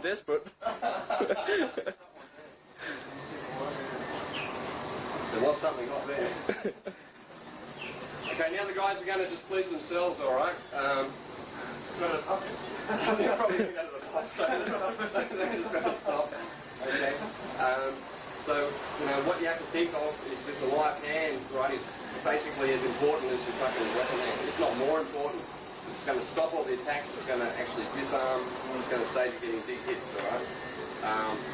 G: desperate. There was something up there. Okay, now the guys are going to just please themselves, all right?
B: Got to touch it.
G: They're probably going to go to the bus, so they're just going to stop. Okay. So, you know, what you have to think of is this: a live hand, right, is basically as important as your fucking weapon hand, if not more important. It's going to stop all the attacks, it's going to actually disarm, it's going to save you getting big hits, all right?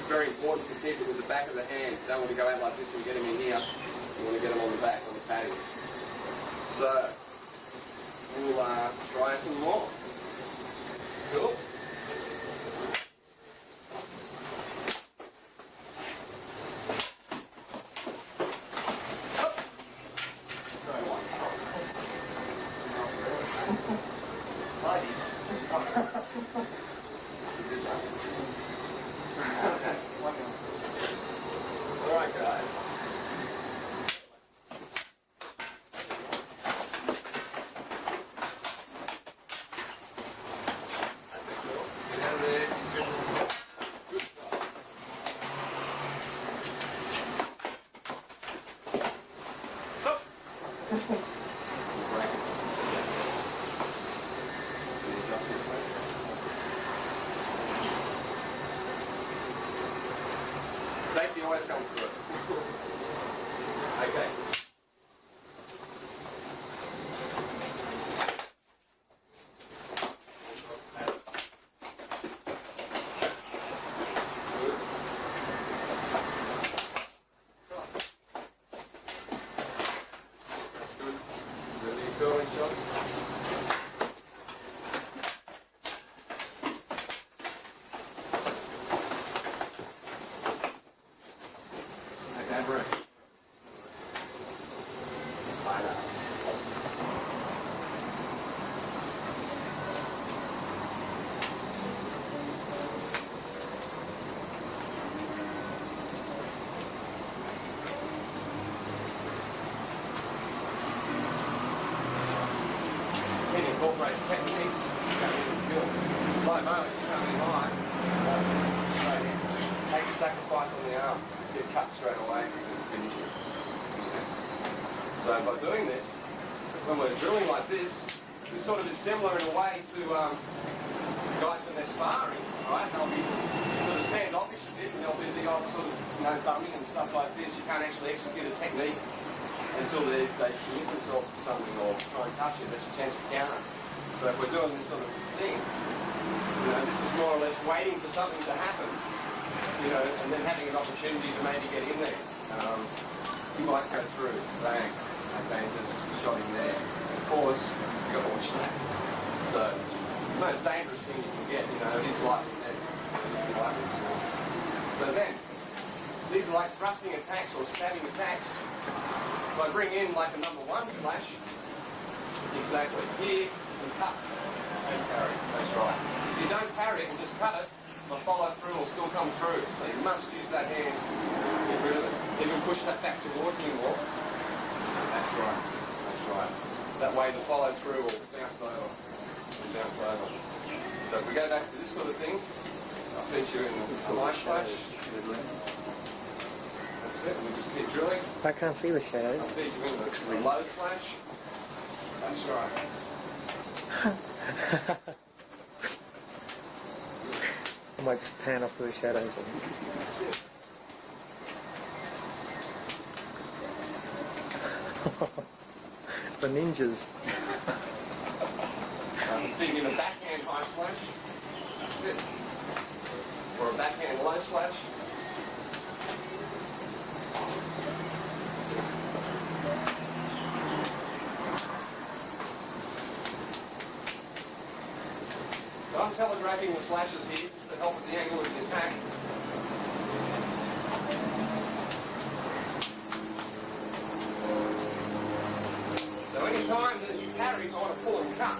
G: Very important to keep it with the back of the hand. You don't want to go out like this and get them in here. You want to get them on the back, on the padding. So, we'll try some more. Cool. Alright guys. That's it, cool. Get out of there. Good job. Stop. Break it. Any adjustments there? Safety always comes through it. Okay. That's good. Really curling shots. Okay, breath. Fine up. Can incorporate techniques coming in the field. Slow mo, if you come in high, straight in. Take a sacrifice on the arm. Just get cut straight away and finish it. So by doing this, when we're drilling like this, it sort of is similar in a way to guys when they're sparring, right? They'll be sort of standoffish a bit, and they'll be the old sort of, you know, bumming and stuff like this. You can't actually execute a technique until they commit themselves to something or try and touch it. That's your chance to counter. So if we're doing this sort of thing, you know, this is more or less waiting for something to happen, you know, and then having an opportunity to maybe get in there. You might go through, bang, okay, there's just a shot in there. Pause, you've got to watch that. So, the most dangerous thing you can get, you know, is like that. Like this. So then, these are like thrusting attacks or stabbing attacks. If I bring in like a #1 slash, exactly, here, and cut, and parry, that's right. If you don't parry it and just cut it, the follow through will still come through. So you must use that hand to get rid of it. Even push that back towards me more. That's right, that's right. That way the follow through will bounce over. And bounce over. So if we go back to this sort of thing, I'll feed you in a light slash. That's it, and we just keep drilling.
F: I can't see the shadows.
G: I'll feed you in the low slash. That's right.
F: I might just pan off to the shadows.
G: That's it.
F: The ninjas.
G: Feed in a backhand high slash. That's it. Or a backhand low slash. So I'm telegraphing the slashes here just to help with the angle of the attack. So any time that you parry, I want to pull and cut.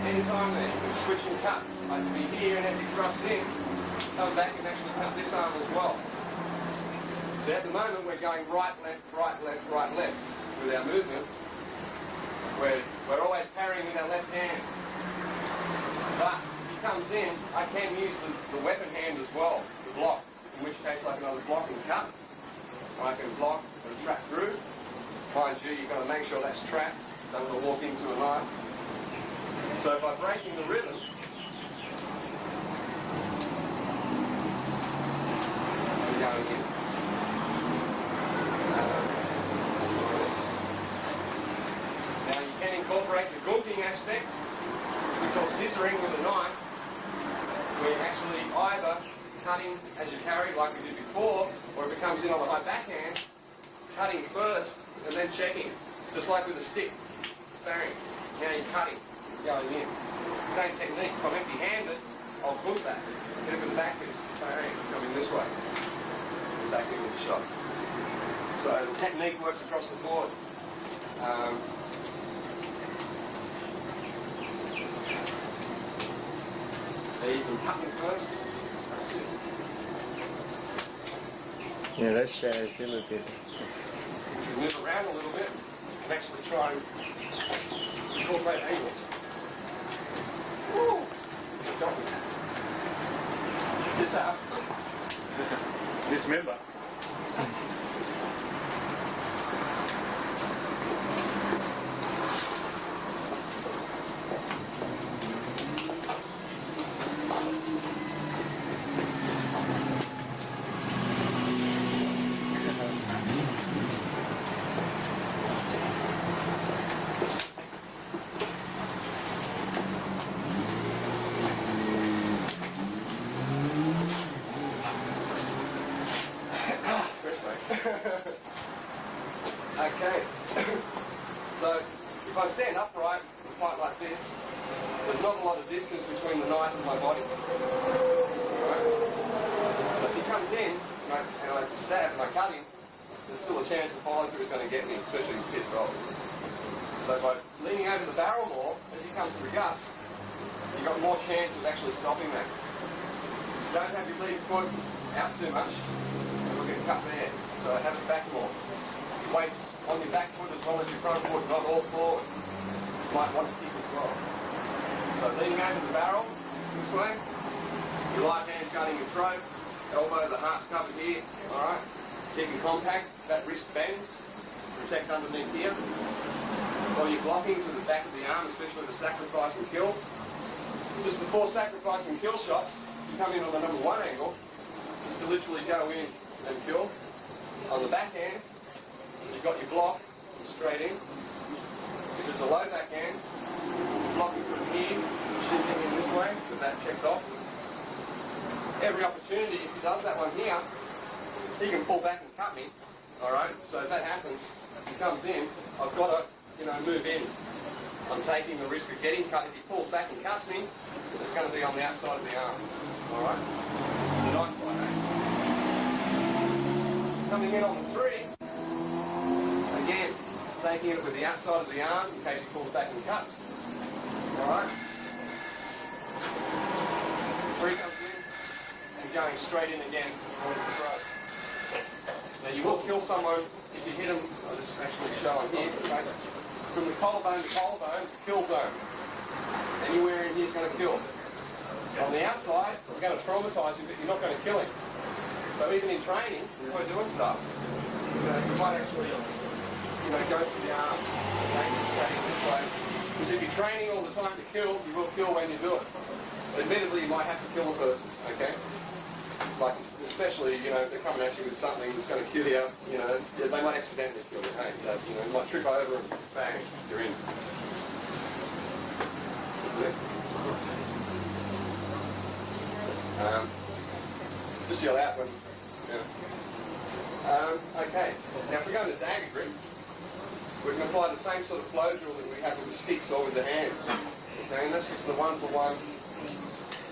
G: Any time there, switch and cut. I can be here, and as he thrusts in, come back and actually cut this arm as well. So at the moment we're going right, left, right, left, right, left with our movement. We're always parrying with our left hand. But if he comes comes in, I can use the weapon hand as well to block, in which case I can either block and cut, or I can block and trap through. Mind you, you've got to make sure that's trapped, don't want to walk into a knife. So by breaking the rhythm, I'm going in. Now you can incorporate the gunting aspect, which we call scissoring with a knife, where you're actually either cutting as you carry like we did before, or if it comes in on the high backhand, cutting first and then checking, just like with a stick. Bang. Now you're cutting, going in. Same technique. If I'm empty-handed, I'll push that. Hit it with the back fist. Bang. Coming this way. Back in with the shot. So the technique works across the board. There you can cut me first. That's it.
F: Yeah, those shadows do look good.
G: Move around a little bit and actually try and incorporate angles. Woo! Got me. This out.
C: Dismember.
G: Okay. So if I stand upright and fight like this, there's not a lot of distance between the knife and my body. Right? But if he comes in and I stab and I cut him, there's still a chance the follow-through is going to get me, especially if he's pissed off. So by leaning over the barrel more, as he comes to the guts, you've got more chance of actually stopping that. Don't have your lead foot out too much, and we'll get cut there. So have it back more. Weights on your back foot as well as your front foot, not all forward. You might want to kick as well. So leaning over the barrel, this way. Your right hand's guarding your throat. Elbow, the heart's covered here. Alright. Keeping compact. That wrist bends. Protect underneath here. While you're blocking to the back of the arm, especially the sacrifice and kill. Just before sacrifice and kill shots, you come in on the number 1 angle. Just to literally go in and kill. On the backhand, you've got your block straight in. If it's a low backhand, blocking from here, shifting in this way, with that checked off. Every opportunity, if he does that one here, he can pull back and cut me. Alright, so if that happens, if he comes in, I've got to, move in. I'm taking the risk of getting cut. If he pulls back and cuts me, it's going to be on the outside of the arm. Alright? The knife fight, eh? Coming in on the 3, again, taking it with the outside of the arm in case he pulls back and cuts. Alright? 3 comes in and going straight in again on the throat. Now you will kill someone if you hit him, I'll just actually show him here, okay? From the collarbone to collarbone, it's a kill zone. Anywhere in here is going to kill. On the outside, we're going to traumatise him, but you're not going to kill him. So even in training, if we're doing stuff, you might actually, go for the arm, standing this way. Because if you're training all the time to kill, you will kill when you do it. But admittedly, you might have to kill a person, okay? Like, especially, if they're coming at you with something that's going to kill you, they might accidentally kill you, hey? You might trip over and bang, you're in. Just yell out when, okay, now if we're going to dagger grip, we can apply the same sort of flow drill that we have with the sticks or with the hands. Okay, and that's just the 1-for-1,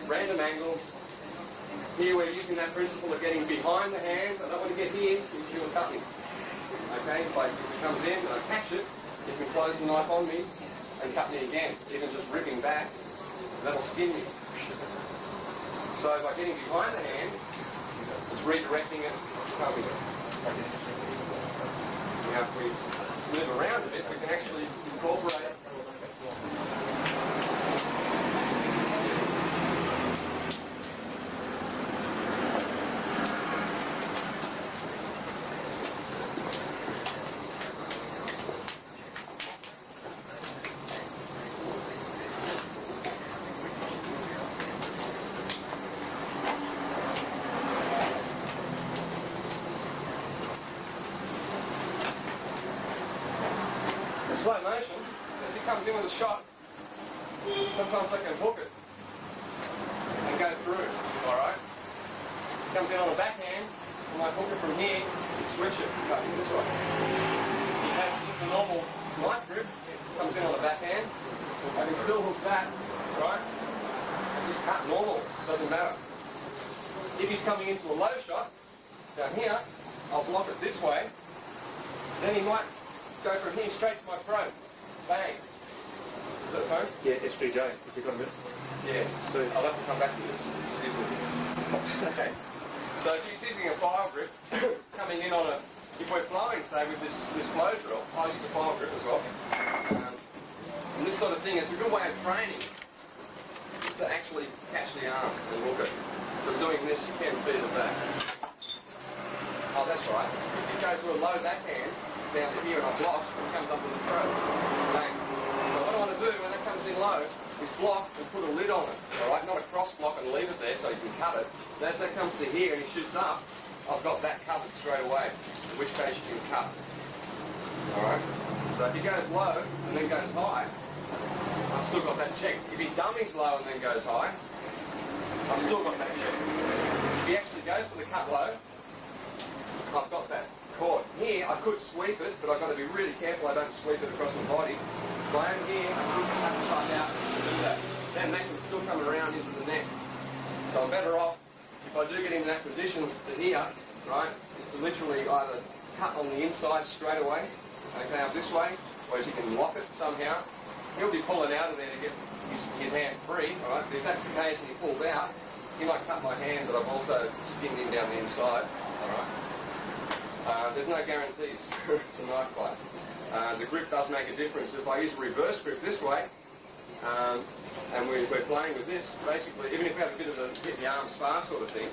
G: random angles. Here we're using that principle of getting behind the hand. I don't want to get here if you'll cut me. Okay, if it comes in and I catch it, you can close the knife on me and cut me again. Even just ripping back, that'll skin you. So by getting behind the hand, it's redirecting it to come in. Now if we move around a bit, we can actually incorporate slow motion, as he comes in with a shot, sometimes I can hook it and go through, alright? Comes in on the backhand, I might hook it from here and switch it, cutting this way. He has just a normal knife grip, comes in on the backhand, I can still hook that, right? And just cut normal, doesn't matter. If he's coming into a low shot, down here, I'll block it this way, then he might go from here straight to my throat. Bang. Is that the phone?
B: Yeah, S3J, if you've got a minute.
G: Yeah, so I'll have to come back to this. Excuse me. Okay. So if he's using a file grip, coming in on a, if we're flowing, say, with this flow drill, I'll use a file grip as well. And this sort of thing is a good way of training to actually catch the arm and hook it. So doing this, you can feed it back. Oh, that's right. If you go to a low backhand, down to here and I block, it comes up with the throat. Bang. So what I want to do when that comes in low is block and put a lid on it. Alright, not a cross block and leave it there so you can cut it. But as that comes to here and he shoots up, I've got that covered straight away, in which case you can cut. Alright? So if he goes low and then goes high, I've still got that check. If he dummies low and then goes high, I've still got that check. If he actually goes for the cut low, I've got that caught. Here, I could sweep it, but I've got to be really careful I don't sweep it across my body. If I am here, I could have to cut out to do that. Then that can still come around into the neck. So I'm better off, if I do get in that position to here, right, is to literally either cut on the inside straight away, okay, up this way, or if you can lock it somehow. He'll be pulling out of there to get his hand free, all right? But if that's the case and he pulls out, he might cut my hand, but I've also skinned him down the inside, all right? There's no guarantees. It's a knife fight. The grip does make a difference. If I use a reverse grip this way, and we're playing with this, basically, even if we have a bit of a hit the arm spar sort of thing,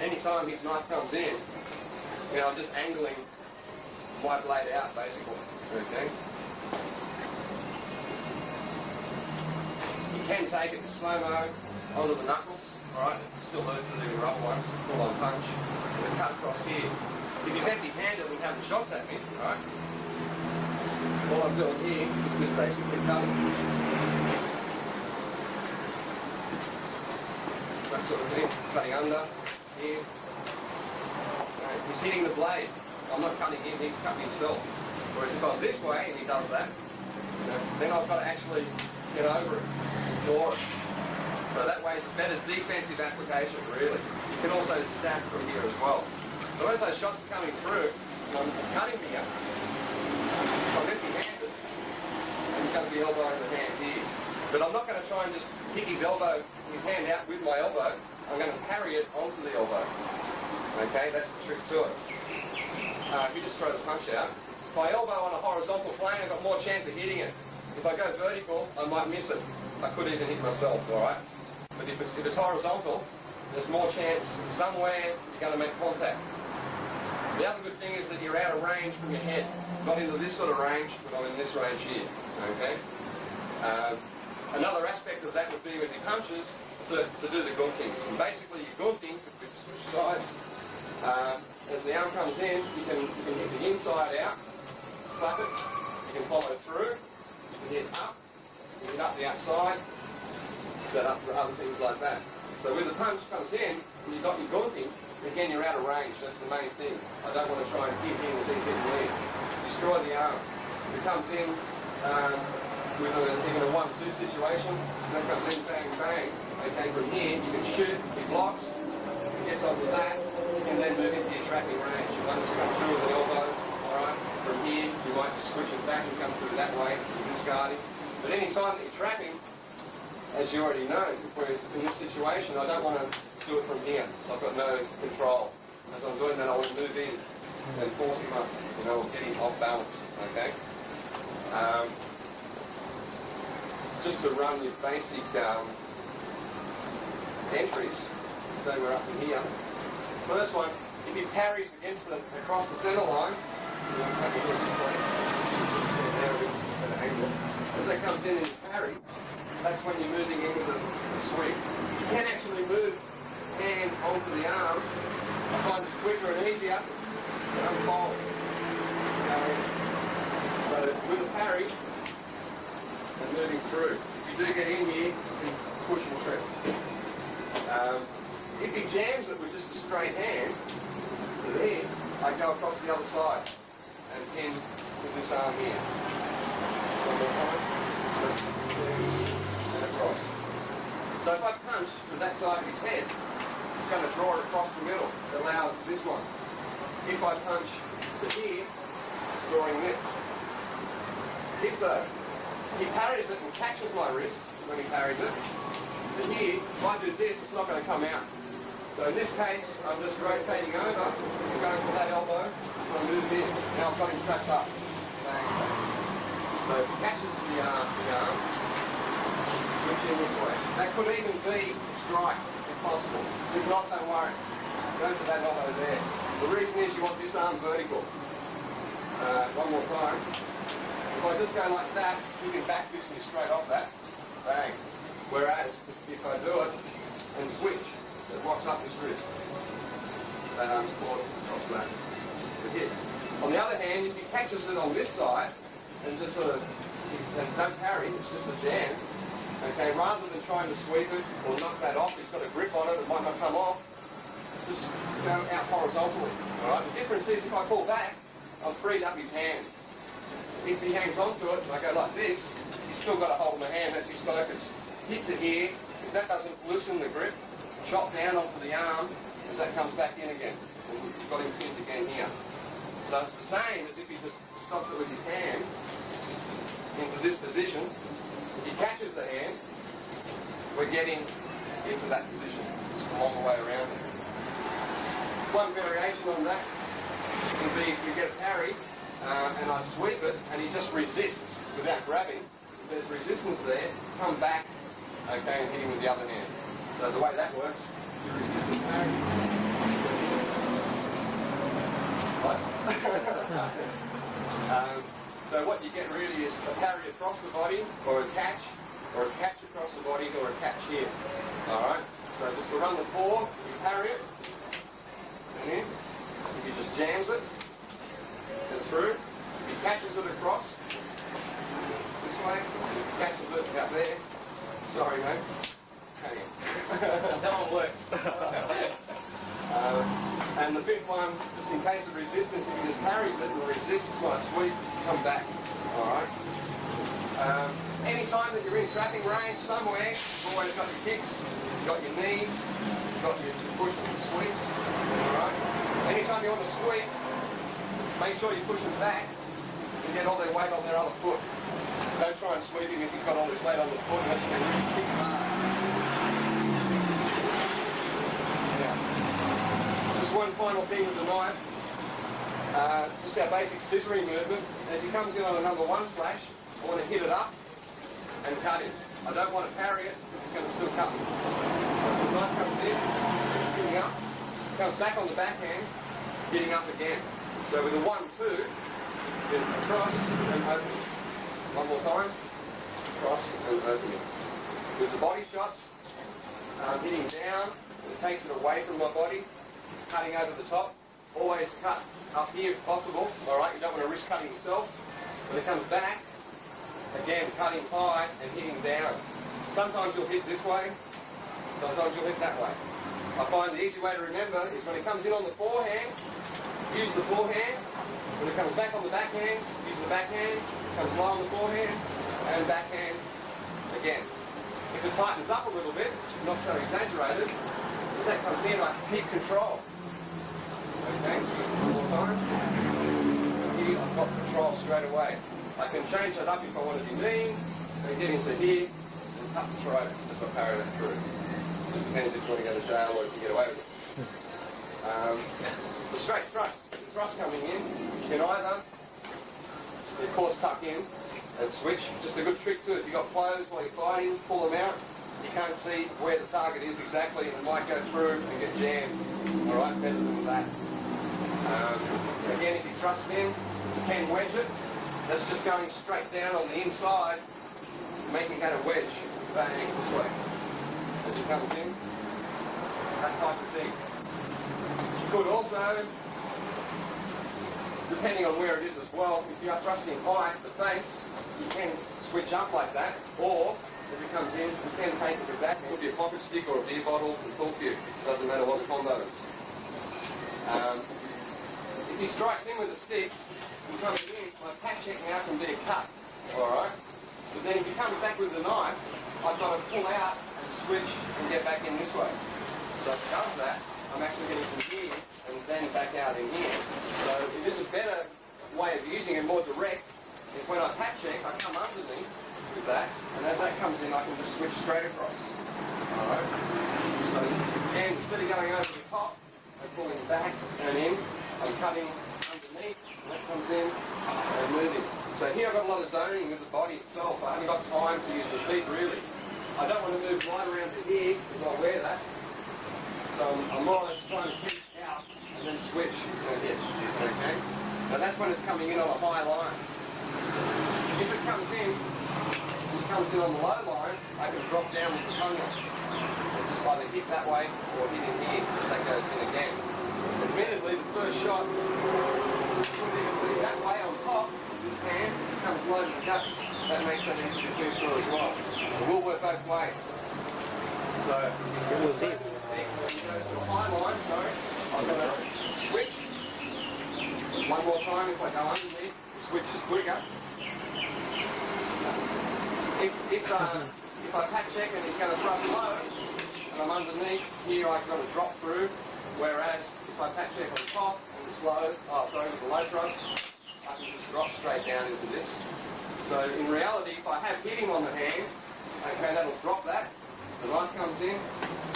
G: any time his knife comes in, you know, I'm just angling my blade out, basically. Okay. You can take it to slow-mo onto the knuckles, alright? It still hurts to do the rubber ones, full-on punch. And then cut across here. If he's empty-handed and having shots at me, right? All I'm doing here is just basically cutting. That sort of thing. Cutting under, here. Right. He's hitting the blade. I'm not cutting him, he's cutting himself. Whereas if I'm this way and he does that, you know, then I've got to actually get over it, ignore it. So that way it's a better defensive application, really. You can also stab from here as well. So as those shots are coming through, I'm cutting here. If I'm empty-handed, I'm going to be elbowing the hand here. But I'm not going to try and just kick his hand out with my elbow. I'm going to parry it onto the elbow. Okay, that's the trick to it. If you just throw the punch out. If I elbow on a horizontal plane, I've got more chance of hitting it. If I go vertical, I might miss it. I could even hit myself, alright? But if it's horizontal, there's more chance somewhere you're going to make contact. The other good thing is that you're out of range from your head. Not into this sort of range, but I'm in this range here. Okay? Another aspect of that would be as he punches to do the guntings. And basically your guntings, if we switch sides, as the arm comes in, you can hit the inside out, flap it, you can follow through, you can hit up, you can hit up the outside, set up for other things like that. So when the punch comes in, and you've got your gunting, again you're out of range, that's the main thing. I don't want to try and hit him as he's hitting me. Destroy the arm. If it comes in with even a 1-2 situation, that comes in bang bang. Okay, from here you can shoot, he blocks, he gets onto that, and then move into your trapping range. You might just come through with an elbow, alright? From here you might just switch it back and come through that way, discarding. But any time that you're trapping, as you already know, if we're in this situation, I don't want to do it from here. I've got no control. As I'm doing that, I want to move in and force him up, you know, or get him off balance, okay? Just to run your basic entries, say we're up to here. First one, if he parries against across the centre line, as that comes in and you parry, that's when you're moving into the sweep. You can actually move hand onto the arm. I find it's quicker and easier to unfold. So So with a parry and moving through, if you do get in here, you can push and trip. If he jams it with just a straight hand to there, I go across the other side and pin with this arm here. One more time. And across. So if I punch with that side of his head, it's going to draw it across the middle. It allows this one. If I punch to here, it's drawing this. If though, he parries it and catches my wrist when he parries it, then here, if I do this, it's not going to come out. So in this case, I'm just rotating over and going for that elbow, and I move in. Now I've got him trapped up. Bang, bang. So if he catches the arm, switch in this way. That could even be strike, if possible. If not, don't worry. Go for that elbow there. The reason is you want this arm vertical. One more time. If I just go like that, you can back fist me straight off that. Bang. Whereas, if I do it and switch, it locks up his wrist. That arm's caught across that. The hit. On the other hand, if he catches it on this side, and just sort of, and don't parry, it's just a jam, okay, rather than trying to sweep it or knock that off, he's got a grip on it, it might not come off, just go out horizontally. Alright, the difference is if I pull back, I've freed up his hand. If he hangs onto it and I go like this, he's still got a hold of my hand, that's his focus. Hit to here, if that doesn't loosen the grip, chop down onto the arm as that comes back in again. And you've got him pinned again here. So it's the same as if he just stops it with his hand into this position. If he catches the hand, we're getting into that position, just a long way around it. One variation on that can be if we get a parry and I sweep it and he just resists without grabbing. If there's resistance there, come back, okay, and hit him with the other hand. So the way that works, you resist the parry. So what you get really is a parry across the body, or a catch across the body, or a catch here. Alright? So just to run the four, you parry it, and then if he just jams it, and through, if he catches it across, this way, if he catches it out there, sorry mate, that one works. And the fifth one, just in case of resistance, if he just parries it and resists when I sweep, come back. Alright? Any time that you're in trapping range somewhere, you've always got your kicks, you've got your knees, you've got your push and sweeps. Alright? Anytime you want to sweep, make sure you push them back to get all their weight on their other foot. Don't try and sweep him if he's got all his weight on the foot unless you can really kick hard. One final thing with the knife, just our basic scissoring movement. As he comes in on a number one slash, I want to hit it up and cut him. I don't want to parry it because he's going to still cut me. So the knife comes in, hitting up, comes back on the backhand, hitting up again. So with a 1-2, then across and open. One more time, cross and open. With the body shots, hitting down, it takes it away from my body. Cutting over the top, always cut up here if possible, alright, you don't want to risk cutting yourself. When it comes back, again, cutting high and hitting down. Sometimes you'll hit this way, sometimes you'll hit that way. I find the easy way to remember is when it comes in on the forehand, use the forehand. When it comes back on the backhand, use the backhand. Comes low on the forehand, and backhand again. If it tightens up a little bit, not so exaggerated, as that comes in, I keep control. Okay, one more time. Here, I've got control straight away. I can change that up if I want to be mean, and get into here, and cut the throat as I parry that through. Just depends if you want to go to jail or if you get away with it. The straight thrust, there's a thrust coming in. You can either, of course, tuck in and switch. Just a good trick too, if you've got clothes while you're fighting, pull them out. You can't see where the target is exactly, and it might go through and get jammed. Alright, better than that. Again, if he thrusts in, you can wedge it. That's just going straight down on the inside, making that a wedge, bang, this way. As it comes in, that type of thing. You could also depending on where it is as well, if you are thrusting high at the face, you can switch up like that, or as it comes in, you can take it back. It could be a pocket stick or a beer bottle and talk to you. Doesn't matter what the combo is. If he strikes in with a stick, he comes in, my pat check now can be a cut. Alright? But then if he comes back with the knife, I've got to pull out and switch and get back in this way. So if it does that, I'm actually getting from here and then back out in here. So it is a better way of using it, more direct. If when I pat check, I come underneath with that, and as that comes in, I can just switch straight across. Alright? So again, instead of going over the top and pulling back and in, I'm cutting underneath, and that comes in and moving. So here I've got a lot of zoning with the body itself. I haven't got time to use the feet really. I don't want to move right around to here because I'll wear that. So I'm more or less trying to keep it out and then switch and hit. Okay? Now that's when it's coming in on a high line. If it comes in on the low line, I can drop down with the tongue on. And just either hit that way or hit in here because that goes in again. Admittedly, the first shot would either be that way on top, this hand comes low to the guts. That makes that easier to do through as well. It will work both ways. So, it was it. It goes to a high line, sorry. I've got to switch. One more time if I go underneath, the switch is quicker. If I pat check and he's going to thrust low, and I'm underneath, here I've got to drop through. Whereas if I pat check on top and it's low, with the low thrust, I can just drop straight down into this. So in reality, if I have hit him on the hand, okay, that'll drop that. The knife comes in,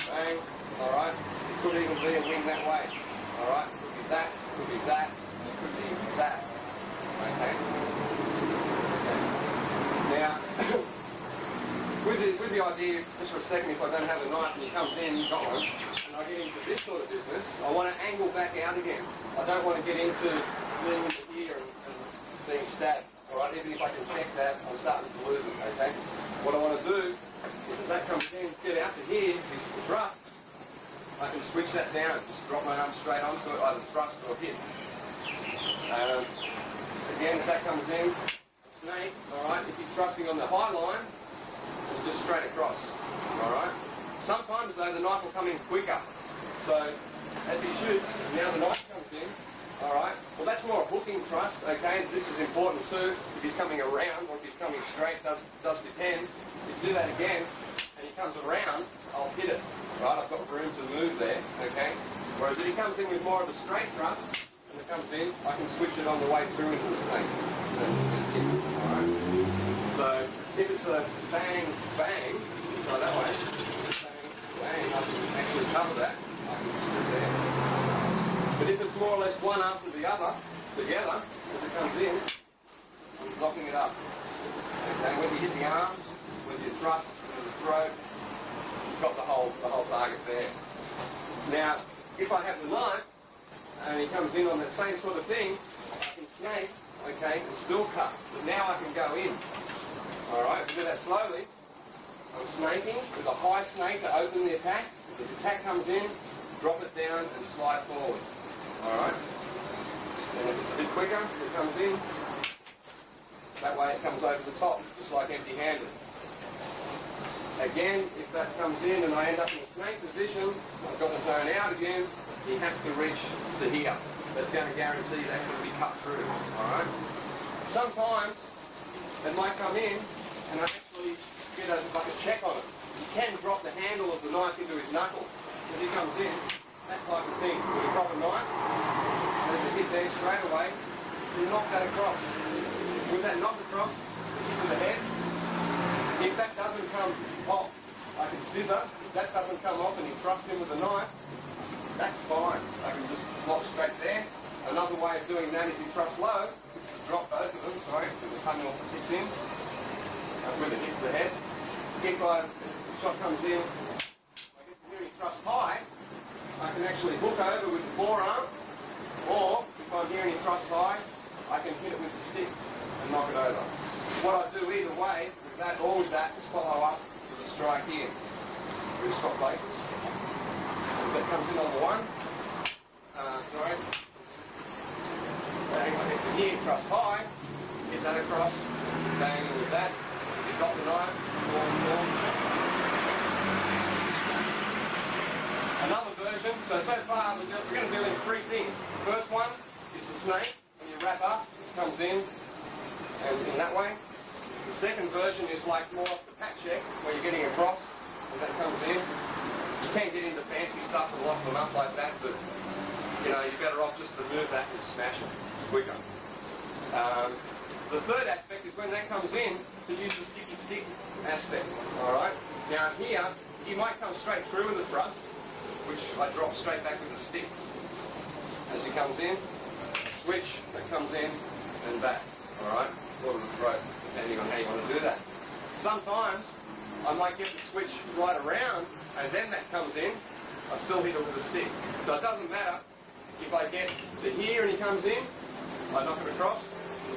G: bang, alright. It could even be a wing that way. Alright, could be that, could be that, and it could be that. Okay. Now, with the idea, just for a second, if I don't have a knife and he comes in, he's got one, and I get into this sort of business, I want to angle back out again. I don't want to get into being into here and being stabbed. Alright, even if I can check that, I'm starting to lose it, okay? What I want to do is as that comes in, get out to here, this thrusts, I can switch that down, just drop my arm straight onto it, either thrust or hit. Again, as that comes in, snake, alright, if he's thrusting on the high line, it's just straight across, alright? Sometimes though, the knife will come in quicker. So, as he shoots, now the knife comes in, alright? Well, that's more a hooking thrust, okay? This is important too. If he's coming around or if he's coming straight, does depend. If you do that again, and he comes around, I'll hit it, right? I've got room to move there, okay? Whereas if he comes in with more of a straight thrust, and it comes in, I can switch it on the way through into the snake. Alright? So, if it's a bang, bang, try that way, bang, bang, I can actually cover that. I can screw there. But if it's more or less one after the other, together, as it comes in, I'm locking it up. Okay, whether you hit the arms, whether you thrust into the throat, you've got the whole target there. Now, if I have the knife, and he comes in on that same sort of thing, I can snake, okay, and still cut. But now I can go in. Alright, if I do that slowly, I'm snaking with a high snake to open the attack. As the attack comes in, drop it down and slide forward. Alright? And if it's a bit quicker, it comes in. That way it comes over the top, just like empty-handed. Again, if that comes in and I end up in a snake position, I've got to zone out again, he has to reach to here. That's going to guarantee that can be cut through. Alright? Sometimes it might come in and I actually get like a check on it. You can drop the handle of the knife into his knuckles as he comes in. That type of thing. When you drop a knife, there's a hit there straight away, you knock that across. With that knock across, to the head, if that doesn't come off, I can scissor. If that doesn't come off and he thrusts in with the knife, that's fine. I can just lock straight there. Another way of doing that is he thrusts low, it's to drop both of them, with the tongue kicks in. That's with a hit to the head. If the shot comes in, I get to hear he thrust high, I can actually hook over with the forearm, or if I'm hearing he thrust high, I can hit it with the stick and knock it over. What I do either way, with that or with that, is follow up with a strike here. We swap places. So it comes in on the one. bang, I get to here, thrust high, get that across, bang with that. You've got the knife, form. Another version, so far we're going to do in three things. The first one is the snake, when you wrap up, it comes in, and in that way. The second version is like more of the pat check, where you're getting across, and that comes in. You can get into fancy stuff and lock them up like that, but you know, you're better off just to move that and smash it. It's quicker. The third aspect is when that comes in, to use the sticky stick aspect. Alright? Now here, he might come straight through with a thrust, which I drop straight back with the stick. As he comes in, switch, that comes in, and back. Alright? Or to the throat, depending on how you want to do that. Sometimes, I might get the switch right around, and then that comes in, I still hit it with a stick. So it doesn't matter if I get to here and he comes in, I knock it across.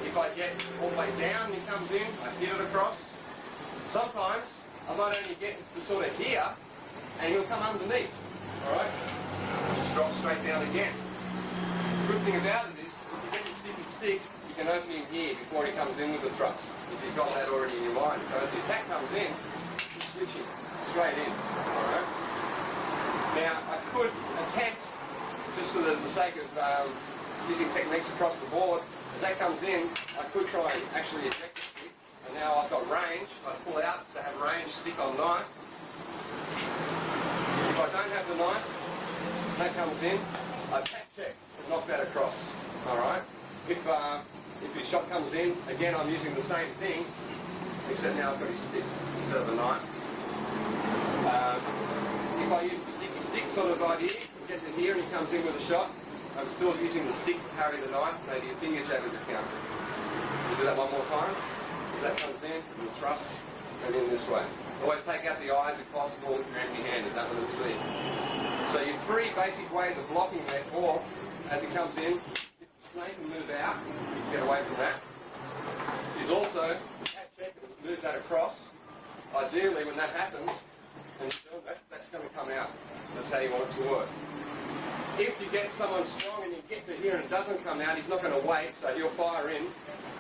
G: If I get all the way down and he comes in, I hit it across. Sometimes I might only get to sort of here and he'll come underneath. Alright? Just drop straight down again. The good thing about it is, if you get the sticky stick, you can open him here before he comes in with the thrust, if you've got that already in your mind. So as the attack comes in, you switch him straight in. Alright? Now, I could attempt, just for the sake of using techniques across the board, as that comes in, I could try and actually eject the stick. And now I've got range. I pull out to have range, stick on knife. If I don't have the knife, that comes in, I pat check and knock that across. Alright? If his shot comes in, again I'm using the same thing, except now I've got his stick instead of a knife. If I use the sticky stick sort of idea, get to here and he comes in with a shot, I'm still using the stick to carry the knife, maybe a finger jab as a counter. We'll do that one more time. As that comes in, and thrust, and in this way. Always take out the eyes if possible if you're empty-handed, don't let them see. So your three basic ways of blocking there, or as it comes in, is the snake and move out, get away from that. Is also pat check and move that across. Ideally, when that happens, and that's going to come out. That's how you want it to work. If you get someone strong and you get to here and it doesn't come out, he's not going to wait, so he'll fire in.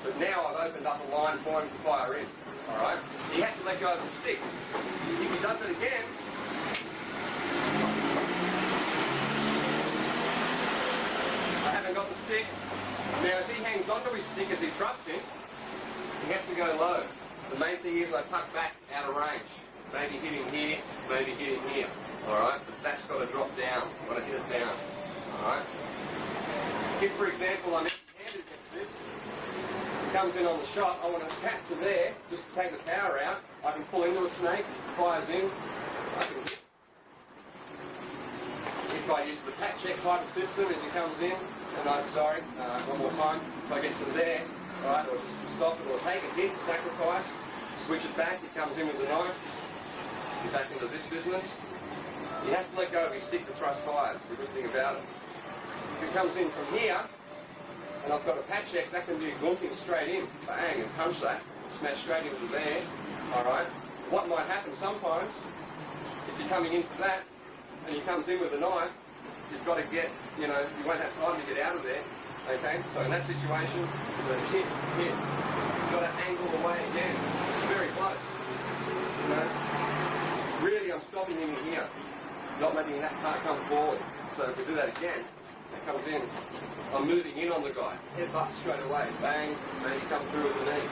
G: But now I've opened up a line for him to fire in. Alright? He had to let go of the stick. If he does it again, I haven't got the stick. Now if he hangs onto his stick as he thrusts in, he has to go low. The main thing is I tuck back out of range. Maybe hit him here, maybe hit him here. Alright? But that's got to drop down. Got to hit it down. Alright? If, for example, I'm empty-handed against this, he comes in on the shot, I want to tap to there, just to take the power out. I can pull into a snake, fires in, I can hit. If I use the pat check type of system as he comes in, and one more time, if I get to there, alright, or just stop it, or take a hit, sacrifice, switch it back, he comes in with the knife, get back into this business. He has to let go of his stick to thrust higher. That's the good thing about it. If it comes in from here, and I've got a pat check, that can be gunting straight in, bang, and punch that, smash straight into there. Alright? What might happen sometimes, if you're coming into that, and he comes in with a knife, you've got to get, you won't have time to get out of there. Okay? So in that situation, it's a hit. You've got to angle away again. It's very close. Really, I'm stopping him in here. Not letting that part come forward. So if we do that again, that comes in, I'm moving in on the guy. Headbutt straight away, bang, maybe come through with the knee.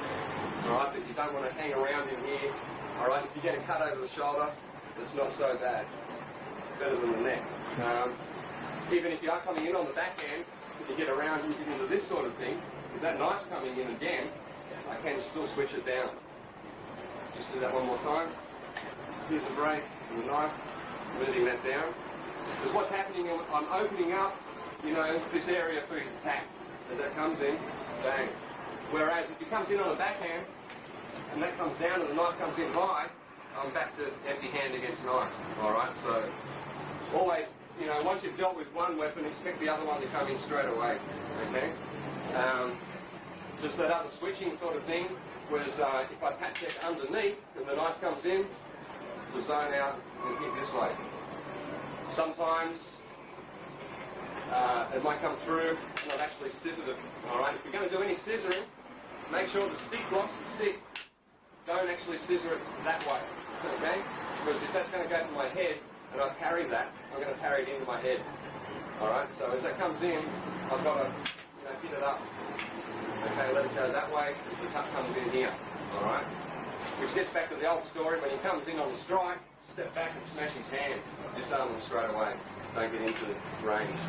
G: Alright, but you don't want to hang around in here. Alright, if you get a cut over the shoulder, it's not so bad. Better than the neck. Even if you are coming in on the back end, if you get around and get into this sort of thing, if that knife's coming in again, I can still switch it down. Just do that one more time. Here's a break, and the knife, moving that down. Because what's happening, I'm opening up, this area for his attack. As that comes in, bang. Whereas if he comes in on a backhand, and that comes down and the knife comes in high, I'm back to empty hand against knife. Alright, so always, once you've dealt with one weapon, expect the other one to come in straight away. Okay? Just that other switching sort of thing was if I pat check underneath and the knife comes in, to zone out and hit this way. Sometimes it might come through and I've actually scissored it. Alright, if you're going to do any scissoring, make sure the stick blocks the stick. Don't actually scissor it that way, okay? Because if that's going to go to my head and I parry that, I'm going to parry it into my head. Alright, so as that comes in, I've got to hit it up. Okay, let it go that way as the cut comes in here. Alright? Which gets back to the old story, when he comes in on the strike, step back and smash his hand. Disarm him straight away. Don't get into range.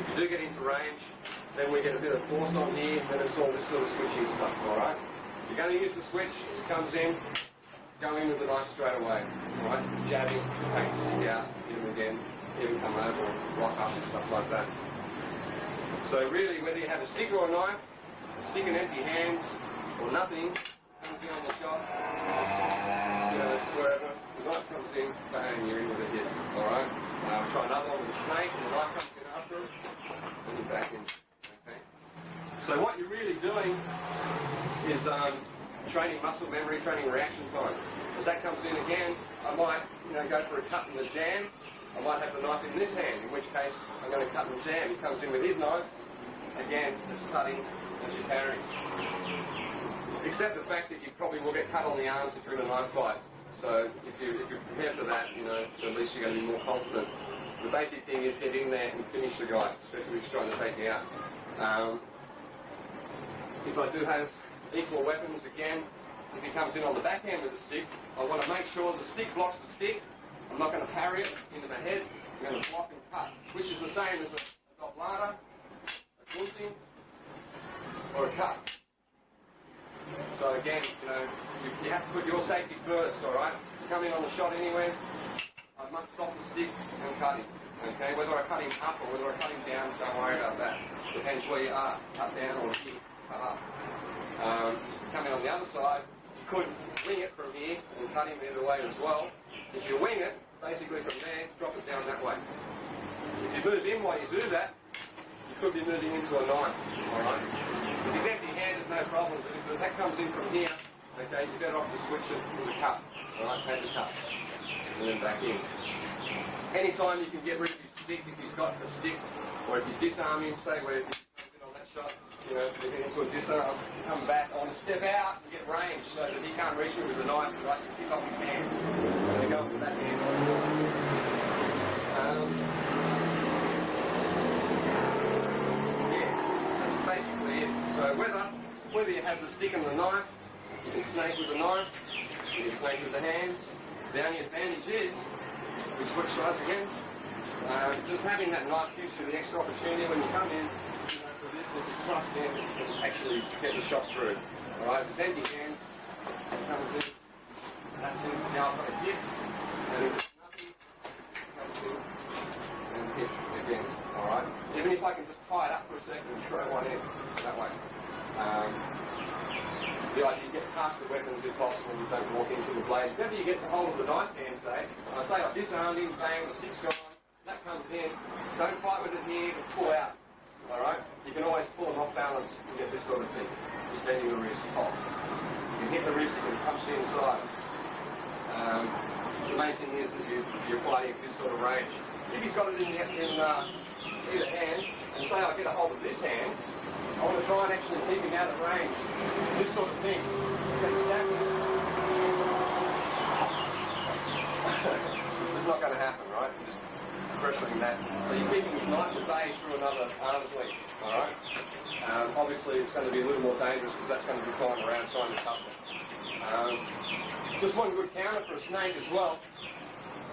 G: If you do get into range, then we get a bit of force on here, then it's all this sort of switching stuff, alright? You're going to use the switch, as it comes in, go in with the knife straight away, alright? Jabbing, take the stick out, hit him again, hit him come over, lock up and stuff like that. So really, whether you have a stick or a knife, a stick and empty hands, or nothing, comes in on the shot, just, wherever, the knife comes in, bang, you're in with a hit, alright? Try another one with a snake, and the knife comes in after it, and you're back in. Okay? So what you're really doing is training muscle memory, training reaction time. As that comes in again, I might go for a cut in the jam. I might have the knife in this hand, in which case I'm going to cut in the jam. He comes in with his knife, again, just cutting as you're carrying. Except the fact that you probably will get cut on the arms if you're in a knife fight. So if you're prepared for that, at least you're going to be more confident. The basic thing is get in there and finish the guy, especially if he's trying to take you out. If I do have equal weapons, again, if he comes in on the backhand with the stick, I want to make sure the stick blocks the stick. I'm not going to parry it into my head. I'm going to block and cut, which is the same as a doblada, a gunting, or a cut. So again, you have to put your safety first, alright? You come in on the shot anywhere, I must stop the stick and cut him. Okay, whether I cut him up or whether I cut him down, don't worry about that. Depends where you are, cut down or hit, cut up. Coming on the other side, you could wing it from here and cut him the other way as well. If you wing it, basically from there, drop it down that way. If you move in while you do that, you could be moving into a knife, alright? If he's empty-handed, no problem, but if that comes in from here, okay, you're better off to switch it with a cut, alright, take the cut, and then back in. Anytime you can get rid of his stick, if he's got a stick, or if you disarm him, say where he's on that shot, you get into a disarm, come back, I want to step out and get range so that he can't reach me with the knife, like you pick off his hand, and then go with that hand. Basically it. So whether you have the stick and the knife, you can snake with the knife, you can snake with the hands. The only advantage is, we switch sides again, just having that knife gives you the extra opportunity when you come in, for this, if it's thrust in, you can actually get the shot through. Alright, if it's empty hands, it comes in, that's in, now I've got a hit, and if it's nothing, it comes in, and hit again. Alright? Even if I can just tie it up for a second and throw one in that way. The idea you get past the weapons if possible, you don't walk into the blade. Whenever you get the hold of the knife hand, say I've disarmed him, bang, the stick's gone, that comes in, don't fight with it here, but pull out. Alright? You can always pull them off balance and get this sort of thing. Just bending the wrist, pop. You can hit the wrist, you can punch the inside. The main thing is that you're fighting at this sort of range. If he's got it in either hand, and say I get a hold of this hand, I want to try and actually keep him out of range. This sort of thing. This is not going to happen, right? Just pressuring that. So you're keeping his knife at bay through another arm's length, alright? Obviously it's going to be a little more dangerous because that's going to be flying around trying to cut them. Just one good counter for a snake as well.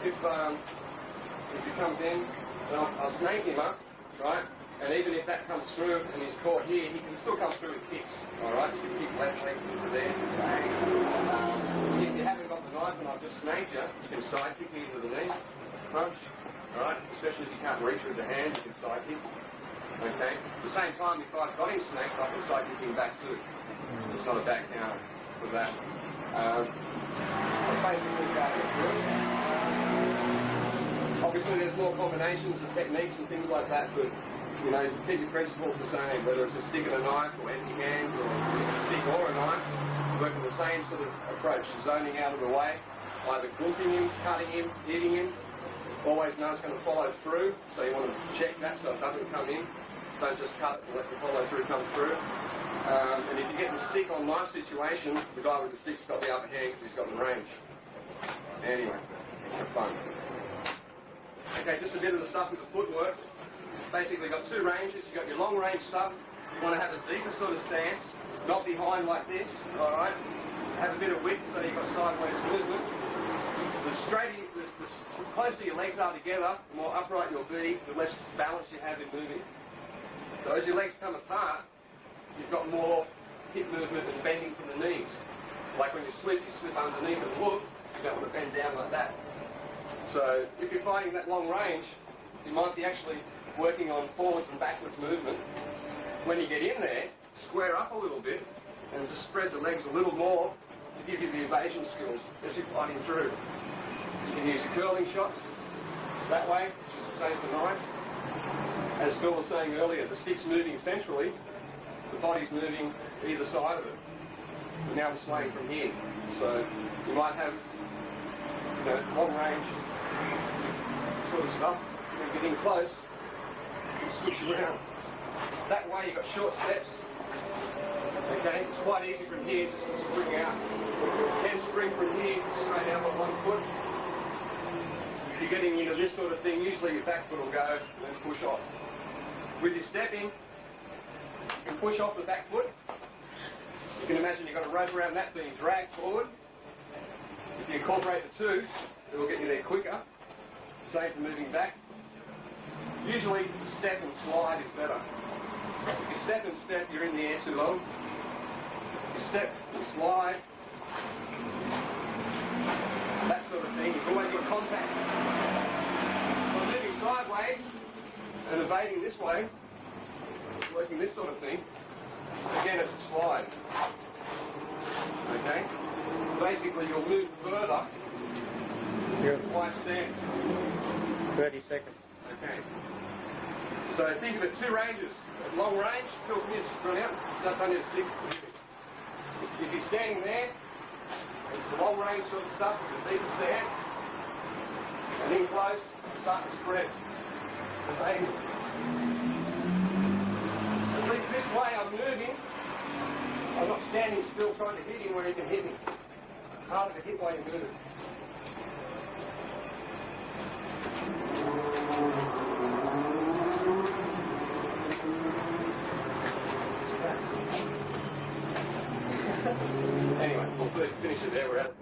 G: If he comes in, I'll snake him up, right? And even if that comes through and he's caught here, he can still come through with kicks, alright? You can kick left leg into there, bang. If you haven't got the knife and I've just snaked you, you can side kick me into the knee, crunch, alright? Especially if you can't reach with the hands, you can side kick, okay? At the same time, if I've got him snaked, I can side kick him back too. It's not a back counter for that. Basically, obviously there's more combinations of techniques and things like that, but keep your principles the same, whether it's a stick and a knife or empty hands or just a stick or a knife, work with the same sort of approach, zoning out of the way, either gunting him, cutting him, hitting him, always know it's going to follow through, so you want to check that so it doesn't come in. Don't just cut it and let the follow through come through. And if you get the stick on knife situation, the guy with the stick's got the upper hand because he's got the range. Anyway, have fun. Okay, just a bit of the stuff with the footwork. Basically got two ranges. You've got your long range stuff. You want to have a deeper sort of stance, not behind like this, alright? Have a bit of width so you've got sideways movement. The closer your legs are together, the more upright you'll be, the less balance you have in moving. So as your legs come apart, you've got more hip movement and bending from the knees. Like when you slip underneath and look, you don't want to bend down like that. So if you're fighting that long range, you might be actually working on forwards and backwards movement. When you get in there, square up a little bit and just spread the legs a little more to give you the evasion skills as you're fighting through. You can use your curling shots that way, which is the same for knife. As Phil was saying earlier, the stick's moving centrally, the body's moving either side of it. We're now swaying from here. So you might have long range sort of stuff, and get in close, you can switch around. That way you've got short steps. Okay, it's quite easy from here just to spring out. You can spring from here straight out on one foot. If you're getting into this sort of thing, usually your back foot will go and then push off. With your stepping, you can push off the back foot. You can imagine you've got a rope around that being dragged forward. If you incorporate the two, it will get you there quicker. Same for moving back. Usually, step and slide is better. If you step and step, you're in the air too long. If you step and slide, that sort of thing, you've always got contact. By moving sideways and evading this way, working this sort of thing, again it's a slide. Okay? Basically you'll move further with a wide stance.
F: 30 seconds.
G: Okay. So think of it, two ranges. At long range, Phil, come here, run out. Don't need a stick. If you're standing there, it's the long range sort of stuff with the deeper stance. And in close, start to spread. Evading. At least this way I'm moving. I'm not standing still trying to hit him where he can hit me. Harder to hit while you're moving. Anyway, we'll finish it there. We're at